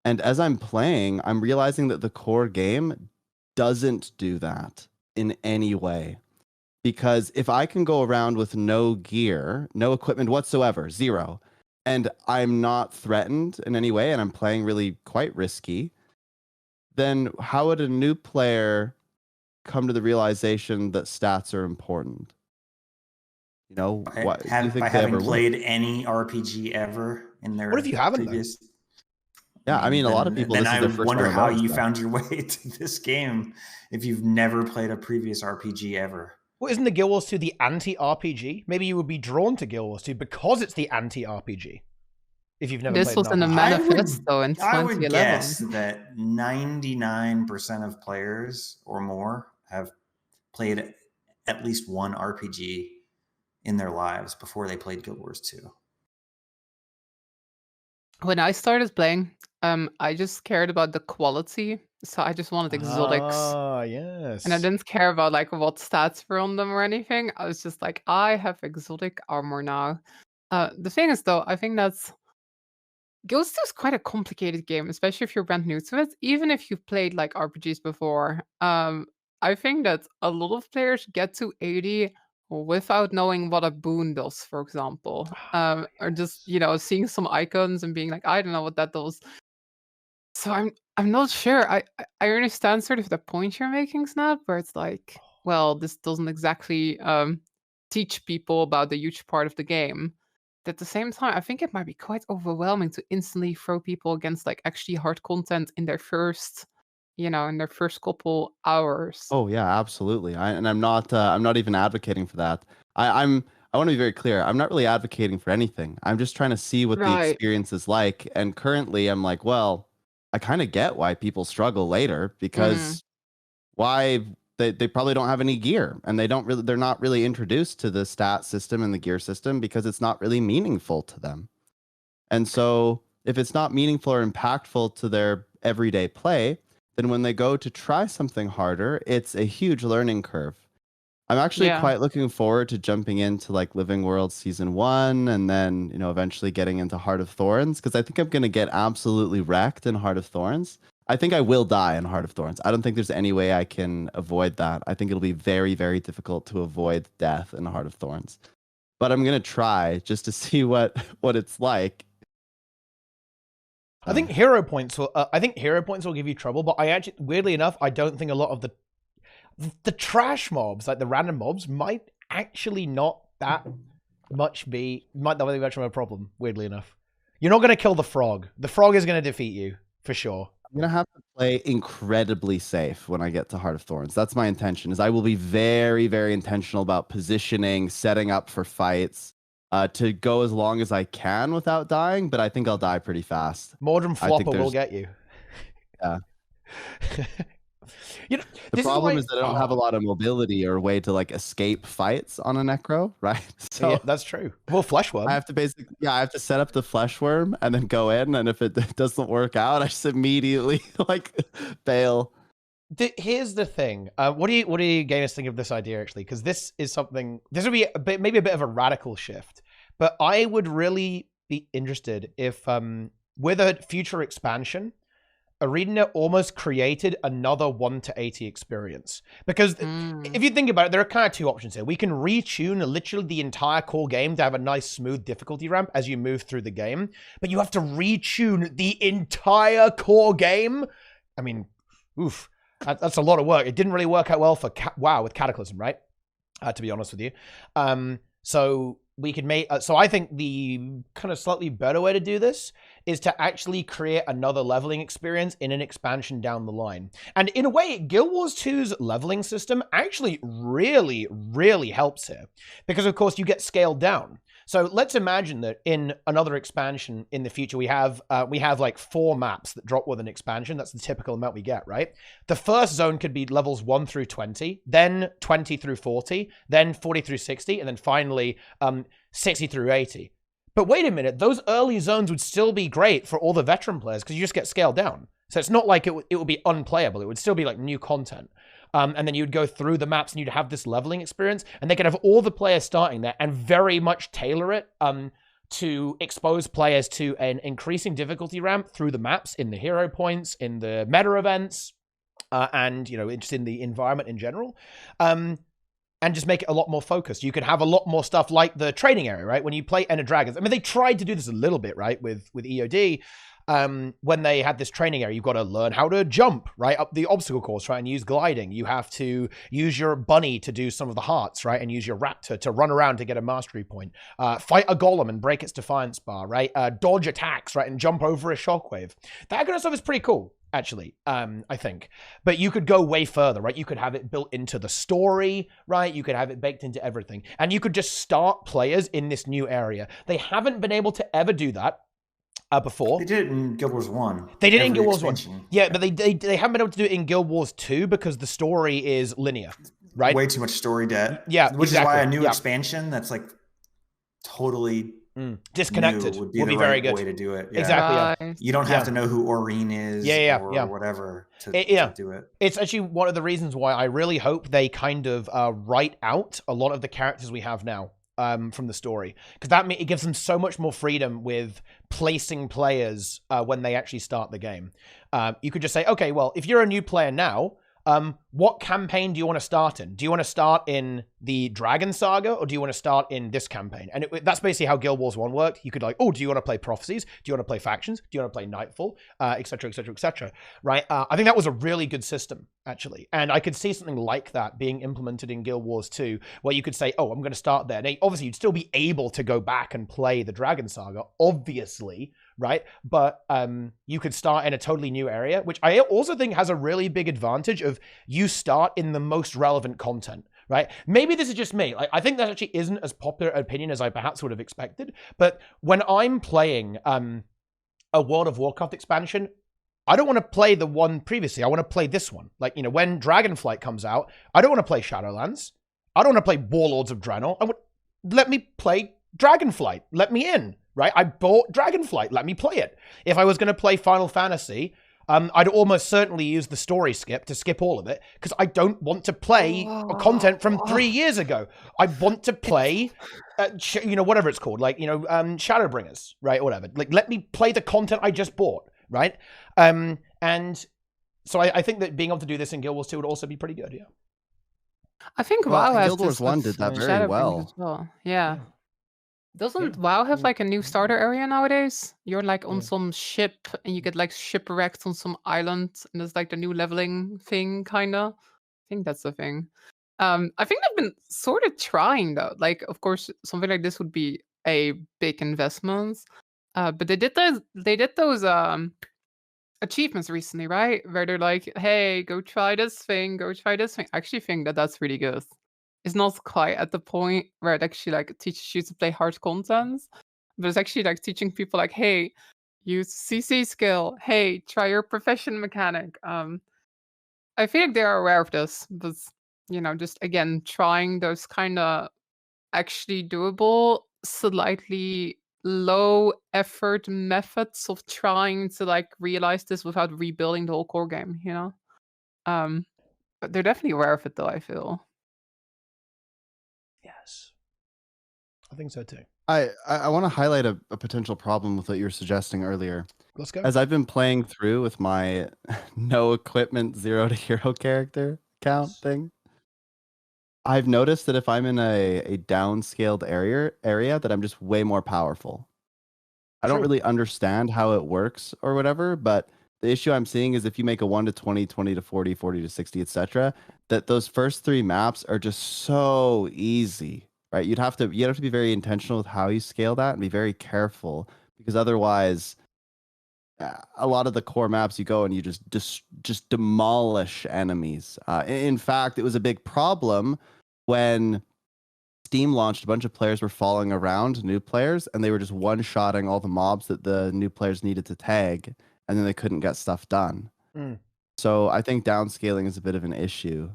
And as I'm playing, I'm realizing that the core game doesn't do that in any way. Because if I can go around with no gear, no equipment whatsoever, 0, and I'm not threatened in any way, and I'm playing really quite risky, then how would a new player come to the realization that stats are important? You know, what do you think by they having ever played any RPG ever in their What if you haven't, previous? Yeah, I mean, a lot of people. Then I wonder how you found your way to this game if you've never played a previous RPG ever. Well, isn't the Guild Wars 2 the anti-RPG? Maybe you would be drawn to Guild Wars 2 because it's the anti-RPG. If you've never played this was in the manifesto in 2011. I would guess that 99% of players or more have played at least one RPG in their lives before they played Guild Wars 2. When I started playing, I just cared about the quality. So I just wanted exotics. Ah, yes. And I didn't care about like what stats were on them or anything. I was just like, I have exotic armor now. The thing is though, I think that's Ghost is quite a complicated game, especially if you're brand new to it. Even if you've played like RPGs before, I think that a lot of players get to 80 without knowing what a boon does, for example, or just seeing some icons and being like, I don't know what that does. So I'm not sure. I understand sort of the point you're making, Snap, where it's like, well, this doesn't exactly teach people about the huge part of the game. At the same time, I think it might be quite overwhelming to instantly throw people against like actually hard content in their first, in their first couple hours. Oh yeah, absolutely. I'm not even advocating for that. I want to be very clear. I'm not really advocating for anything. I'm just trying to see what the Right. experience is like. And currently, I'm like, well, I kind of get why people struggle later because why they probably don't have any gear and they're not really introduced to the stat system and the gear system because it's not really meaningful to them. And so if it's not meaningful or impactful to their everyday play, then when they go to try something harder, it's a huge learning curve. I'm actually Yeah. quite looking forward to jumping into like Living World Season 1 and then, eventually getting into Heart of Thorns because I think I'm going to get absolutely wrecked in Heart of Thorns. I think I will die in Heart of Thorns. I don't think there's any way I can avoid that. I think it'll be very, very difficult to avoid death in Heart of Thorns. But I'm going to try just to see what it's like. I think hero points will give you trouble, but I actually, weirdly enough, I don't think a lot of the trash mobs, like the random mobs, might actually not that much be much of a problem. Weirdly enough, you're not going to kill the frog. The frog is going to defeat you for sure. I'm going to have to play incredibly safe when I get to Heart of Thorns. That's my intention. Is I will be very, very intentional about positioning, setting up for fights. To go as long as I can without dying, but I think I'll die pretty fast. Mordrum Flopper will get you. Yeah. The problem is that I don't have a lot of mobility or way to like escape fights on a necro, right? So yeah, that's true. Well, Fleshworm. I have to set up the Fleshworm and then go in, and if it doesn't work out, I just immediately like bail. Here's the thing. What do you gamers think of this idea actually? Because this would be maybe a bit of a radical shift, but I would really be interested if with a future expansion, ArenaNet almost created another 1 to 80 experience. Because if you think about it, there are kind of two options here. We can retune literally the entire core game to have a nice smooth difficulty ramp as you move through the game, but you have to retune the entire core game. I mean, oof. That's a lot of work. It didn't really work out well for WoW with Cataclysm, right? To be honest with you. So we could make. So I think the kind of slightly better way to do this is to actually create another leveling experience in an expansion down the line. And in a way, Guild Wars 2's leveling system actually really, really helps here. Because, of course, you get scaled down. So let's imagine that in another expansion in the future, we have like 4 maps that drop with an expansion. That's the typical amount we get, right? The first zone could be levels 1 through 20, then 20 through 40, then 40 through 60, and then finally 60 through 80. But wait a minute, those early zones would still be great for all the veteran players because you just get scaled down. So it's not like it would be unplayable. It would still be like new content. And then you'd go through the maps and you'd have this leveling experience, and they could have all the players starting there and very much tailor it to expose players to an increasing difficulty ramp through the maps, in the hero points, in the meta events, and just in the environment in general. And just make it a lot more focused. You could have a lot more stuff like the training area, right? When you play Ender Dragons, I mean, they tried to do this a little bit, right, with EOD. When they had this training area, you've got to learn how to jump, right, up the obstacle course, right, and use gliding. You have to use your bunny to do some of the hearts, right, and use your raptor to run around to get a mastery point. Fight a golem and break its defiance bar, right? Dodge attacks, right, and jump over a shockwave. That kind of stuff is pretty cool, actually, I think. But you could go way further, right? You could have it built into the story, right? You could have it baked into everything. And you could just start players in this new area. They haven't been able to ever do that before. They did it in Guild Wars 1. They did it in Guild Wars 1. Yeah, but they haven't been able to do it in Guild Wars 2 because the story is linear, right? Way too much story debt. Yeah, which is why a new expansion that's like totally disconnected would be very good way to do it. Yeah. Exactly. Yeah. You don't have to know who Aurene is or whatever to do it. It's actually one of the reasons why I really hope they kind of write out a lot of the characters we have now. from the story, because it gives them so much more freedom with placing players when they actually start the game. You could just say, okay, well, if you're a new player now, what campaign do you want to start in? Do you want to start in the Dragon Saga, or do you want to start in this campaign? And that's basically how Guild Wars 1 worked. You could like, oh, do you want to play Prophecies? Do you want to play Factions? Do you want to play Nightfall? Etc., etc., etc. Right? I think that was a really good system, actually. And I could see something like that being implemented in Guild Wars 2, where you could say, oh, I'm going to start there. Now, obviously, you'd still be able to go back and play the Dragon Saga, obviously, right? But you could start in a totally new area, which I also think has a really big advantage of you start in the most relevant content, right? Maybe this is just me. Like, I think that actually isn't as popular an opinion as I perhaps would have expected. But when I'm playing a World of Warcraft expansion, I don't want to play the one previously. I want to play this one. Like, when Dragonflight comes out, I don't want to play Shadowlands. I don't want to play Warlords of Draenor. Let me play Dragonflight. Let me in. Right? I bought Dragonflight. Let me play it. If I was going to play Final Fantasy, I'd almost certainly use the story skip to skip all of it, because I don't want to play content from 3 years ago. I want to play, whatever it's called, like, Shadowbringers, right? Or whatever. Like, let me play the content I just bought, right? And so I think that being able to do this in Guild Wars 2 would also be pretty good, yeah. I think Well, WoW has Guild Wars this 1 with, did that very Shadowbringers well. as well. Yeah. Doesn't WoW have like a new starter area nowadays? You're like on some ship and you get like shipwrecked on some island, and there's like the new leveling thing, kinda. I think that's the thing. I think they've been sort of trying though. Like, of course, something like this would be a big investment. But they did those achievements recently, right? Where they're like, hey, go try this thing, go try this thing. I actually think that that's really good. It's not quite at the point where it actually like teaches you to play hard content, but it's actually like teaching people like, hey, use CC skill. Hey, try your profession mechanic. I feel like they are aware of this, but just again trying those kind of actually doable, slightly low effort methods of trying to like realize this without rebuilding the whole core game. But they're definitely aware of it, though. I feel. Yes. I think so too. I want to highlight a potential problem with what you were suggesting earlier. Let's go. As I've been playing through with my no equipment 0 to hero character count thing, I've noticed that if I'm in a downscaled area that I'm just way more powerful. I don't really understand how it works or whatever, but the issue I'm seeing is if you make a 1 to 20, 20 to 40, 40 to 60, etc., that those first 3 maps are just so easy, right? You'd have to be very intentional with how you scale that and be very careful, because otherwise a lot of the core maps you go and you just demolish enemies. In fact, it was a big problem when Steam launched. A bunch of players were following around new players, and they were just one-shotting all the mobs that the new players needed to tag, and then they couldn't get stuff done. So I think downscaling is a bit of an issue.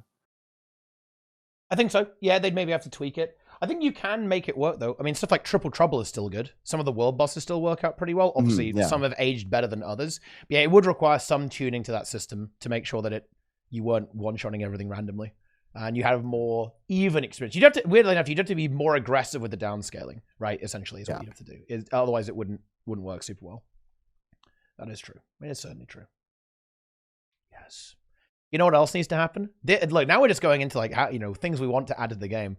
I think so. Yeah, they'd maybe have to tweak it. I think you can make it work, though. I mean, stuff like Triple Trouble is still good. Some of the world bosses still work out pretty well. Obviously, some have aged better than others. But yeah, it would require some tuning to that system to make sure that you weren't one-shotting everything randomly. And you have more even experience. You'd have to, weirdly enough, you'd have to be more aggressive with the downscaling, right? Essentially, is what you'd have to do. Otherwise, it wouldn't work super well. That is true. It is certainly true. Yes. You know what else needs to happen? Look, now we're just going into like how, things we want to add to the game.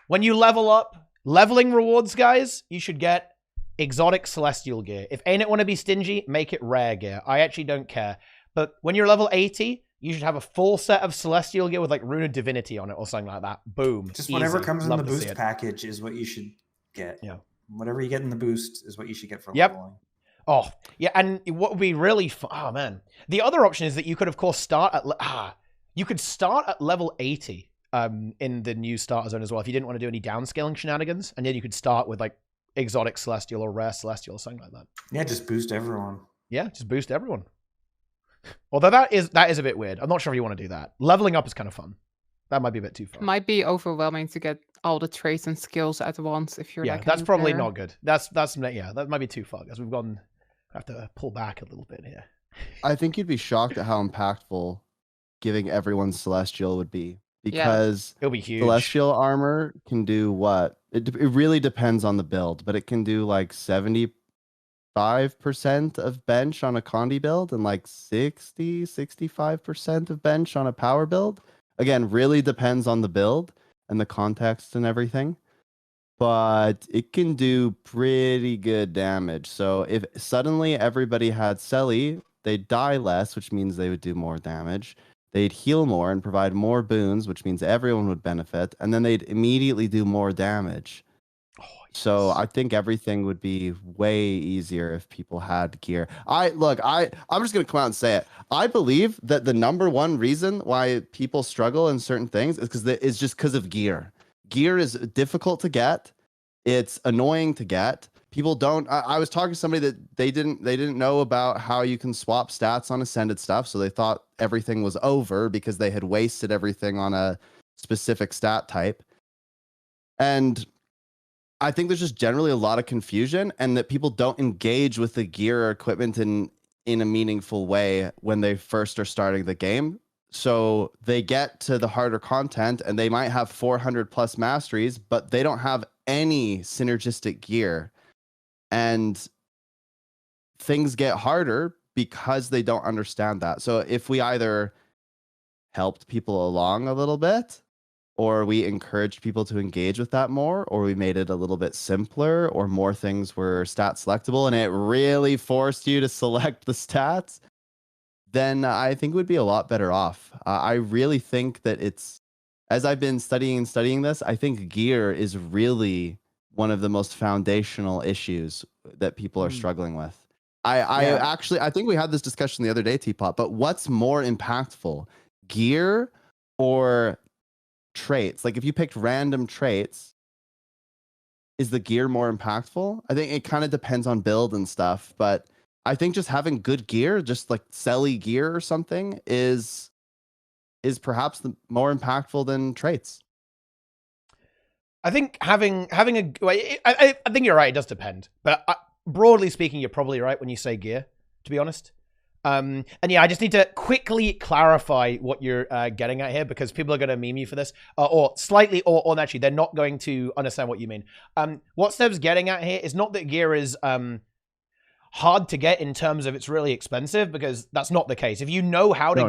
When you level up, leveling rewards, guys, you should get exotic celestial gear. If ArenaNet want to be stingy, make it rare gear. I actually don't care. But when you're level 80, you should have a full set of celestial gear with like Rune of Divinity on it or something like that. Boom. Just whatever Easy. comes in Love the to see boost it. package is what you should get. Yeah. Whatever you get in the boost is what you should get for leveling. Oh, yeah, and what would be really fun... Oh, man. The other option is that you could, of course, start at... You could start at level 80 in the new starter zone as well if you didn't want to do any downscaling shenanigans, and then you could start with, like, exotic celestial or rare celestial or something like that. Yeah, just boost everyone. Yeah, just boost everyone. Although that is a bit weird. I'm not sure if you want to do that. Leveling up is kind of fun. That might be a bit too far. It might be overwhelming to get all the traits and skills at once if you're like... that's probably not good. That might be too far, because we've gone... I have to pull back a little bit here. I think you'd be shocked at how impactful giving everyone Celestial would be. because It'll be huge. celestial armor can do what? It really depends on the build, but it can do like 75% of bench on a Condi build and like 65% of bench on a power build. Again, really depends on the build and the context and everything. But it can do pretty good damage. So if suddenly everybody had Selly, they'd die less, which means they would do more damage. They'd heal more and provide more boons, which means everyone would benefit. And then they'd immediately do more damage. So I think everything would be way easier if people had gear. I'm just gonna come out and say it. I believe that the number one reason why people struggle in certain things is just because of gear. Gear is difficult to get. It's annoying to get. People don't. I was talking to somebody that they didn't know about how you can swap stats on ascended stuff, so they thought everything was over because they had wasted everything on a specific stat type. And I think there's just generally a lot of confusion, and that people don't engage with the gear or equipment in a meaningful way when they first are starting the game. So they get to the harder content and they might have 400 plus masteries, but they don't have any synergistic gear. And things get harder because they don't understand that. So if we either helped people along a little bit, or we encouraged people to engage with that more, or we made it a little bit simpler, or more things were stat selectable and it really forced you to select the stats, then I think we'd be a lot better off. I really think that as I've been studying this, I think gear is really one of the most foundational issues that people are struggling with. I think we had this discussion the other day, Teapot, but what's more impactful, gear or traits? Like if you picked random traits, is the gear more impactful? I think it kind of depends on build and stuff, but I think just having good gear, just like Selly gear or something, is perhaps more impactful than traits. I think having a, I think you're right. It does depend, but broadly speaking, you're probably right when you say gear. To be honest, and yeah, I just need to quickly clarify what you're getting at here, because people are going to meme you for this, or actually, they're not going to understand what you mean. What Sneb's getting at here is not that gear is hard to get in terms of it's really expensive, because that's not the case. If you know how to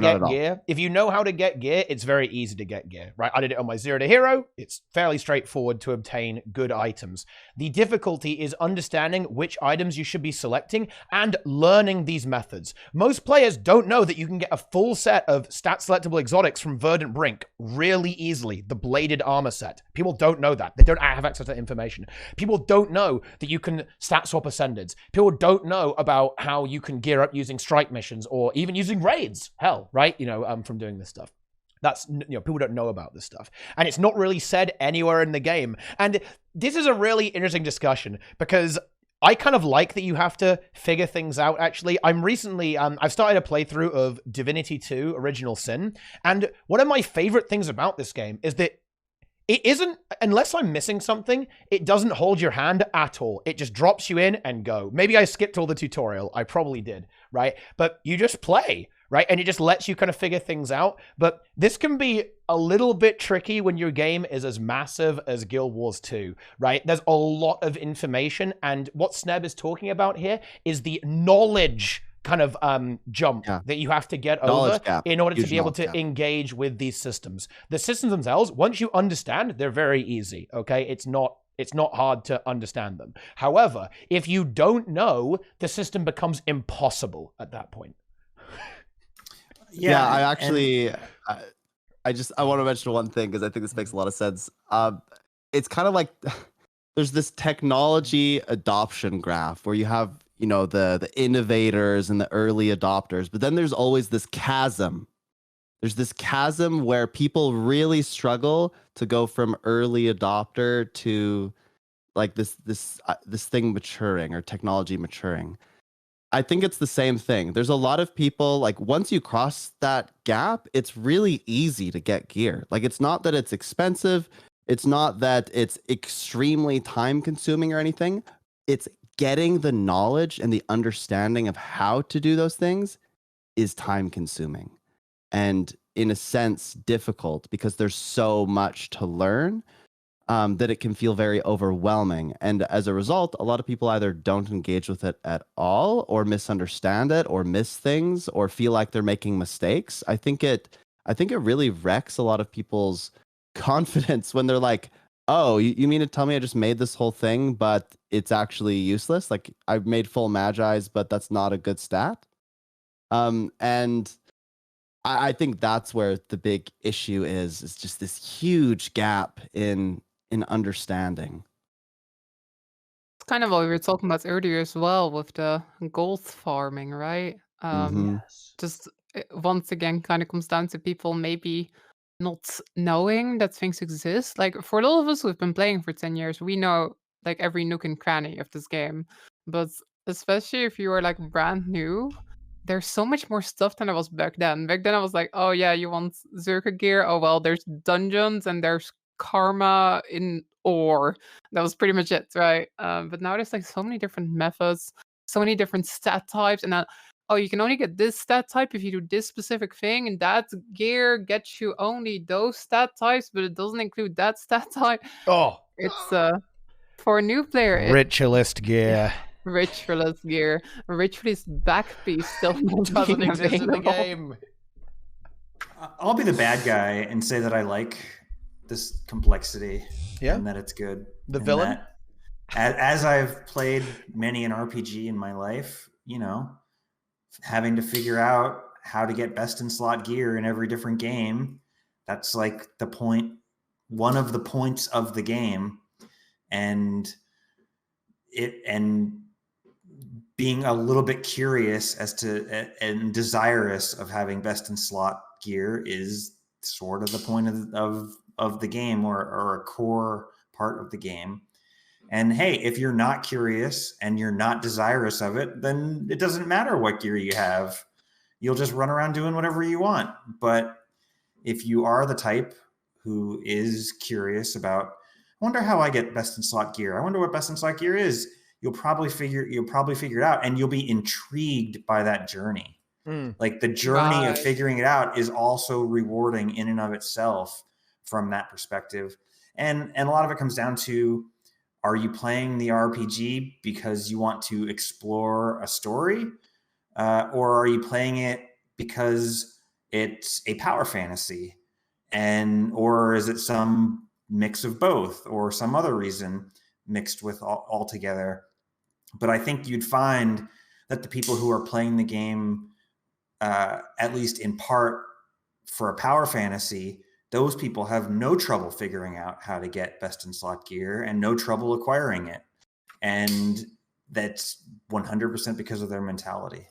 get gear, it's very easy to get gear, right? I did it on my 0 to hero. It's fairly straightforward to obtain good items. The difficulty is understanding which items you should be selecting and learning these methods. Most players don't know that you can get a full set of stat selectable exotics from Verdant Brink really easily. The bladed armor set. People don't know that. They don't have access to that information. People don't know that you can stat swap ascendeds. People don't know about how you can gear up using strike missions or even using raids. Hell, right? From doing this stuff. That's, people don't know about this stuff. And it's not really said anywhere in the game. And this is a really interesting discussion, because I kind of like that you have to figure things out, actually. I've started a playthrough of Divinity 2 Original Sin. And one of my favorite things about this game is that it isn't, unless I'm missing something, it doesn't hold your hand at all. It just drops you in and go. Maybe I skipped all the tutorial. I probably did, right? But you just play, right? And it just lets you kind of figure things out. But this can be a little bit tricky when your game is as massive as Guild Wars 2, right? There's a lot of information. And what Sneb is talking about here is the knowledge kind of jump that you have to get over in order to be able to engage with these systems. The systems themselves, once you understand, they're very easy, okay? It's not hard to understand them. However, if you don't know, the system becomes impossible at that point. Yeah, I actually, I want to mention one thing, because I think this makes a lot of sense. It's kind of like there's this technology adoption graph where you have, the innovators and the early adopters, but then there's always this chasm. There's this chasm where people really struggle to go from early adopter to like this thing maturing, or technology maturing. I think it's the same thing. There's a lot of people, like, once you cross that gap, it's really easy to get gear. Like, it's not that it's expensive. It's not that it's extremely time consuming or anything. It's getting the knowledge and the understanding of how to do those things is time consuming. And in a sense, difficult because there's so much to learn. That it can feel very overwhelming. And as a result, a lot of people either don't engage with it at all, or misunderstand it, or miss things, or feel like they're making mistakes. I think it really wrecks a lot of people's confidence when they're like, oh, you mean to tell me I just made this whole thing, but it's actually useless? Like, I've made full Magi's, but that's not a good stat. And I think that's where the big issue is just this huge gap in understanding. It's kind of what we were talking about earlier as well with the gold farming, right? Yes. Just once again kind of comes down to people maybe not knowing that things exist. Like for a lot of us who've been playing for 10 years, we know like every nook and cranny of this game. But especially if you are like brand new, there's so much more stuff than I was back then. Back then I was like, oh yeah, you want Zerka gear? Oh well, there's dungeons and there's karma in ore. That was pretty much it, right? But now there's like so many different methods, so many different stat types, and then oh, you can only get this stat type if you do this specific thing, and that gear gets you only those stat types, but it doesn't include that stat type. Oh, It's for a new player, ritualist gear. Ritualist gear. Ritualist back piece still not Doesn't being exist in the available. game. I'll be the bad guy and say that I like this complexity. Yeah. And that it's good. The And villain? that, as I've played many an RPG in my life, you know, having to figure out how to get best in slot gear in every different game, that's like the point, one of the points of the game. And being a little bit curious as to and desirous of having best in slot gear is sort of the point of the game, or a core part of the game. And hey, if you're not curious and you're not desirous of it, then it doesn't matter what gear you have. You'll just run around doing whatever you want. But if you are the type who is curious about, I wonder how I get best in slot gear. I wonder what best in slot gear is. You'll probably figure it out, and you'll be intrigued by that journey. Like the journey of figuring it out is also rewarding in and of itself from that perspective. And a lot of it comes down to, are you playing the RPG because you want to explore a story? Or are you playing it because it's a power fantasy? Or is it some mix of both, or some other reason mixed with all together? But I think you'd find that the people who are playing the game, at least in part for a power fantasy, those people have no trouble figuring out how to get best in slot gear and no trouble acquiring it. And that's 100% because of their mentality.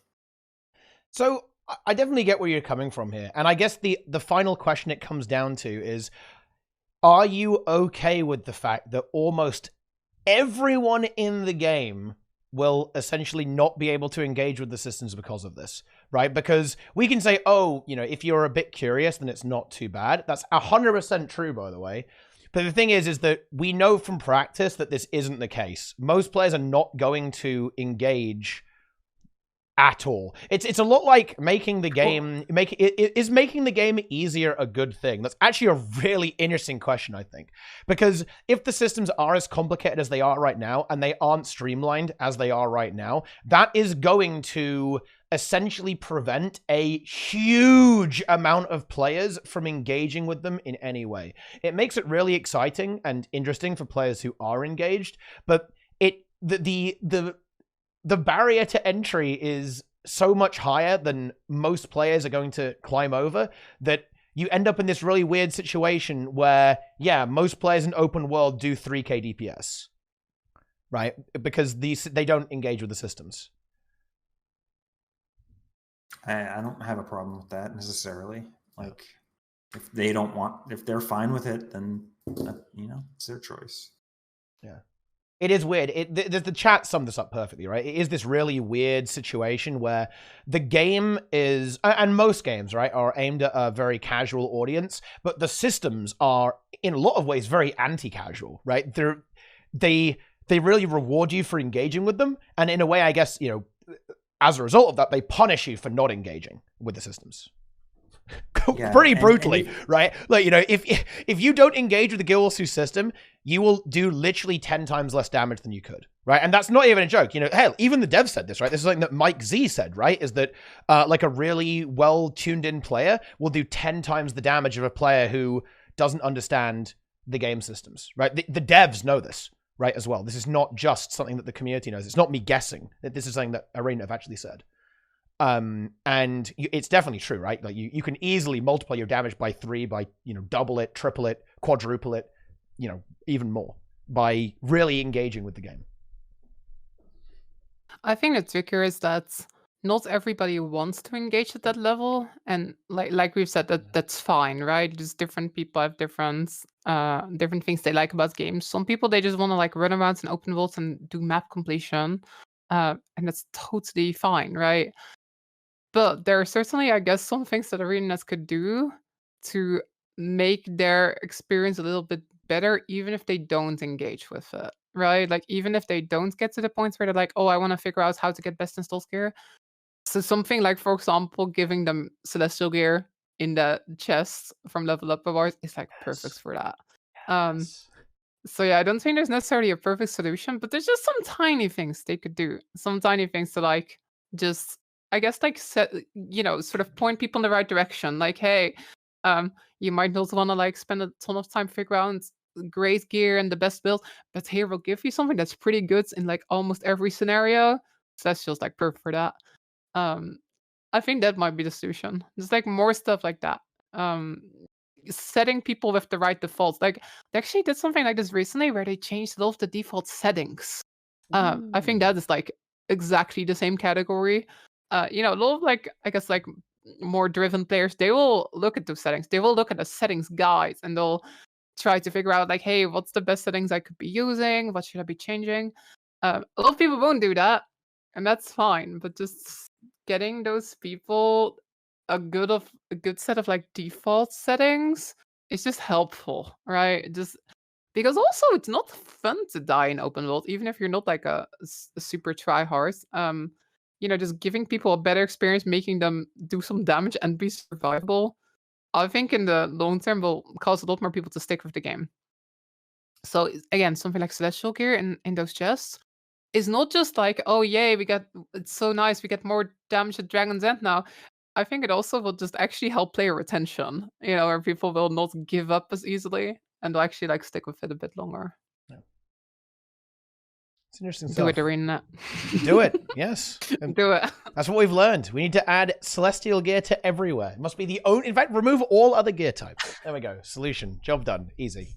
So I definitely get where you're coming from here. And I guess the final question it comes down to is, are you okay with the fact that almost everyone in the game will essentially not be able to engage with the systems because of this, right? Because we can say, oh, you know, if you're a bit curious, then it's not too bad. That's 100% true, by the way. But the thing is that we know from practice that this isn't the case. Most players are not going to engage at all. It's a lot like making the game is making the game easier a good thing? That's actually a really interesting question, I think, because if the systems are as complicated as they are right now and they aren't streamlined as they are right now, that is going to essentially prevent a huge amount of players from engaging with them in any way. It makes it really exciting and interesting for players who are engaged, but the barrier to entry is so much higher than most players are going to climb over that you end up in this really weird situation where, yeah, most players in open world do 3k DPS, right? Because they don't engage with the systems. I don't have a problem with that necessarily. Like, if they're fine with it, then, it's their choice. Yeah. It is weird. The chat summed this up perfectly, right? It is this really weird situation where the game is, and most games, right, are aimed at a very casual audience, but the systems are, in a lot of ways, very anti-casual, right? They really reward you for engaging with them, and in a way, I guess, as a result of that, they punish you for not engaging with the systems. Yeah, pretty and brutally, if- right? Like, you know, if you don't engage with the Guild Wars 2 system, you will do literally 10 times less damage than you could, right? And that's not even a joke. You know, hell, even the devs said this, right? This is something that Mike Z said, right? Is that like a really well tuned in player will do 10 times the damage of a player who doesn't understand the game systems, right? The devs know this, right, as well. This is not just something that the community knows. It's not me guessing. This is something that ArenaNet have actually said. And it's definitely true, right? Like you can easily multiply your damage by 3 by, you know, double it, triple it, quadruple it, you know, even more by really engaging with the game. I think the trigger is that not everybody wants to engage at that level, and like we've said, that's fine, right? Just different people have different things they like about games. Some people, they just want to like run around in open worlds and do map completion, and that's totally fine, right? But there are certainly, I guess, some things that ArenaNet could do to make their experience a little bit better, even if they don't engage with it, right? Like, even if they don't get to the points where they're like, oh, I want to figure out how to get best install gear. So something like, for example, giving them celestial gear in the chest from level up awards is like perfect for that. So yeah, I don't think there's necessarily a perfect solution, but there's just some tiny things they could do. Some tiny things to like just, I guess, like set, you know, sort of point people in the right direction. Like, hey, you might not want to like spend a ton of time figuring out great gear and the best build, but here we'll give you something that's pretty good in like almost every scenario. So that's just like perfect for that. I think that might be the solution. Just like more stuff like that. Setting people with the right defaults. Like they actually did something like this recently where they changed all of the default settings. I think that is like exactly the same category. You know, a lot of like, I guess, like more driven players, they will look at those settings. They will look at the settings guides and they'll try to figure out like, hey, what's the best settings I could be using? What should I be changing? A lot of people won't do that, and that's fine. But just getting those people a good set of like default settings is just helpful, right? Just because also it's not fun to die in open world, even if you're not like a super try hard. You know, just giving people a better experience, making them do some damage and be survivable, I think in the long term will cause a lot more people to stick with the game. So again, something like celestial gear in those chests is not just like, oh yay, it's so nice, we get more damage at Dragon's End now. I think it also will just actually help player retention, you know, where people will not give up as easily and will actually like stick with it a bit longer. Yeah. It's interesting Do stuff. it, ArenaNet. Do it, yes. Do it. That's what we've learned. We need to add celestial gear to everywhere. It must be the only. In fact, remove all other gear types. There we go. Solution. Job done. Easy.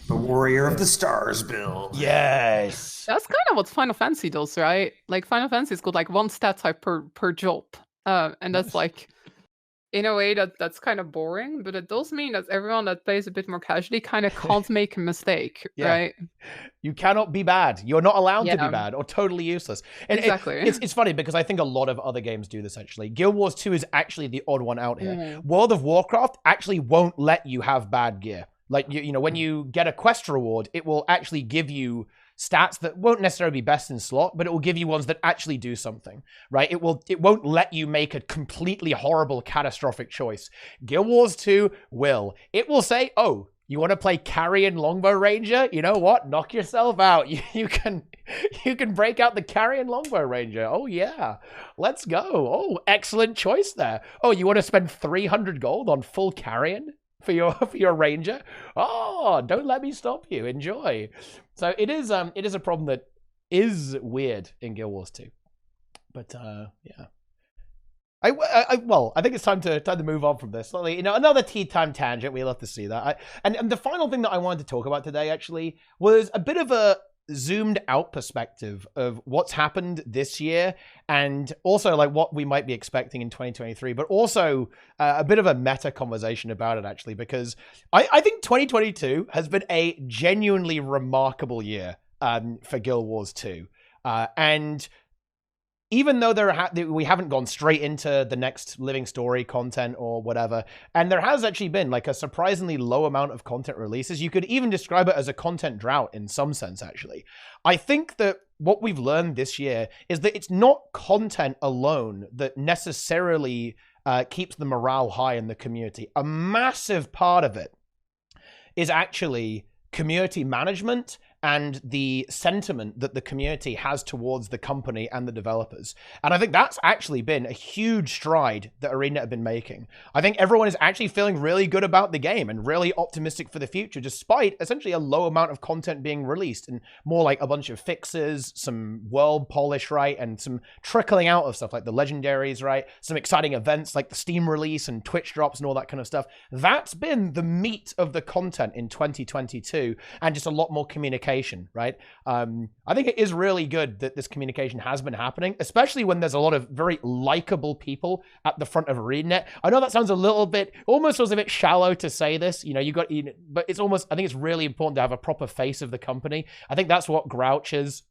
The Warrior of the Stars build. Yes. That's kind of what Final Fantasy does, right? Like Final Fantasy is got like one stat type per job, and that's Nice. like, in a way that's kind of boring, but it does mean that everyone that plays a bit more casually kind of can't make a mistake, Yeah. right? You cannot be bad. You're not allowed to be Yeah. bad or totally useless. And Exactly. it's funny because I think a lot of other games do this actually. Guild Wars 2 is actually the odd one out here. Mhm. World of Warcraft actually won't let you have bad gear. Like, you know, when you get a quest reward, it will actually give you stats that won't necessarily be best in slot, but it will give you ones that actually do something, right? It won't let you make a completely horrible, catastrophic choice. Guild Wars 2 will. It will say, oh, you want to play Carrion Longbow Ranger? You know what? Knock yourself out. You can break out the Carrion Longbow Ranger. Oh, yeah. Let's go. Oh, excellent choice there. Oh, you want to spend 300 gold on full Carrion for your Ranger? Oh, don't let me stop you. Enjoy. So it is a problem that is weird in Guild Wars 2. But yeah. I think it's time to move on from this. You know, another TeaTime tangent. We love to see that. And the final thing that I wanted to talk about today actually was a bit of a zoomed out perspective of what's happened this year and also like what we might be expecting in 2023, but also a bit of a meta conversation about it actually, because I think 2022 has been a genuinely remarkable year for Guild Wars 2. And even though we haven't gone straight into the next living story content or whatever, and there has actually been like a surprisingly low amount of content releases, you could even describe it as a content drought in some sense, actually. I think that what we've learned this year is that it's not content alone that necessarily keeps the morale high in the community. A massive part of it is actually community management and the sentiment that the community has towards the company and the developers. And I think that's actually been a huge stride that ArenaNet have been making. I think everyone is actually feeling really good about the game and really optimistic for the future, despite essentially a low amount of content being released and more like a bunch of fixes, some world polish, right? And some trickling out of stuff like the legendaries, right? Some exciting events like the Steam release and Twitch drops and all that kind of stuff. That's been the meat of the content in 2022, and just a lot more communication, right? I think it is really good that this communication has been happening, especially when there's a lot of very likable people at the front of ArenaNet. I know that sounds a little bit, almost feels a bit shallow to say this, but it's almost, I think it's really important to have a proper face of the company. I think that's what Grouch is.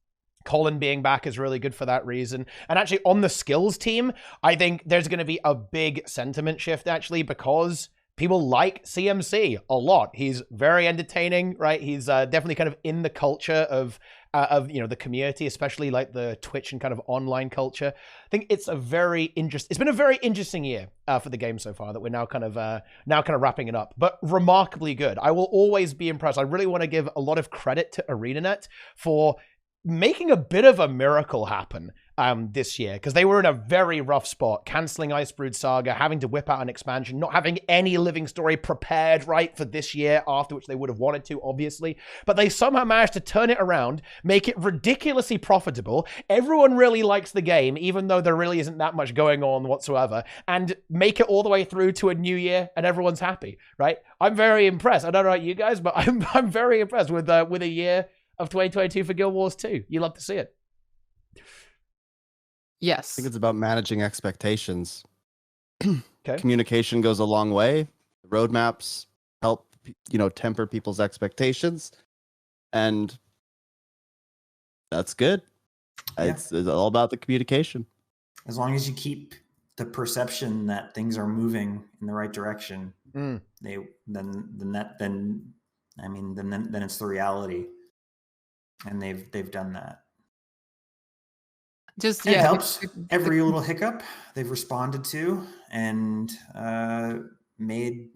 Colin being back is really good for that reason. And actually on the skills team, I think there's going to be a big sentiment shift actually, because people like CMC a lot. He's very entertaining, right? He's definitely kind of in the culture of the community, especially like the Twitch and kind of online culture. I think it's been a very interesting year for the game so far that we're now kind of wrapping it up, but remarkably good. I will always be impressed. I really want to give a lot of credit to ArenaNet for making a bit of a miracle happen this year, because they were in a very rough spot, canceling Icebrood Saga, having to whip out an expansion, not having any living story prepared right for this year, after which they would have wanted to, obviously. But they somehow managed to turn it around, make it ridiculously profitable. Everyone really likes the game, even though there really isn't that much going on whatsoever, and make it all the way through to a new year, and everyone's happy, right? I'm very impressed. I don't know about you guys, but I'm very impressed with a year of 2022 for Guild Wars 2. You love to see it. Yes. I think it's about managing expectations. Okay. Communication goes a long way. Roadmaps help, temper people's expectations. And that's good. Yeah. It's all about the communication. As long as you keep the perception that things are moving in the right direction, then it's the reality. And they've done that. Just and it helps. Every little hiccup they've responded to and made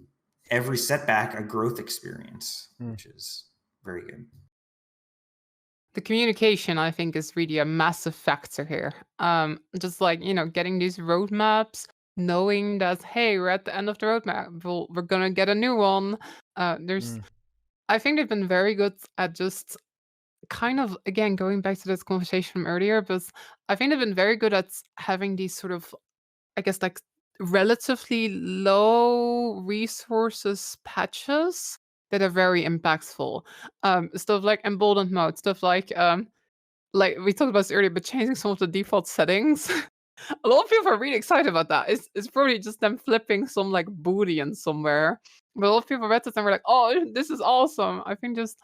every setback a growth experience, which is very good. The communication, I think, is really a massive factor here. Just like, getting these roadmaps, knowing that, hey, we're at the end of the roadmap, we're gonna get a new one. I think they've been very good at just kind of, again, going back to this conversation from earlier, but I think they've been very good at having these sort of, I guess, like relatively low resources patches that are very impactful. Stuff like emboldened mode, stuff like we talked about this earlier, but changing some of the default settings. A lot of people are really excited about that. It's probably just them flipping some like boolean somewhere. But a lot of people read it and were like, oh, this is awesome. I think just,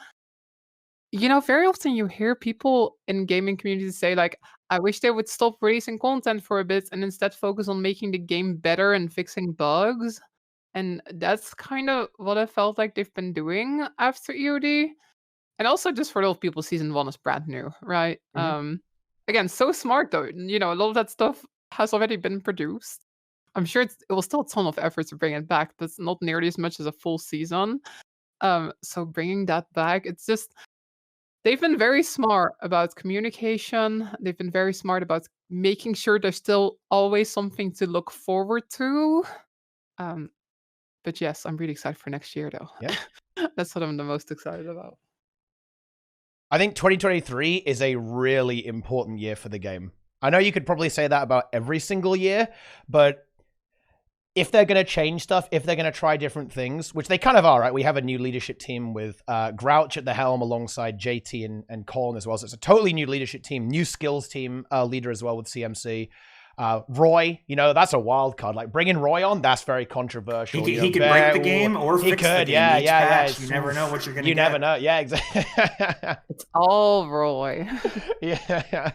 very often you hear people in gaming communities say, like, I wish they would stop releasing content for a bit and instead focus on making the game better and fixing bugs. And that's kind of what I felt like they've been doing after EOD. And also just for a lot of people, Season 1 is brand new, right? Again, so smart though. A lot of that stuff has already been produced. I'm sure it will still a ton of effort to bring it back, but it's not nearly as much as a full season. So bringing that back, it's just... They've been very smart about communication. They've been very smart about making sure there's still always something to look forward to. But yes, I'm really excited for next year, though. Yeah. That's what I'm the most excited about. I think 2023 is a really important year for the game. I know you could probably say that about every single year, but if they're going to change stuff, if they're going to try different things, which they kind of are, right? We have a new leadership team with Grouch at the helm alongside JT and Colin as well. So it's a totally new leadership team, new skills team leader as well with CMC. Roy, that's a wild card. Like bringing Roy on, that's very controversial. He could break the game or fix the game. Yeah. You never know what you're going to get. You never know. Yeah, exactly. It's all Roy. Yeah.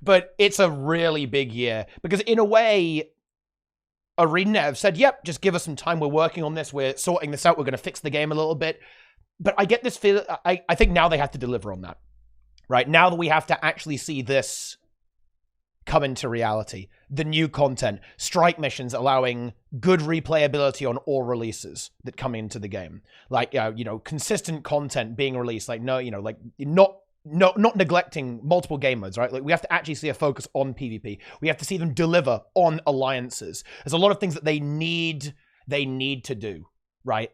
But it's a really big year because in a way, ArenaNet have said, yep, just give us some time. We're working on this. We're sorting this out. We're going to fix the game a little bit. But I get this feel. I think now they have to deliver on that. Right? Now that we have to actually see this come into reality. The new content, strike missions allowing good replayability on all releases that come into the game. Like, consistent content being released. Like, not neglecting multiple game modes, right? Like, we have to actually see a focus on PvP. We have to see them deliver on alliances. There's a lot of things that they need to do, right?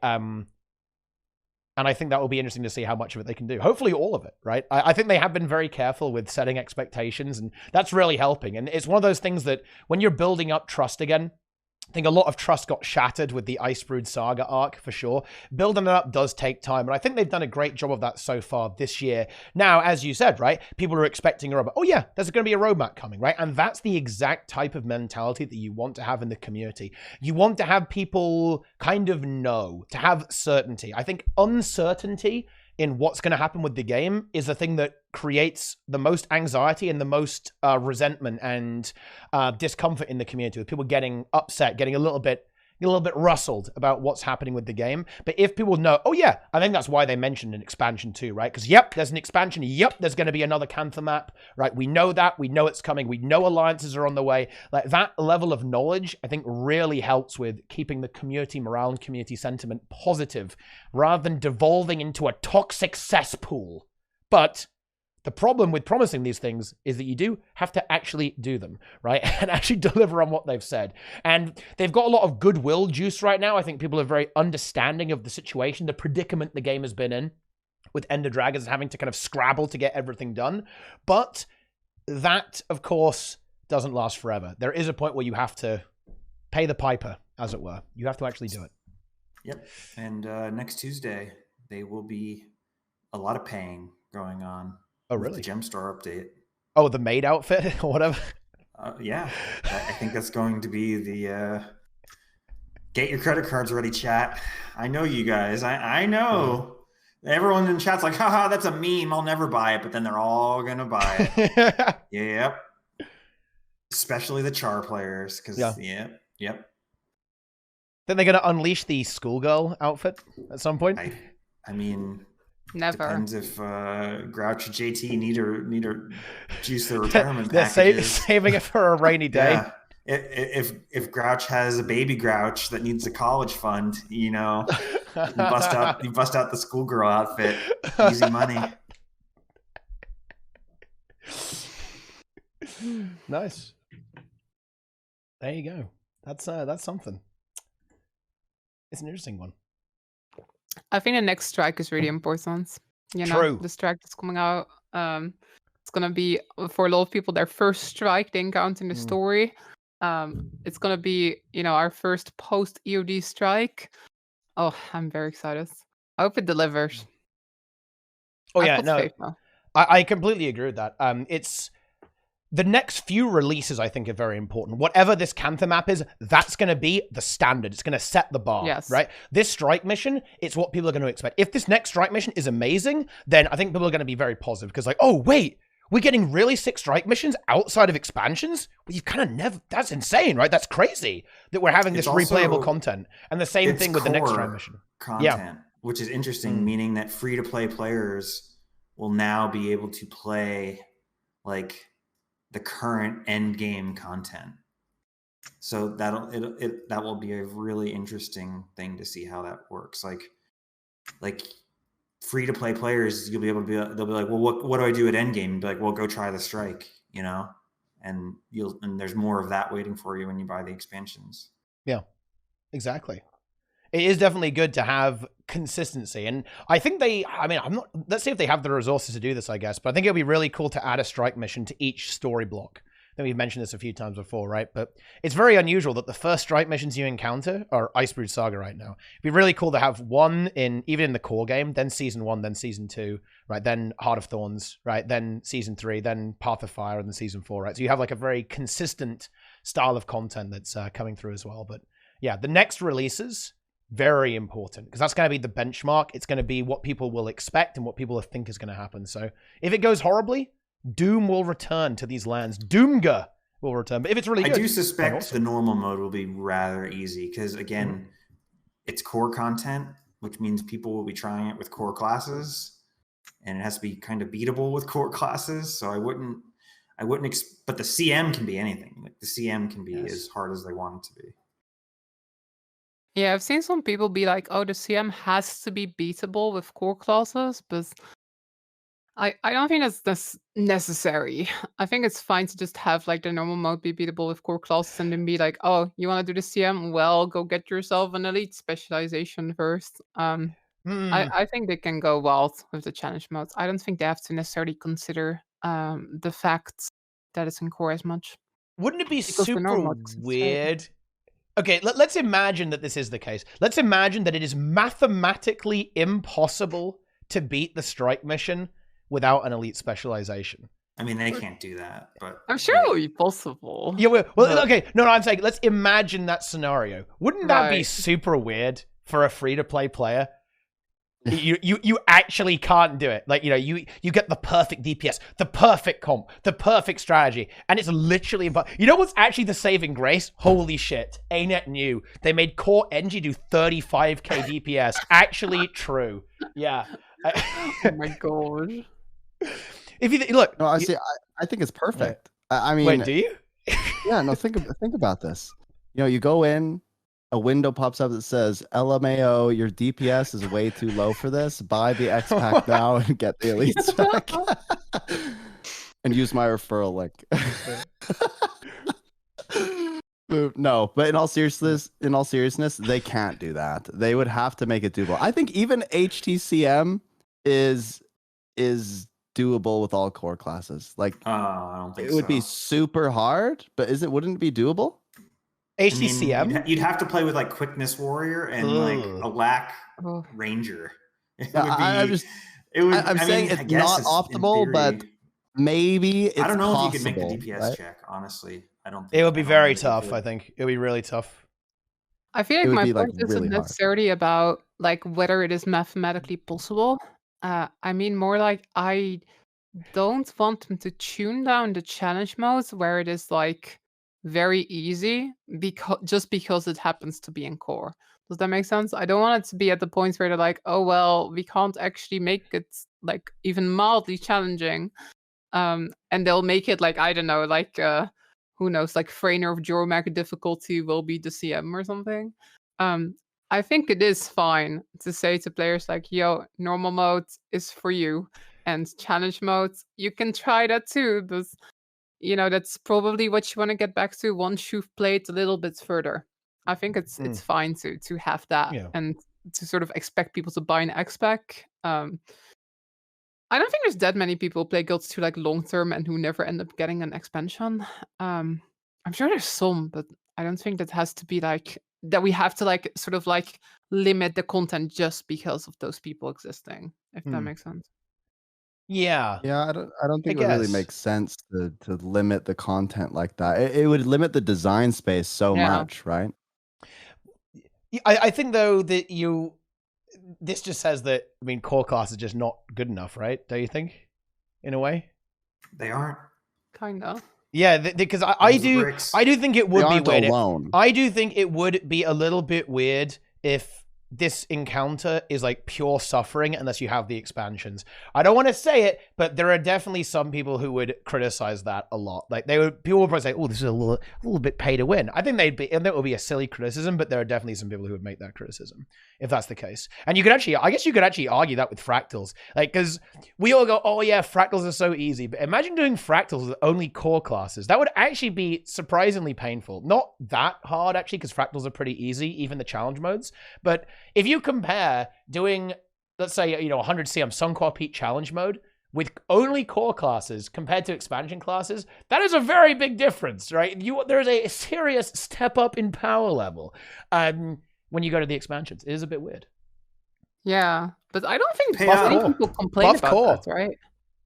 And I think that will be interesting to see how much of it they can do. Hopefully all of it, right? I think they have been very careful with setting expectations, and that's really helping. And it's one of those things that when you're building up trust again, I think a lot of trust got shattered with the Icebrood Saga arc, for sure. Building it up does take time, and I think they've done a great job of that so far this year. Now, as you said, right, people are expecting a roadmap. Oh yeah, there's going to be a roadmap coming, right? And that's the exact type of mentality that you want to have in the community. You want to have people kind of know, to have certainty. I think uncertainty in what's going to happen with the game is the thing that creates the most anxiety and the most resentment and discomfort in the community, with people getting upset, getting a little bit rustled about what's happening with the game. But if people know, oh yeah, I think that's why they mentioned an expansion too, right? Because yep, there's an expansion. Yep, there's going to be another Cantha map, right? We know that. We know it's coming. We know alliances are on the way. Like, that level of knowledge, I think, really helps with keeping the community morale and community sentiment positive, rather than devolving into a toxic cesspool. But the problem with promising these things is that you do have to actually do them, right? And actually deliver on what they've said. And they've got a lot of goodwill juice right now. I think people are very understanding of the situation, the predicament the game has been in, with Ender Dragons having to kind of scrabble to get everything done. But that, of course, doesn't last forever. There is a point where you have to pay the piper, as it were. You have to actually do it. Yep. And next Tuesday, there will be a lot of paying going on. Oh, really? The Gem Store update. Oh, the maid outfit or whatever? Yeah. I think that's going to be the get your credit cards ready, chat. I know you guys. I know. Everyone in chat's like, haha, that's a meme. I'll never buy it. But then they're all going to buy it. Yep. Especially the Char players. Because, yep. Then they're going to unleash the schoolgirl outfit at some point? I mean... Never. Depends if Grouch and JT need to juice their retirement packages. They're saving it for a rainy day. Yeah. If Grouch has a baby Grouch that needs a college fund, you bust out the schoolgirl outfit. Easy money. Nice. There you go. That's something. It's an interesting one. I think the next strike is really important. True. The strike that's coming out. It's gonna be, for a lot of people, their first strike they encounter in the story. It's gonna be, our first post EOD strike. Oh, I'm very excited. I hope it delivers. Oh yeah, no, I completely agree with that. It's the next few releases, I think, are very important. Whatever this Cantha map is, that's going to be the standard. It's going to set the bar, right? This strike mission, it's what people are going to expect. If this next strike mission is amazing, then I think people are going to be very positive, because like, oh, wait, we're getting really sick strike missions outside of expansions? Well, you've kind of never... That's insane, right? That's crazy that we're having this replayable content. And the same thing with the next strike mission. Content, which is interesting, meaning that free-to-play players will now be able to play, like... the current end game content. So that will be a really interesting thing to see how that works. Like free to play players, they'll be like, well, what do I do at end game? Be like, well, go try the strike, and there's more of that waiting for you when you buy the expansions. Yeah, exactly. It is definitely good to have consistency. And I think let's see if they have the resources to do this, I guess. But I think it'll be really cool to add a strike mission to each story block. I think we've mentioned this a few times before, right? But it's very unusual that the first strike missions you encounter are Icebrood Saga right now. It'd be really cool to have one even in the core game, then Season 1, then Season 2, right? Then Heart of Thorns, right? Then Season 3, then Path of Fire, and then Season 4, right? So you have like a very consistent style of content that's coming through as well. But yeah, the next releases... very important, because that's going to be the benchmark. It's going to be what people will expect and what people think is going to happen. So if it goes horribly, Doom will return to these lands. Doomga will return. But if it's really good... I do suspect the normal mode will be rather easy, because again, it's core content, which means people will be trying it with core classes, and it has to be kind of beatable with core classes. So I wouldn't. But the CM can be anything. Like the CM can be Yes. as hard as they want it to be. Yeah, I've seen some people be like, "Oh, the CM has to be beatable with core classes," but I don't think that's necessary. I think it's fine to just have like the normal mode be beatable with core classes, and then be like, "Oh, you want to do the CM? Well, go get yourself an elite specialization first." I think they can go wild with the challenge modes. I don't think they have to necessarily consider the fact that it's in core as much. Wouldn't it be Because the super normal mode is straight. weird? Okay, let's imagine that this is the case. Let's imagine that it is mathematically impossible to beat the strike mission without an elite specialization. I mean, they can't do that, but I'm sure it will be possible. Yeah, well, but- okay. No, I'm saying let's imagine that scenario. Wouldn't that be Right. super weird for a free-to-play player? You actually can't do it. Like, you know, you get the perfect DPS, the perfect comp, the perfect strategy, and it's literally you know what's actually the saving grace? Holy shit. ArenaNet knew. They made core Engie do 35k DPS. Actually true. Yeah. Oh my god. If you look, No, I see. I think it's perfect. I mean, wait, do you? yeah. No, think about this. You know, you go in, a window pops up that says, "LMAO, your DPS is way too low for this. Buy the X pack now and get the elite spec." And use my referral link. No, but in all seriousness, they can't do that. They would have to make it doable. I think even HTCM is doable with all core classes. Like, I don't think it would be super hard, but wouldn't it be doable? HTCM? I mean, you'd have to play with like Quickness Warrior and like a Lack Oh. Ranger. It Yeah, would be. It would. I'm saying I it's guess not in optimal, but theory- maybe it's I don't know possible, if you could make the DPS right? check. Honestly, I don't. It would be I don't very think you tough, could. I think. It would be really tough. I feel It like would my be, like, point isn't really hard. necessarily about like whether it is mathematically possible. I mean more like I don't want them to tune down the challenge modes where it is like very easy because it happens to be in core. Does that make sense? I don't want it to be at the points where they're like, oh well, we can't actually make it like even mildly challenging. And they'll make it like, I don't know, like who knows, like Frainer of Jormak difficulty will be the CM or something. I think it is fine to say to players like, yo, normal mode is for you, and challenge mode, you can try that too, but you know, that's probably what you want to get back to once you've played a little bit further. I think it's fine to have that, Yeah. and to sort of expect people to buy an X-Pack. I don't think there's that many people who play Guilds 2 like long term and who never end up getting an expansion. I'm sure there's some, but I don't think that has to be like that we have to like sort of like limit the content just because of those people existing, if that makes sense. Yeah. Yeah, I don't think it would really guess. make sense to limit the content like that. It would limit the design space so Yeah. much, right? I think though that this just says that, I mean, core class is just not good enough, right? Do you think, in a way? They aren't. Kinda. Yeah, because I do think it would They be aren't weird. alone. I do think it would be a little bit weird if this encounter is like pure suffering unless you have the expansions. I don't want to say it, but there are definitely some people who would criticize that a lot. Like people would probably say, "Oh, this is a little bit pay to win." I think that would be a silly criticism, but there are definitely some people who would make that criticism if that's the case. And I guess you could actually argue that with fractals, like, because we all go, "Oh yeah, fractals are so easy," but imagine doing fractals with only core classes. That would actually be surprisingly painful. Not that hard actually, because fractals are pretty easy, even the challenge modes, but if you compare doing, let's say, 100 CM Sunquar Peak challenge mode with only core classes compared to expansion classes, that is a very big difference, right? There's a serious step up in power level when you go to the expansions. It is a bit weird. Yeah, but I don't think Buff many core. people complain Buff about core. that, right?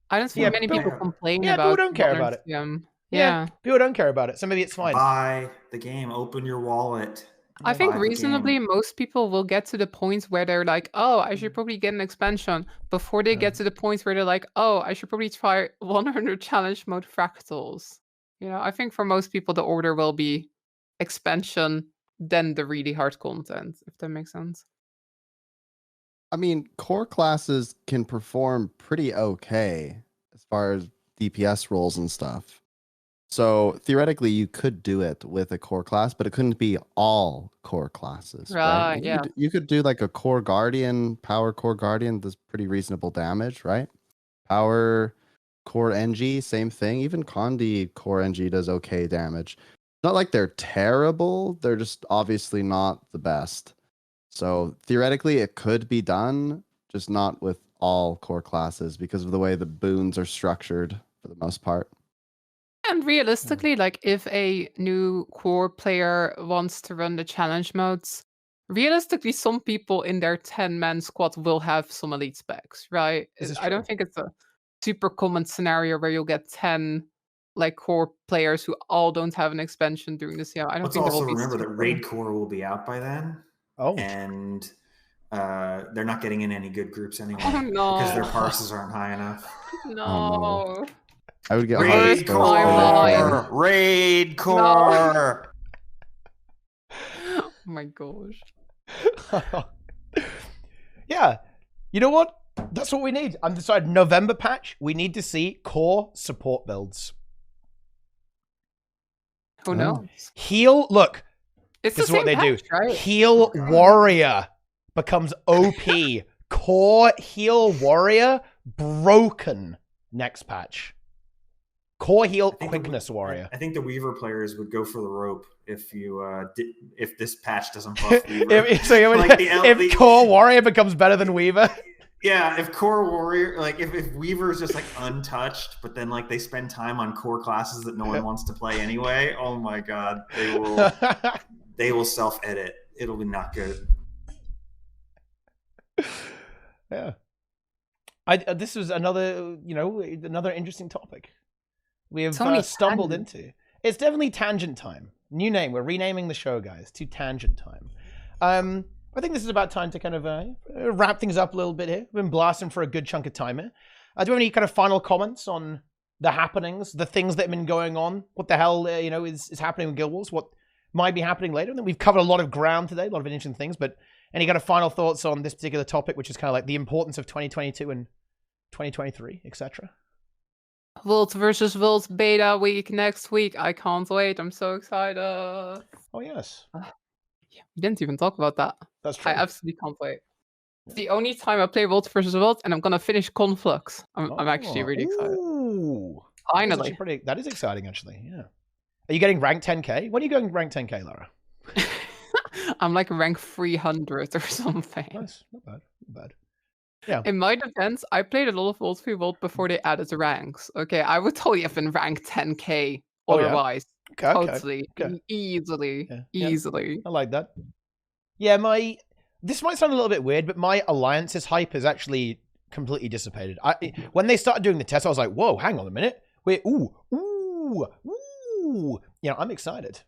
I don't think Yeah, many people- people complain yeah, about people don't care modern about it. CM. Yeah, people don't care about it. So maybe it's fine. Buy the game. Open your wallet. I think Buy the reasonably game. most people will get to the point where they're like, oh, I should probably get an expansion before they get to the point where they're like, oh, I should probably try 100 challenge mode fractals. You know, I think for most people the order will be expansion, then the really hard content, if that makes sense. I mean, core classes can perform pretty okay as far as DPS roles and stuff. So theoretically, you could do it with a core class, but it couldn't be all core classes, right? Right, yeah. You could do like a core guardian, power core guardian, does pretty reasonable damage, right? Power core NG, same thing. Even Condi core NG does okay damage. Not like they're terrible, they're just obviously not the best. So theoretically, it could be done, just not with all core classes because of the way the boons are structured for the most part. And realistically, like if a new core player wants to run the challenge modes, realistically, some people in their 10-man squad will have some elite specs, right? This is I don't true. think it's a super common scenario where you'll get 10 like core players who all don't have an expansion during the CM. I don't Let's think there also will be remember that super... Raid Core will be out by then. Oh. And they're not getting in any good groups anyway. Oh no. Because their parses aren't high enough. No. I would get Raid hard Core! Raid Core! Oh my gosh. Yeah. You know what? That's what we need. I'm decided November patch, we need to see core support builds. Who knows? Heal, look, It's this the is what same they do. patch, right? Heal warrior becomes OP. Core heal warrior broken next patch. Core heal quickness warrior. I think the Weaver players would go for the rope if you if this patch doesn't buff Weaver. if Core warrior becomes better than Weaver. Yeah, if Core Warrior, like if Weaver is just like untouched, but then like they spend time on core classes that no one wants to play anyway. Oh my god, they will self-edit. It'll be not good. Yeah, this was another another interesting topic we have stumbled into. It's definitely tangent time. New name. We're renaming the show, guys, to Tangent Time. I think this is about time to kind of wrap things up a little bit here. We've been blasting for a good chunk of time here. Do you have any kind of final comments on the happenings, the things that have been going on? What the hell, is happening with Guild Wars? What might be happening later? I think we've covered a lot of ground today, a lot of interesting things, but any kind of final thoughts on this particular topic, which is kind of like the importance of 2022 and 2023, etc.? World versus World beta week next week. I can't wait. I'm so excited. Oh, yes. We didn't even talk about that. That's true. I absolutely can't wait. It's the only time I play World versus World, and I'm gonna finish Conflux. I'm actually really excited. Ooh. Finally. That is exciting, actually. Yeah. Are you getting ranked 10k? When are you going ranked 10k, Lara? I'm like rank 300 or something. Nice. Not bad. Not bad. Yeah. In my defense, I played a lot of World v World before they added the ranks. Okay, I would totally have been ranked 10k otherwise. Okay, totally. okay. Easily. Yeah. Easily. I like that. Yeah, this might sound a little bit weird, but my alliances hype has actually completely dissipated. When they started doing the test, I was like, whoa, hang on a minute. Wait, ooh. I'm excited.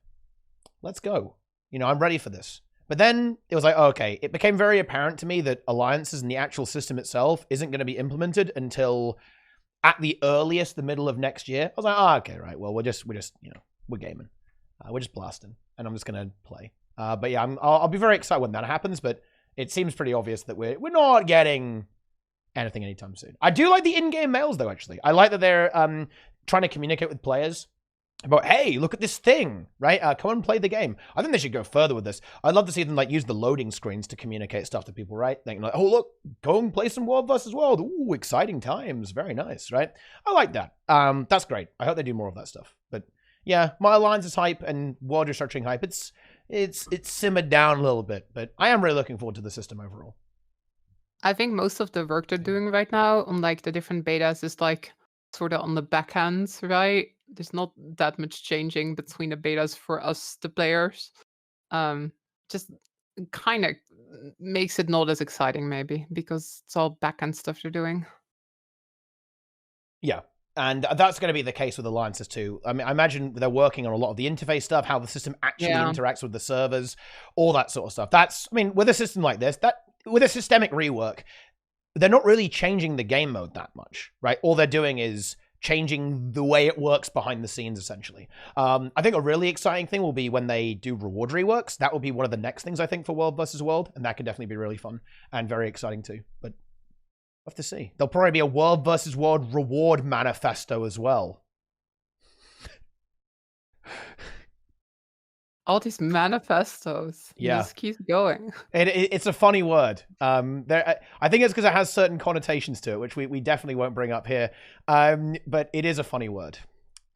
Let's go. I'm ready for this. But then it was like, okay, it became very apparent to me that alliances and the actual system itself isn't going to be implemented until at the earliest, the middle of next year. I was like, okay, right. Well, we're just, we're gaming. We're just blasting, and I'm just going to play. But yeah, I'll be very excited when that happens, but it seems pretty obvious that we're not getting anything anytime soon. I do like the in-game mails, though, actually. I like that they're trying to communicate with players about, hey, look at this thing, right? Come and play the game. I think they should go further with this. I'd love to see them use the loading screens to communicate stuff to people, right? Like, oh, look, go and play some World vs. World. Ooh, exciting times. Very nice, right? I like that. That's great. I hope they do more of that stuff. But yeah, my alliances hype and world restructuring hype, it's simmered down a little bit, but I am really looking forward to the system overall. I think most of the work they're doing right now on the different betas is sort of on the back end, right? There's not that much changing between the betas for us, the players. Just kind of makes it not as exciting, maybe, because it's all back end stuff they're doing. Yeah. And that's going to be the case with alliances too. I mean, I imagine they're working on a lot of the interface stuff, how the system actually interacts with the servers, all that sort of stuff. With a system like this, with a systemic rework, they're not really changing the game mode that much, right? All they're doing is changing the way it works behind the scenes, essentially. I think a really exciting thing will be when they do reward reworks. That will be one of the next things, I think, for World vs. World, and that could definitely be really fun and very exciting too. But we'll have to see. There'll probably be a World vs. World reward manifesto as well. All these manifestos. Yeah. Just keeps going. It's a funny word. I think it's because it has certain connotations to it, which we definitely won't bring up here. But it is a funny word.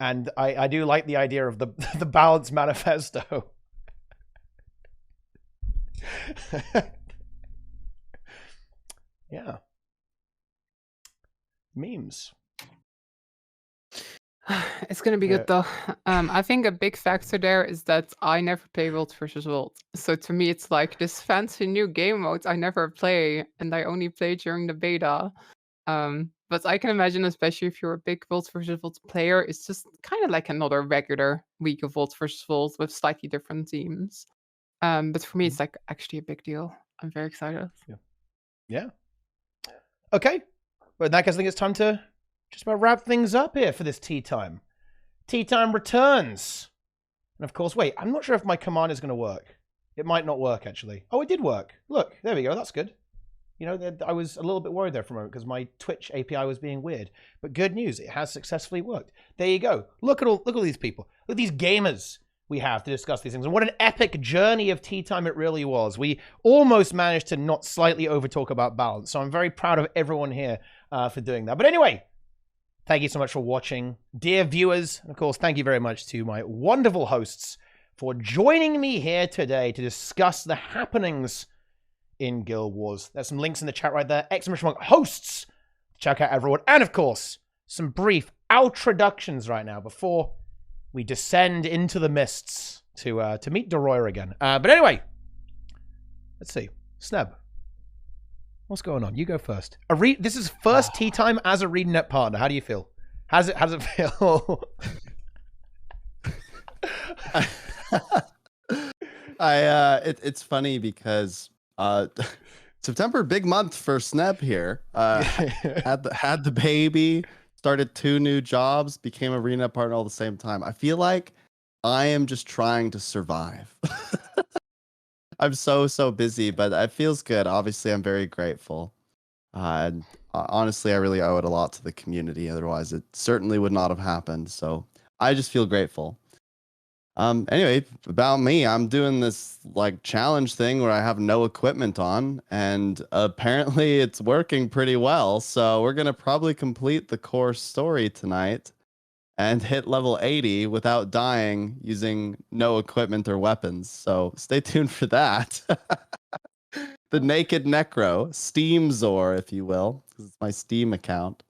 And I do like the idea of the the balance manifesto. Yeah. Memes. It's gonna be good though. I think a big factor there is that I never play World versus World. So to me, it's like this fancy new game modes I never play, and I only play during the beta. But I can imagine, especially if you're a big World versus World player, it's just kind of like another regular week of World versus World with slightly different teams. But for me, it's like actually a big deal. I'm very excited. Yeah. Okay. Well, in that case, I think it's time to just about wrap things up here for this tea time. Tea time returns. And of course, wait, I'm not sure if my command is going to work. It might not work, actually. Oh, it did work. Look, there we go. That's good. You know, I was a little bit worried there for a moment because my Twitch API was being weird. But good news, it has successfully worked. There you go. Look at all these people. Look at these gamers we have to discuss these things. And what an epic journey of tea time it really was. We almost managed to not slightly over-talk about balance. So I'm very proud of everyone here for doing that. But anyway, thank you so much for watching. Dear viewers, and of course, thank you very much to my wonderful hosts for joining me here today to discuss the happenings in Guild Wars. There's some links in the chat right there. Exclamation mark hosts. Check out everyone. And of course, some brief outroductions right now before we descend into the mists to meet Deroyer again. But anyway, let's see. Sneb, what's going on? You go first. This is first tea time as a ArenaNet partner. How do you feel? How does it feel? It's funny because September, big month for Sneb here. Had the baby, started 2 new jobs, became a ArenaNet partner all at the same time. I feel like I am just trying to survive. I'm so busy, but it feels good. Obviously, I'm very grateful. And honestly, I really owe it a lot to the community. Otherwise, it certainly would not have happened. So I just feel grateful. Anyway, about me, I'm doing this like challenge thing where I have no equipment on, and apparently it's working pretty well. So we're gonna probably complete the core story tonight and hit level 80 without dying using no equipment or weapons. So stay tuned for that. The Naked Necro, Steam Zor, if you will, because it's my Steam account.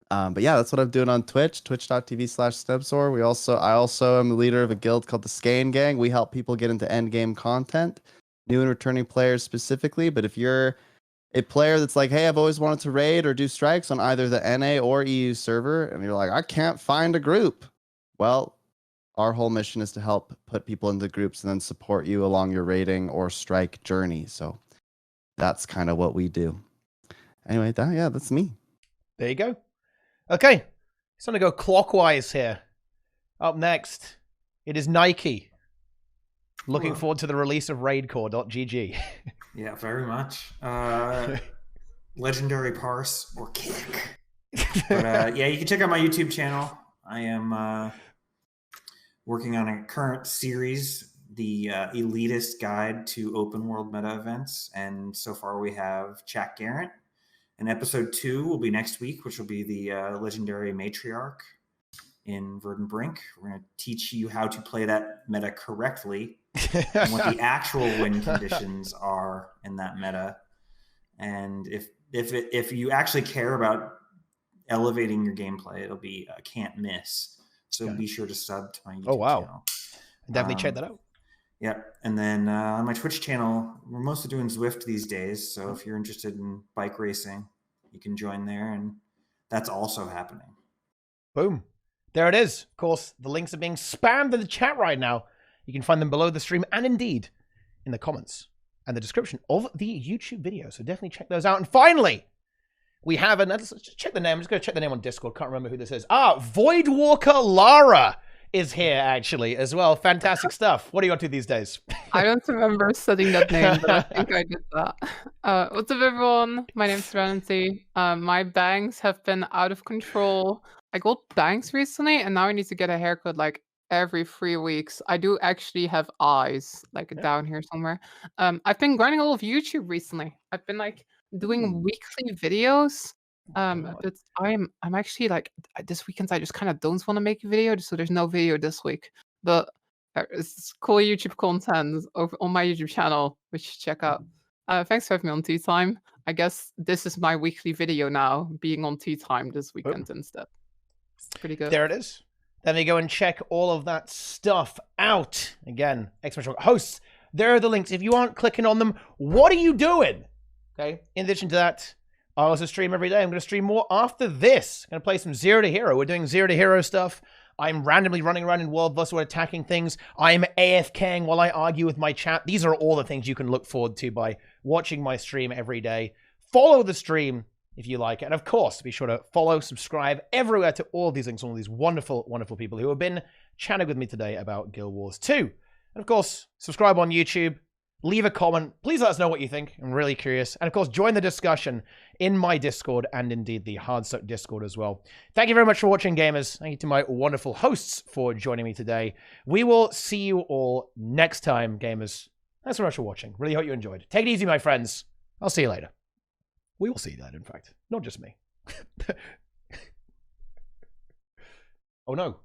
But yeah, that's what I'm doing on Twitch, twitch.tv/SnebZor. I also am the leader of a guild called the Skane Gang. We help people get into endgame content, new and returning players specifically. But if you're a player that's like, hey, I've always wanted to raid or do strikes on either the NA or EU server, and you're like, I can't find a group. Well, our whole mission is to help put people into groups and then support you along your raiding or strike journey. So that's kind of what we do. Anyway, that's me. There you go. Okay, it's going to go clockwise here. Up next, it is Nike. Looking forward to the release of raidcore.gg. Yeah, very much. Legendary parse or kick. But yeah, you can check out my YouTube channel. I am working on a current series, the Elitist Guide to Open World Meta Events. And so far we have Jack Garrett. And episode 2 will be next week, which will be the legendary matriarch in Verdant Brink. We're going to teach you how to play that meta correctly and what the actual win conditions are in that meta. And if you actually care about elevating your gameplay, it'll be a can't miss. So be sure to sub to my YouTube channel. Definitely check that out. Yeah, and then on my Twitch channel, we're mostly doing Zwift these days. So if you're interested in bike racing, you can join there, and that's also happening. Boom. There it is. Of course, the links are being spammed in the chat right now. You can find them below the stream and indeed in the comments and the description of the YouTube video. So definitely check those out. And finally, we have let's check the name. I'm just going to check the name on Discord. Can't remember who this is. Voidwalker Lara is here actually as well. Fantastic stuff. What are you up to these days? I don't remember studying that name, but I think I did that. What's up, everyone? My name's Serenity. My bangs have been out of control. I got bangs recently, and now I need to get a haircut like every 3 weeks. I do actually have eyes, like Yeah. down here somewhere. I've been grinding a lot of YouTube recently. I've been like doing weekly videos. God. But I'm actually like this weekend I just kind of don't want to make a video, so there's no video this week. But it's cool YouTube content over on my YouTube channel, which you should check out. Thanks for having me on TeaTime. I guess this is my weekly video now, being on TeaTime this weekend instead. Pretty good. There it is. Then they go and check all of that stuff out. Again, hosts. There are the links. If you aren't clicking on them, what are you doing? Okay. In addition to that, I also stream every day. I'm going to stream more after this. I'm going to play some Zero to Hero. We're doing Zero to Hero stuff. I'm randomly running around in World Bus or attacking things. I'm AFKing while I argue with my chat. These are all the things you can look forward to by watching my stream every day. Follow the stream if you like it. And of course, be sure to follow, subscribe everywhere to all of these links, all of these wonderful, wonderful people who have been chatting with me today about Guild Wars 2. And of course, subscribe on YouTube. Leave a comment. Please let us know what you think. I'm really curious. And of course, join the discussion in my Discord and indeed the Hardstuck Discord as well. Thank you very much for watching, gamers. Thank you to my wonderful hosts for joining me today. We will see you all next time, gamers. Thanks so much for watching. Really hope you enjoyed. Take it easy, my friends. I'll see you later. We will see you later, in fact. Not just me. Oh no.